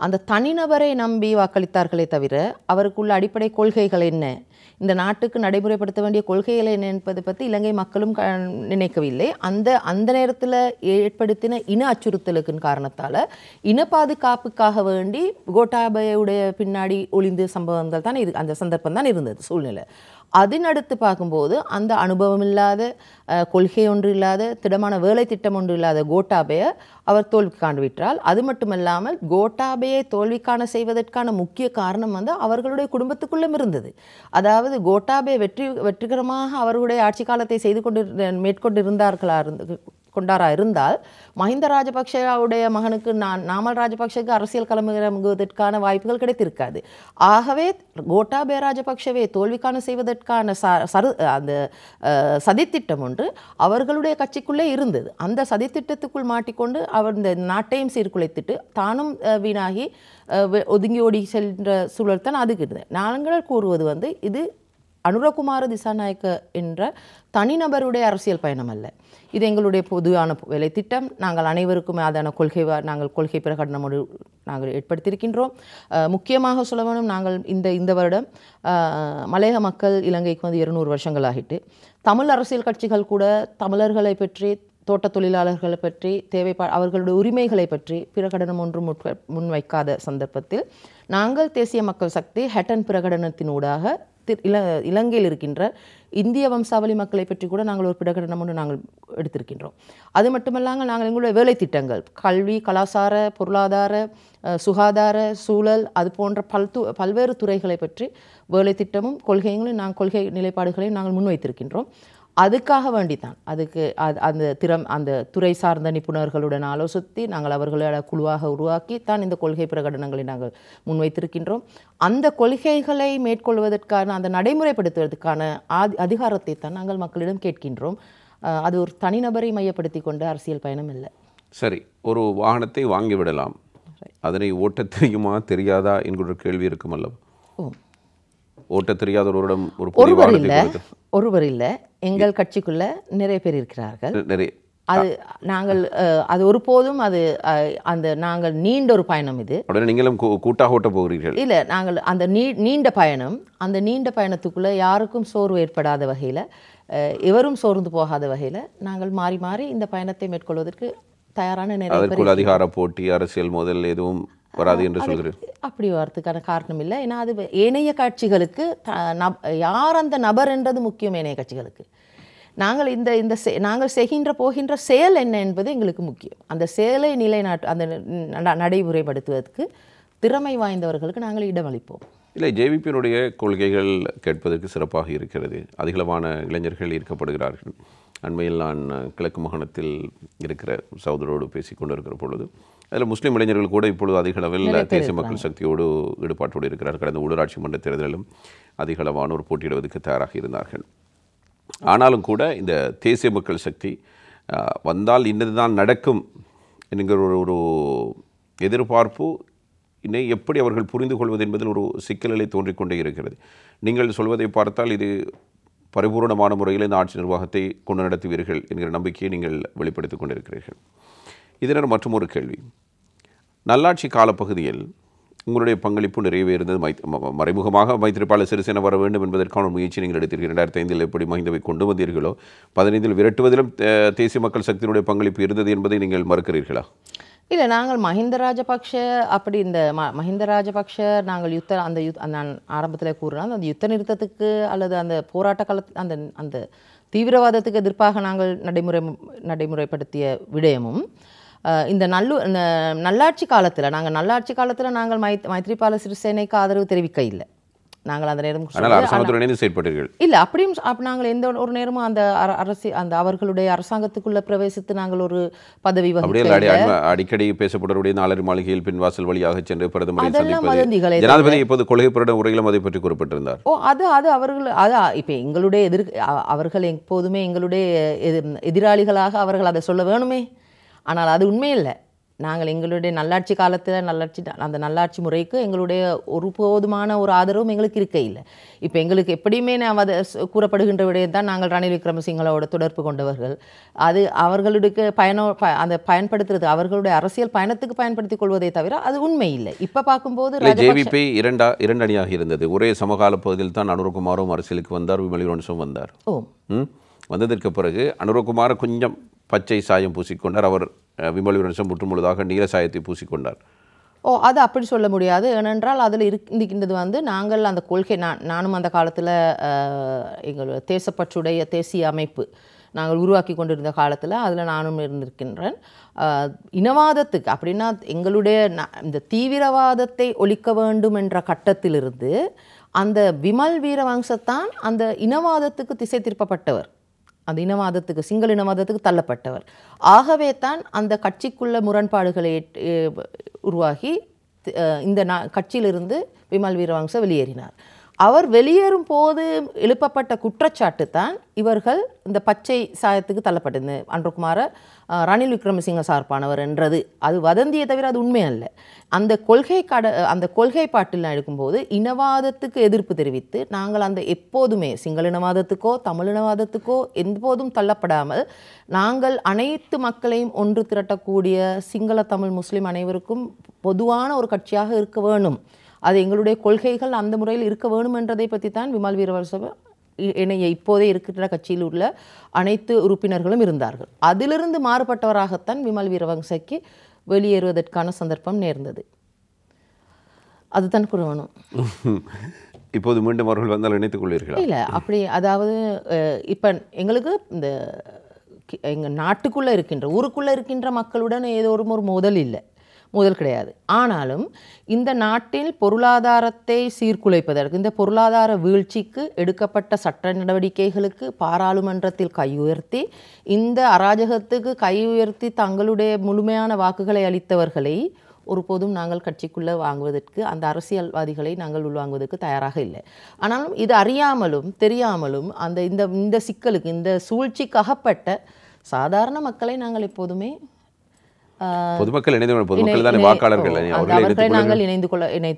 அந்த தனிநபரை நம்பி வாக்களித்தார்களே தவிர அவருக்குள்ள அடிப்படை கொள்கைகள் என்ன, இந்த நாட்டுக்கு நடைமுறைப்படுத்த வேண்டிய கொள்கைகள் என்ன என்பதை பற்றி இலங்கை மக்களும் நினைக்கவில்லை. அந்த நேரத்தில் ஏற்படுத்தின இன அச்சுறுத்தலுக்கு காரணத்தால் இன பாதுகாப்புக்காக வேண்டி கோட்டாபயுடைய பின்னாடி ஒளிந்து சம்பவங்கள் தான் அந்த சந்தர்ப்பம் தான் இருந்தது சூழ்நிலை. அதனடுத்து பார்க்கும்போது அந்த அனுபவம் இல்லாத, கொள்கை ஒன்று இல்லாத, திடமான வேலை திட்டம் ஒன்று இல்லாத கோட்டாபய அவர் தோல்வி காண்டுவிட்டால், அது மட்டுமல்லாமல் கோட்டாபயை தோல்விக்கான செய்வதற்கான முக்கிய காரணம் அவர்களுடைய குடும்பத்துக்குள்ளும் இருந்தது. அதாவது கோட்டாபய வெற்றிகரமாக அவர்களுடைய ஆட்சி காலத்தை கொண்டாரா இருந்தால் மஹிந்த ராஜபக்ஷவுடைய மகனுக்கு நாமல் ராஜபக்ஷவுக்கு அரசியல் களமிறங்குவதற்கான வாய்ப்புகள் கிடைத்திருக்காது. ஆகவே கோட்டாபய ராஜபக்ஷவை தோல்விக்கான செய்வதற்கான அந்த சதித்திட்டம் ஒன்று அவர்களுடைய கட்சிக்குள்ளே இருந்தது. அந்த சதித்திட்டத்துக்குள் மாட்டிக்கொண்டு அவர் இந்த நாட்டையும் சீர்குலைத்துட்டு தானும் வீணாகி ஒதுங்கி ஓடி சென்ற சூழல் தான் அதுக்கு இருந்தது. நாங்கள் கூறுவது இது அனுரகுமார திசாநாயக்க என்ற தனிநபருடைய அரசியல் பயணம் அல்ல. இது எங்களுடைய பொதுவான வேலை திட்டம். நாங்கள் அனைவருக்கும் அதான கொள்கை பிரகடனமோடு நாங்கள் ஏற்படுத்தியிருக்கின்றோம். முக்கியமாக சொல்ல வேண்டும், நாங்கள் இந்த வருடம் மலையக மக்கள் இலங்கைக்கு 200 வருஷங்கள் ஆகிட்டு தமிழ் அரசியல் கட்சிகள் கூட தமிழர்களை பற்றி, தோட்ட தொழிலாளர்களை பற்றி, அவர்களுடைய உரிமைகளை பற்றி பிரகடனம் ஒன்றும் முன்வைக்காத சந்தர்ப்பத்தில் நாங்கள் தேசிய மக்கள் சக்தி ஹட்டன் பிரகடனத்தினூடாக இலங்கையில் இருக்கின்ற இந்திய வம்சாவளி மக்களை பற்றி கூட நாங்கள் ஒரு பிரகடனம் ஒன்று நாங்கள் எடுத்திருக்கின்றோம். அது மட்டுமல்லாமல் நாங்கள் எங்களுடைய வேலை திட்டங்கள், கல்வி, கலாச்சார, பொருளாதார, சுகாதார, சூழல், அது போன்ற பல்வேறு துறைகளை பற்றி வேலை திட்டமும் கொள்கை நிலைப்பாடுகளையும் நாங்கள் முன்வைத்திருக்கின்றோம். அதுக்காக வேண்டித்தான் அந்த துறை சார்ந்த நிபுணர்களுடன் ஆலோசித்து நாங்கள் அவர்களோட குழுவாக உருவாக்கி தான் இந்த கொள்கை பிரகடனங்களை நாங்கள் முன்வைத்திருக்கின்றோம். அந்த கொள்கைகளை மேற்கொள்வதற்கான, அந்த நடைமுறைப்படுத்துவதற்கான அதிகாரத்தை தான் நாங்கள் மக்களிடம் கேட்கின்றோம். அது ஒரு தனிநபரை மையப்படுத்தி கொண்ட அரசியல் பயணம் இல்லை. சரி, ஒரு வாகனத்தை வாங்கிவிடலாம், அதனை ஓட்ட தெரியுமா தெரியாதா என்கிற கேள்வி இருக்கும் அல்லவா? ஓட்ட தெரியாத ஒருவர் இல்லை, எங்கள் கட்சிக்குள்ள நிறைய பேர் இருக்கிறார்கள். அது ஒருபோதும் நாங்கள் நீண்ட ஒரு பயணம். இது நீங்களும் கூட்டாக ஓட்ட போகிறீர்கள்? இல்லை, நாங்கள் அந்த நீண்ட பயணம், அந்த நீண்ட பயணத்துக்குள்ள யாருக்கும் சோர்வு ஏற்படாத வகையில், எவரும் சோர்ந்து போகாத வகையில் நாங்கள் மாறி மாறி இந்த பயணத்தை மேற்கொள்வதற்கு தயாரான நிறைய பேர். அதிகார போட்டி, அரசியல் மோதல் எதுவும் வராது என்று சொல்கிறேன். அப்படி வரதுக்கான காரணம் இல்லை. ஏன்னா அது ஏனைய கட்சிகளுக்கு யார் அந்த நபர் என்றது முக்கியம். ஏனைய கட்சிகளுக்கு நாங்கள் போகின்ற செயல் என்ன என்பது எங்களுக்கு முக்கியம். அந்த செயலை அந்த நடைமுறைப்படுத்துவதற்கு திறமை வாய்ந்தவர்களுக்கு நாங்கள் இடமளிப்போம். இல்லை, ஜேவிபியினுடைய கொள்கைகள் கேட்பதற்கு சிறப்பாக இருக்கிறது. அதிகளவான இளைஞர்கள் ஈர்க்கப்படுகிறார்கள். அண்மையில் நான் கிழக்கு மாகாணத்தில் இருக்கிற சகோதரோடு பேசிக்கொண்டு இருக்கிற பொழுது அதில் முஸ்லீம் இளைஞர்கள் கூட இப்பொழுது அதிக அளவில் தேசிய மக்கள் சக்தியோடு ஈடுபாட்டோடு இருக்கிறார்கள். கடந்த உள்ளூராட்சி மன்ற தேர்தலிலும் அதிகளவானோர் போட்டியிடுவதற்கு தயாராக இருந்தார்கள். ஆனாலும் கூட இந்த தேசிய மக்கள் சக்தி வந்தால் இன்னதுதான் நடக்கும் என்கிற ஒரு எதிர்பார்ப்பு இன்னை எப்படி அவர்கள் புரிந்து கொள்வது என்பதில் ஒரு சிக்கல்களை தோன்றிக்கொண்டே இருக்கிறது. நீங்கள் சொல்வதை பார்த்தால் இது பரிபூர்ணமான முறையில் இந்த ஆட்சி நிர்வாகத்தை கொண்டு நடத்துவீர்கள் என்கிற நம்பிக்கையை நீங்கள் வெளிப்படுத்திக் கொண்டிருக்கிறீர்கள். இதனால் மற்றும் ஒரு கேள்வி, நல்லாட்சி காலப்பகுதியில் உங்களுடைய பங்களிப்பு நிறையவே இருந்தது. மறைமுகமாக மைத்திரிபால சிறிசேன வர வேண்டும் என்பதற்கான முயற்சி நீங்கள் எடுத்தீர்கள். 2005 எப்படி மஹிந்தவை கொண்டு வந்தீர்களோ 15 விரட்டுவதிலும் தேசிய மக்கள் சக்தியினுடைய பங்களிப்பு இருந்தது என்பதை நீங்கள் மறுக்கிறீர்களா? இல்லை, நாங்கள் மஹிந்த ராஜபக்ஷ மஹிந்த ராஜபக்ஷ நாங்கள் நான் ஆரம்பத்தில் கூறினால் அந்த யுத்த நிறுத்தத்துக்கு அல்லது அந்த போராட்ட காலத்து அந்த தீவிரவாதத்துக்கு எதிர்ப்பாக நாங்கள் நடைமுறைப்படுத்திய விடயமும் இந்த நல்லாட்சி காலத்தில் நாங்கள் மைத்திரிபால சிறிசேனைக்கு ஆதரவு தெரிவிக்க இல்லை. நாங்கள் அந்த நேரம் ஆனால் அரசாங்கத்துடன் இணைந்து செயற்பட்டீர்கள். இல்லை அப்படியும் நாங்கள் எந்த ஒரு நேரமும் அந்த அந்த அவர்களுடைய அரசாங்கத்துக்குள்ள பிரவேசித்து நாங்கள் ஒரு பதவி அடிக்கடி பேசப்படுவடைய 4 மாளிகையில் பின்வாசல் வழியாக சென்று பிரதமரை வதந்திகளை ஜனாதிபதி இப்போது கொள்கை பிரட உரையிலும் அதை பற்றி குறிப்பிட்டிருந்தார். அது அவர்கள் இப்போ எங்களுடைய அவர்கள் எப்போதுமே எங்களுடைய எதிராளிகளாக அவர்கள் அதை சொல்ல வேணுமே. ஆனால் அது உண்மை இல்லை. நாங்கள் எங்களுடைய நல்லாட்சி காலத்தில் அந்த நல்லாட்சி முறைக்கு எங்களுடைய ஒருபோதுமான ஒரு ஆதரவும் எங்களுக்கு இருக்க இல்லை. இப்போ எங்களுக்கு எப்படியுமே அதை கூறப்படுகின்ற விடையை தான் நாங்கள் ரணில் விக்ரமசிங்களோட தொடர்பு கொண்டவர்கள். அது அவர்களுக்கு அந்த பயன்படுத்துறது அவர்களுடைய அரசியல் பயணத்துக்கு பயன்படுத்திக் கொள்வதை தவிர அது உண்மை இல்லை. இப்போ பார்க்கும்போது ஜேவிபி இரண்டு அணியாக இருந்தது. ஒரே சமகால பகுதியில் தான் அனுரகுமாரும் அரசியலுக்கு வந்தார், விமல் வீரவன்சவும் வந்தார். வந்ததற்கு பிறகு அனுரகுமார் கொஞ்சம் பச்சை சாயம் பூசிக்கொண்டார், அவர் விமல் வீரவன்சம் முற்றுமுழுதாக நீல சாயத்தை பூசிக்கொண்டார். அது அப்படி சொல்ல முடியாது. ஏனென்றால் அதில் இருக்கின்றது நாங்கள் அந்த கொள்கை நானும் அந்த காலத்தில் எங்கள் தேசப்பற்றுடைய தேசிய அமைப்பு நாங்கள் உருவாக்கி கொண்டிருந்த காலத்தில் அதில் நானும் இருந்திருக்கின்றேன். இனவாதத்துக்கு அப்படின்னா எங்களுடைய இந்த தீவிரவாதத்தை ஒழிக்க வேண்டும் என்ற கட்டத்திலிருந்து அந்த விமல் வீரவன்சத்தான் அந்த இனவாதத்துக்கு திசை திருப்பப்பட்டவர், அந்த இனவாதத்துக்கு சிங்கள இனவாதத்துக்கு தள்ளப்பட்டவர். ஆகவே தான் அந்த கட்சிக்குள்ள முரண்பாடுகளை உருவாகி இந்த கட்சியிலிருந்து விமல் வீரவன்ச வெளியேறினார். அவர் வெளியேறும் போது எழுப்பப்பட்ட குற்றச்சாட்டு தான் இவர்கள் இந்த பச்சை சாயத்துக்கு தள்ளப்பட்டது. அன்றகுமார ரணில் விக்ரமசிங்க சார்பானவர் என்றது அது வதந்தியை தவிர அது உண்மை அல்ல. அந்த கொள்கைப்பாட்டில் எடுக்கும்போது இனவாதத்துக்கு எதிர்ப்பு தெரிவித்து நாங்கள் அந்த எப்போதுமே சிங்கள இனவாதத்துக்கோ தமிழ் இனவாதத்துக்கோ எப்போதும் தள்ளப்படாமல் நாங்கள் அனைத்து மக்களையும் ஒன்று திரட்டக்கூடிய சிங்கள தமிழ் முஸ்லீம் அனைவருக்கும் பொதுவான ஒரு கட்சியாக இருக்க வேணும், அது எங்களுடைய கொள்கைகள் அந்த முறையில் இருக்க வேணும் என்றதை பற்றி தான் விமல் வீரவன்ச இப்போதே இருக்கின்ற கட்சியில் உள்ள அனைத்து உறுப்பினர்களும் இருந்தார்கள். அதிலிருந்து மாறுபட்டவராகத்தான் விமல் வீரவன்சக்கு வெளியேறுவதற்கான சந்தர்ப்பம் நேர்ந்தது. அதுதான் கூறணும். இப்போது மீண்டும் அவர்கள் வந்தால் இணைத்துக் கொள்வீர்களா? இல்லை அப்படி, அதாவது இப்போ எங்களுக்கு இந்த எங்கள் நாட்டுக்குள்ளே இருக்கின்ற ஊருக்குள்ளே இருக்கின்ற மக்களுடன் ஏதோ ஒரு மோதல் கிடையாது. ஆனாலும் இந்த நாட்டில் பொருளாதாரத்தை சீர்குலைப்பதற்கு, இந்த பொருளாதார வீழ்ச்சிக்கு எடுக்கப்பட்ட சட்ட நடவடிக்கைகளுக்கு பாராளுமன்றத்தில் கையுயர்த்தி இந்த அராஜகத்துக்கு கையுயர்த்தி தங்களுடைய முழுமையான வாக்குகளை அளித்தவர்களை ஒருபோதும் நாங்கள் கட்சிக்குள்ளே வாங்குவதற்கு, அந்த அரசியல்வாதிகளை நாங்கள் உள்வாங்குவதற்கு தயாராக இல்லை. ஆனாலும் இது அறியாமலும் தெரியாமலும் இந்த சிக்கலுக்கு, இந்த சூழ்ச்சிக்கு அகப்பட்ட சாதாரண மக்களை நாங்கள் எப்போதுமே பொதுமக்கள் நாங்கள் இணைந்து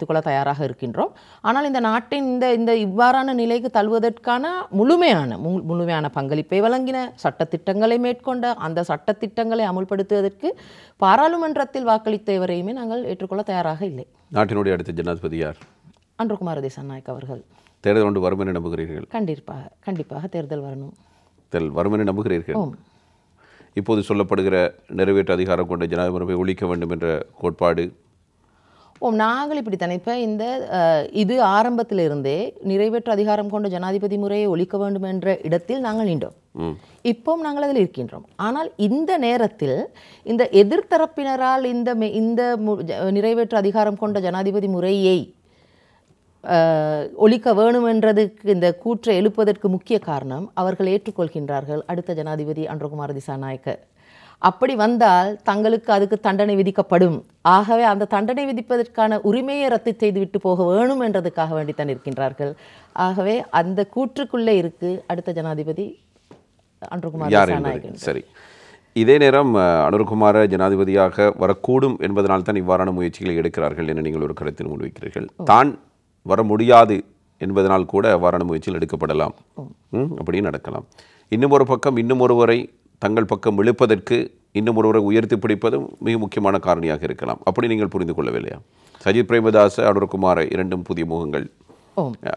கொள்ள தயாராக இருக்கின்றோம். ஆனால் இந்த நாட்டின் இந்த இவ்வாறான நிலைக்கு தழுவதற்கான முழுமையான பங்களிப்பை வழங்கின, சட்டத்திட்டங்களை மேற்கொண்ட, அந்த சட்டத்திட்டங்களை அமுல்படுத்துவதற்கு பாராளுமன்றத்தில் வாக்களித்த எவரையுமே நாங்கள் ஏற்றுக்கொள்ள தயாராக இல்லை. நாட்டினுடைய அடுத்த ஜனாதிபதி யார்? அன்றகுமார திசாநாயக்க அவர்கள். தேர்தல் ஒன்று வரும் என நம்புகிறீர்கள்? கண்டிப்பாக தேர்தல் வரணும். வரும் என நம்புகிறீர்கள்? இப்போது சொல்லப்படுகிற நிறைவேற்று அதிகாரம் கொண்ட ஜனாதிபதியை ஒழிக்க வேண்டும் என்ற கோட்பாடு? நாங்கள் இப்படித்தானே இப்போ இது ஆரம்பத்திலிருந்தே நிறைவேற்று அதிகாரம் கொண்ட ஜனாதிபதி முறையை ஒழிக்க வேண்டும் என்ற இடத்தில் நாங்கள் நின்றோம். இப்போ நாங்கள் அதில் இருக்கின்றோம். ஆனால் இந்த நேரத்தில் இந்த எதிர்த்தரப்பினரால் இந்த நிறைவேற்று அதிகாரம் கொண்ட ஜனாதிபதி முறையை ஒழிக்க வேணும் என்றதுக்கு இந்த கூற்றை எழுப்பதற்கு முக்கிய காரணம் அவர்கள் ஏற்றுக்கொள்கின்றார்கள் அடுத்த ஜனாதிபதி அன்றகுமார திசாநாயக்க. அப்படி வந்தால் தங்களுக்கு அதுக்கு தண்டனை விதிக்கப்படும். ஆகவே அந்த தண்டனை விதிப்பதற்கான உரிமையை ரத்து செய்துவிட்டு போக வேணும் என்றதுக்காக வேண்டித்தான் இருக்கின்றார்கள். ஆகவே அந்த கூற்றுக்குள்ளே இருக்கு அடுத்த ஜனாதிபதி அன்றகுமார திசாநாயக்க. சரி, இதே நேரம் அனுரகுமார ஜனாதிபதியாக வரக்கூடும் என்பதனால் தான் இவ்வாறான முயற்சிகளை எடுக்கிறார்கள் என நீங்கள் ஒரு கருத்தில் முன்வைக்கிறீர்கள். தான் வர முடியாது என்பதனால் கூட அவ்வாறான முயற்சிகள் எடுக்கப்படலாம், அப்படியும் நடக்கலாம். இன்னும் ஒரு பக்கம் இன்னும் ஒருவரை தங்கள் பக்கம் இழுப்பதற்கு இன்னும் ஒருவரை உயர்த்தி பிடிப்பதும் மிக முக்கியமான காரணியாக இருக்கலாம். அப்படி நீங்கள் புரிந்து கொள்ளவில்லையா? சஜித் பிரேமதாச, அனுரகுமார இரண்டும் புதிய முகங்கள்.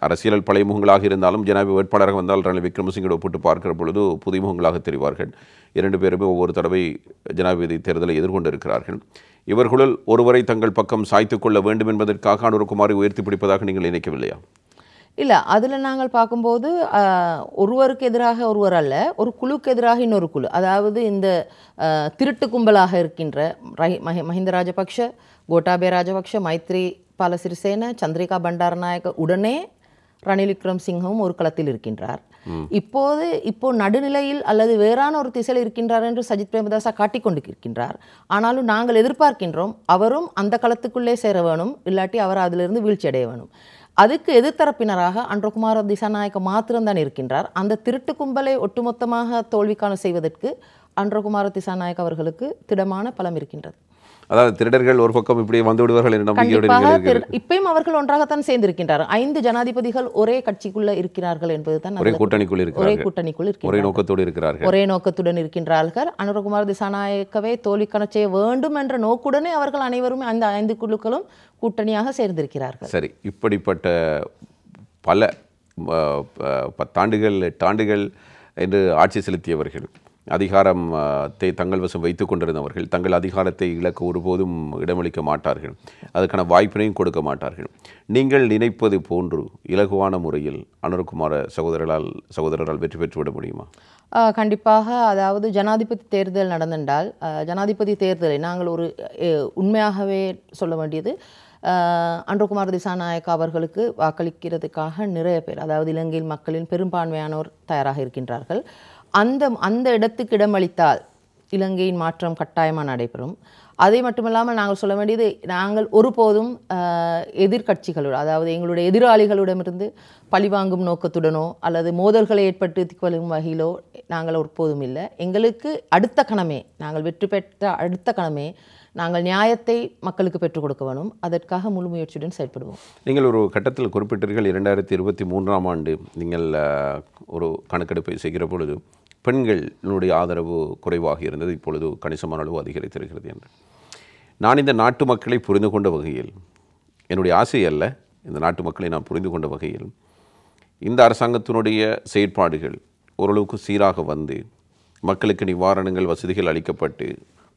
அரசியல் பழைய முகங்களாக இருந்தாலும் ஜனாதிபதி வேட்பாளராக வந்தால் ரணில் விக்ரமசிங்கோடு ஒப்பிட்டு பார்க்கிற பொழுது புதிய முகங்களாக தெரிவார்கள். 2 பேருமே ஒவ்வொரு தடவை ஜனாதிபதி தேர்தலை எதிர்கொண்டிருக்கிறார்கள். இவர்களுள் ஒருவரை தங்கள் பக்கம் சாய்த்து கொள்ள வேண்டும் என்பதற்காக அனுரகுமாரை உயர்த்தி பிடிப்பதாக நீங்கள் நினைக்கவில்லையா? இல்லை, அதில் நாங்கள் பார்க்கும்போது ஒருவருக்கு எதிராக ஒருவர் அல்ல, ஒரு குழுக்கு எதிராக இன்னொரு குழு. அதாவது இந்த திருட்டு கும்பலாக இருக்கின்ற மஹிந்த ராஜபக்ஷ, கோட்டாபய ராஜபக்ஷ, மைத்ரி பால சிறிசேன, சந்திரிகா பண்டாரநாயக்க உடனே ரணில் விக்ரமசிங்கவும் ஒரு களத்தில் இருக்கின்றார். இப்போ நடுநிலையில் அல்லது வேறான ஒரு திசையில் இருக்கின்றார் என்று சஜித் பிரேமதாசா காட்டிக்கொண்டு இருக்கின்றார். ஆனாலும் நாங்கள் எதிர்பார்க்கின்றோம் அவரும் அந்த களத்துக்குள்ளே சேர வேணும், இல்லாட்டி அவர் அதிலிருந்து வீழ்ச்சி அடைய வேணும். அதுக்கு எதிர்த்தரப்பினராக அன்றகுமார திசாநாயக்க மாத்திரம்தான் இருக்கின்றார். அந்த திருட்டு கும்பலை ஒட்டுமொத்தமாக தோல்விக்கான செய்வதற்கு அன்றகுமார திசாநாயக்க அவர்களுக்கு திடமான பலம் இருக்கின்றது. அதாவது திருடர்கள் ஒரு பக்கம் இப்படி வந்து விடுவார்கள் என்ற நம்பிக்கையோடு இப்பயும் அவர்கள் ஒன்றாகத்தான் சேர்ந்திருக்கின்றார். 5 ஜனாதிபதிகள் ஒரே கட்சிக்குள்ள இருக்கிறார்கள் என்பதுதான், ஒரே கூட்டணிக்குள் ஒரே நோக்கத்தோடு இருக்கிறார்கள், ஒரே நோக்கத்துடன் இருக்கின்றார்கள். அனுரகுமார் திசாநாயக்கவை தோல்விக்கான செய்ய வேண்டும் என்ற நோக்குடனே அவர்கள் அனைவரும் அந்த 5 குழுக்களும் கூட்டணியாக சேர்ந்திருக்கிறார்கள். சரி, இப்படிப்பட்ட பல 10 ஆண்டுகள் 8 ஆண்டுகள் என்று ஆட்சி செலுத்தியவர்கள், அதிகாரத்தை தங்கள் வசம் வைத்து கொண்டிருந்தவர்கள், தங்கள் அதிகாரத்தை இழக்க ஒருபோதும் இடமளிக்க மாட்டார்கள், அதுக்கான வாய்ப்பினையும் கொடுக்க மாட்டார்கள். நீங்கள் நினைப்பது போன்று இலகுவான முறையில் அனுரகுமார சகோதரரால் வெற்றி பெற்றுவிட முடியுமா? கண்டிப்பாக. அதாவது ஜனாதிபதி தேர்தல் நடந்தால், ஜனாதிபதி தேர்தலை நாங்கள் ஒரு உண்மையாகவே சொல்ல வேண்டியது, அன்றகுமார் திசாநாயக்க அவர்களுக்கு வாக்களிக்கிறதுக்காக நிறைய பேர், அதாவது இலங்கையில் மக்களின் பெரும்பான்மையானோர் தயாராக இருக்கின்றார்கள். அந்த இடத்துக்கு இடமளித்தால் இலங்கையின் மாற்றம் கட்டாயமாக நடைபெறும். அதை மட்டுமல்லாமல் நாங்கள் சொல்ல வேண்டியது, நாங்கள் ஒருபோதும் எதிர்கட்சிகளோடு, அதாவது எங்களுடைய எதிராளிகளிடமிருந்து பழிவாங்கும் நோக்கத்துடனோ அல்லது மோதல்களை ஏற்படுத்தி கொள்ளும் வகையிலோ நாங்கள் ஒருபோதும் இல்லை. எங்களுக்கு அடுத்த கணமே, நாங்கள் வெற்றி பெற்ற அடுத்த கணமே நாங்கள் நியாயத்தை மக்களுக்கு பெற்றுக் கொடுக்க வேணும். அதற்காக முழு முயற்சியுடன் செயல்படுவோம். நீங்கள் ஒரு கட்டத்தில் குறிப்பிட்டீர்கள், 2023ஆம் ஆண்டு நீங்கள் ஒரு கணக்கெடுப்பை செய்கிற பொழுது பெண்களுடைய ஆதரவு குறைவாக இருந்தது, இப்பொழுது கணிசமான அளவு அதிகரித்திருக்கிறது என்று. நான் இந்த நாட்டு மக்களை புரிந்து கொண்ட வகையில், என்னுடைய ஆசை அல்ல, இந்த நாட்டு மக்களை நான் புரிந்து கொண்ட வகையில் இந்த அரசாங்கத்தினுடைய செயற்பாடுகள் ஓரளவுக்கு சீராக வந்து மக்களுக்கு நிவாரணங்கள் வசதிகள் அளிக்கப்பட்டு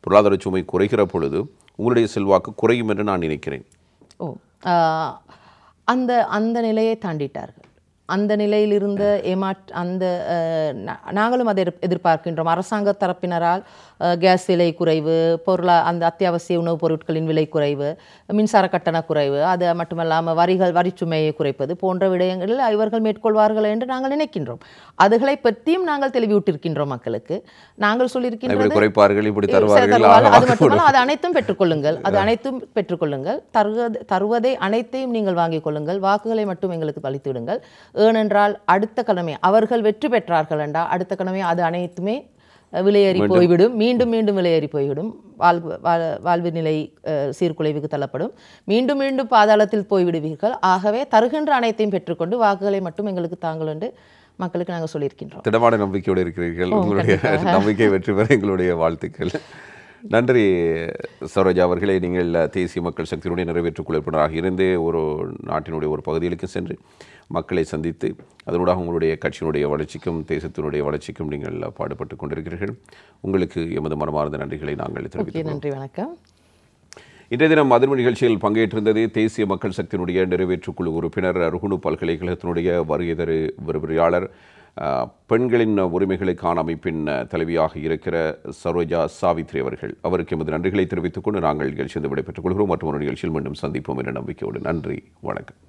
பொருளாதார சுமை குறைகிற பொழுது உங்களுடைய செல்வாக்கு குறையும் என்று நான் நினைக்கிறேன். அந்த நிலையை தாண்டிட்டார்கள். அந்த நிலையில் இருந்த நாங்களும் அதை எதிர்பார்க்கின்றோம். அரசாங்க தரப்பினரால் கேஸ் விலை குறைவு, அந்த அத்தியாவசிய உணவுப் பொருட்களின் விலை குறைவு, மின்சார கட்டண குறைவு, அது மட்டுமல்லாமல் வரிச்சுமையை குறைப்பது போன்ற விடயங்களில் இவர்கள் மேற்கொள்வார்கள் என்று நாங்கள் நினைக்கின்றோம். அதுகளை பற்றியும் நாங்கள் தெளிவிட்டிருக்கின்றோம் மக்களுக்கு. நாங்கள் சொல்லியிருக்கின்றது, அது மட்டுமல்ல, அது அனைத்தும் பெற்றுக்கொள்ளுங்கள், அது அனைத்தும் பெற்றுக்கொள்ளுங்கள், தருவதை அனைத்தையும் நீங்கள் வாங்கிக் கொள்ளுங்கள், வாக்குகளை மட்டும் எங்களுக்கு அளித்து விடுங்கள். ஏனென்றால் அடுத்த கிழமை அவர்கள் வெற்றி பெற்றார்கள் என்றால் அடுத்த கிழமை அது அனைத்துமே விலையேறி போய்விடும், மீண்டும் மீண்டும் விலையேறி போய்விடும், வாழ்வு நிலை சீர்குலைவுக்கு தள்ளப்படும், மீண்டும் மீண்டும் பாதாளத்தில் போய்விடுவீர்கள். ஆகவே தருகின்ற அனைத்தையும் பெற்றுக்கொண்டு வாக்குகளை மட்டும் எங்களுக்கு தாங்கள் என்று மக்களுக்கு நாங்கள் சொல்லியிருக்கின்றோம். திடமான நம்பிக்கையோடு இருக்கிறீர்கள். உங்களுடைய நம்பிக்கை வெற்றி பெற எங்களுடைய வாழ்த்துக்கள். நன்றி சரோஜா அவர்களே. நீங்கள் தேசிய மக்கள் சக்தியினுடைய நிறைவேற்றுக் குழு உறுப்பினராக இருந்து ஒரு நாட்டினுடைய ஒரு பகுதிகளுக்கு சென்று மக்களை சந்தித்து அதனூடாக உங்களுடைய கட்சியினுடைய வளர்ச்சிக்கும் தேசத்தினுடைய வளர்ச்சிக்கும் நீங்கள் பாடுபட்டு கொண்டிருக்கிறீர்கள். உங்களுக்கு எமது மனமார்ந்த நன்றிகளை நாங்கள் தெரிவிக்கிறோம். நன்றி, வணக்கம். இன்றைய தினம் அதிர்வு நிகழ்ச்சியில் பங்கேற்றிருந்தது தேசிய மக்கள் சக்தியினுடைய நிறைவேற்றுக் குழு உறுப்பினர், ருகுணு பல்கலைக்கழகத்தினுடைய வருகைதரு விரிவுரையாளர், பெண்களின் உரிமைகளுக்கான அமைப்பின் தலைவியாக இருக்கிற சரோஜா சாவித்ரி அவர்கள். அவருக்கு எமது நன்றிகளை தெரிவித்துக் கொண்டு நாங்கள் நிகழ்ச்சியில் விடைபெற்றுக் கொள்கிறோம். மற்றும் ஒரு நிகழ்ச்சியில் மீண்டும் சந்திப்போம் என்ற நம்பிக்கையோடு நன்றி, வணக்கம்.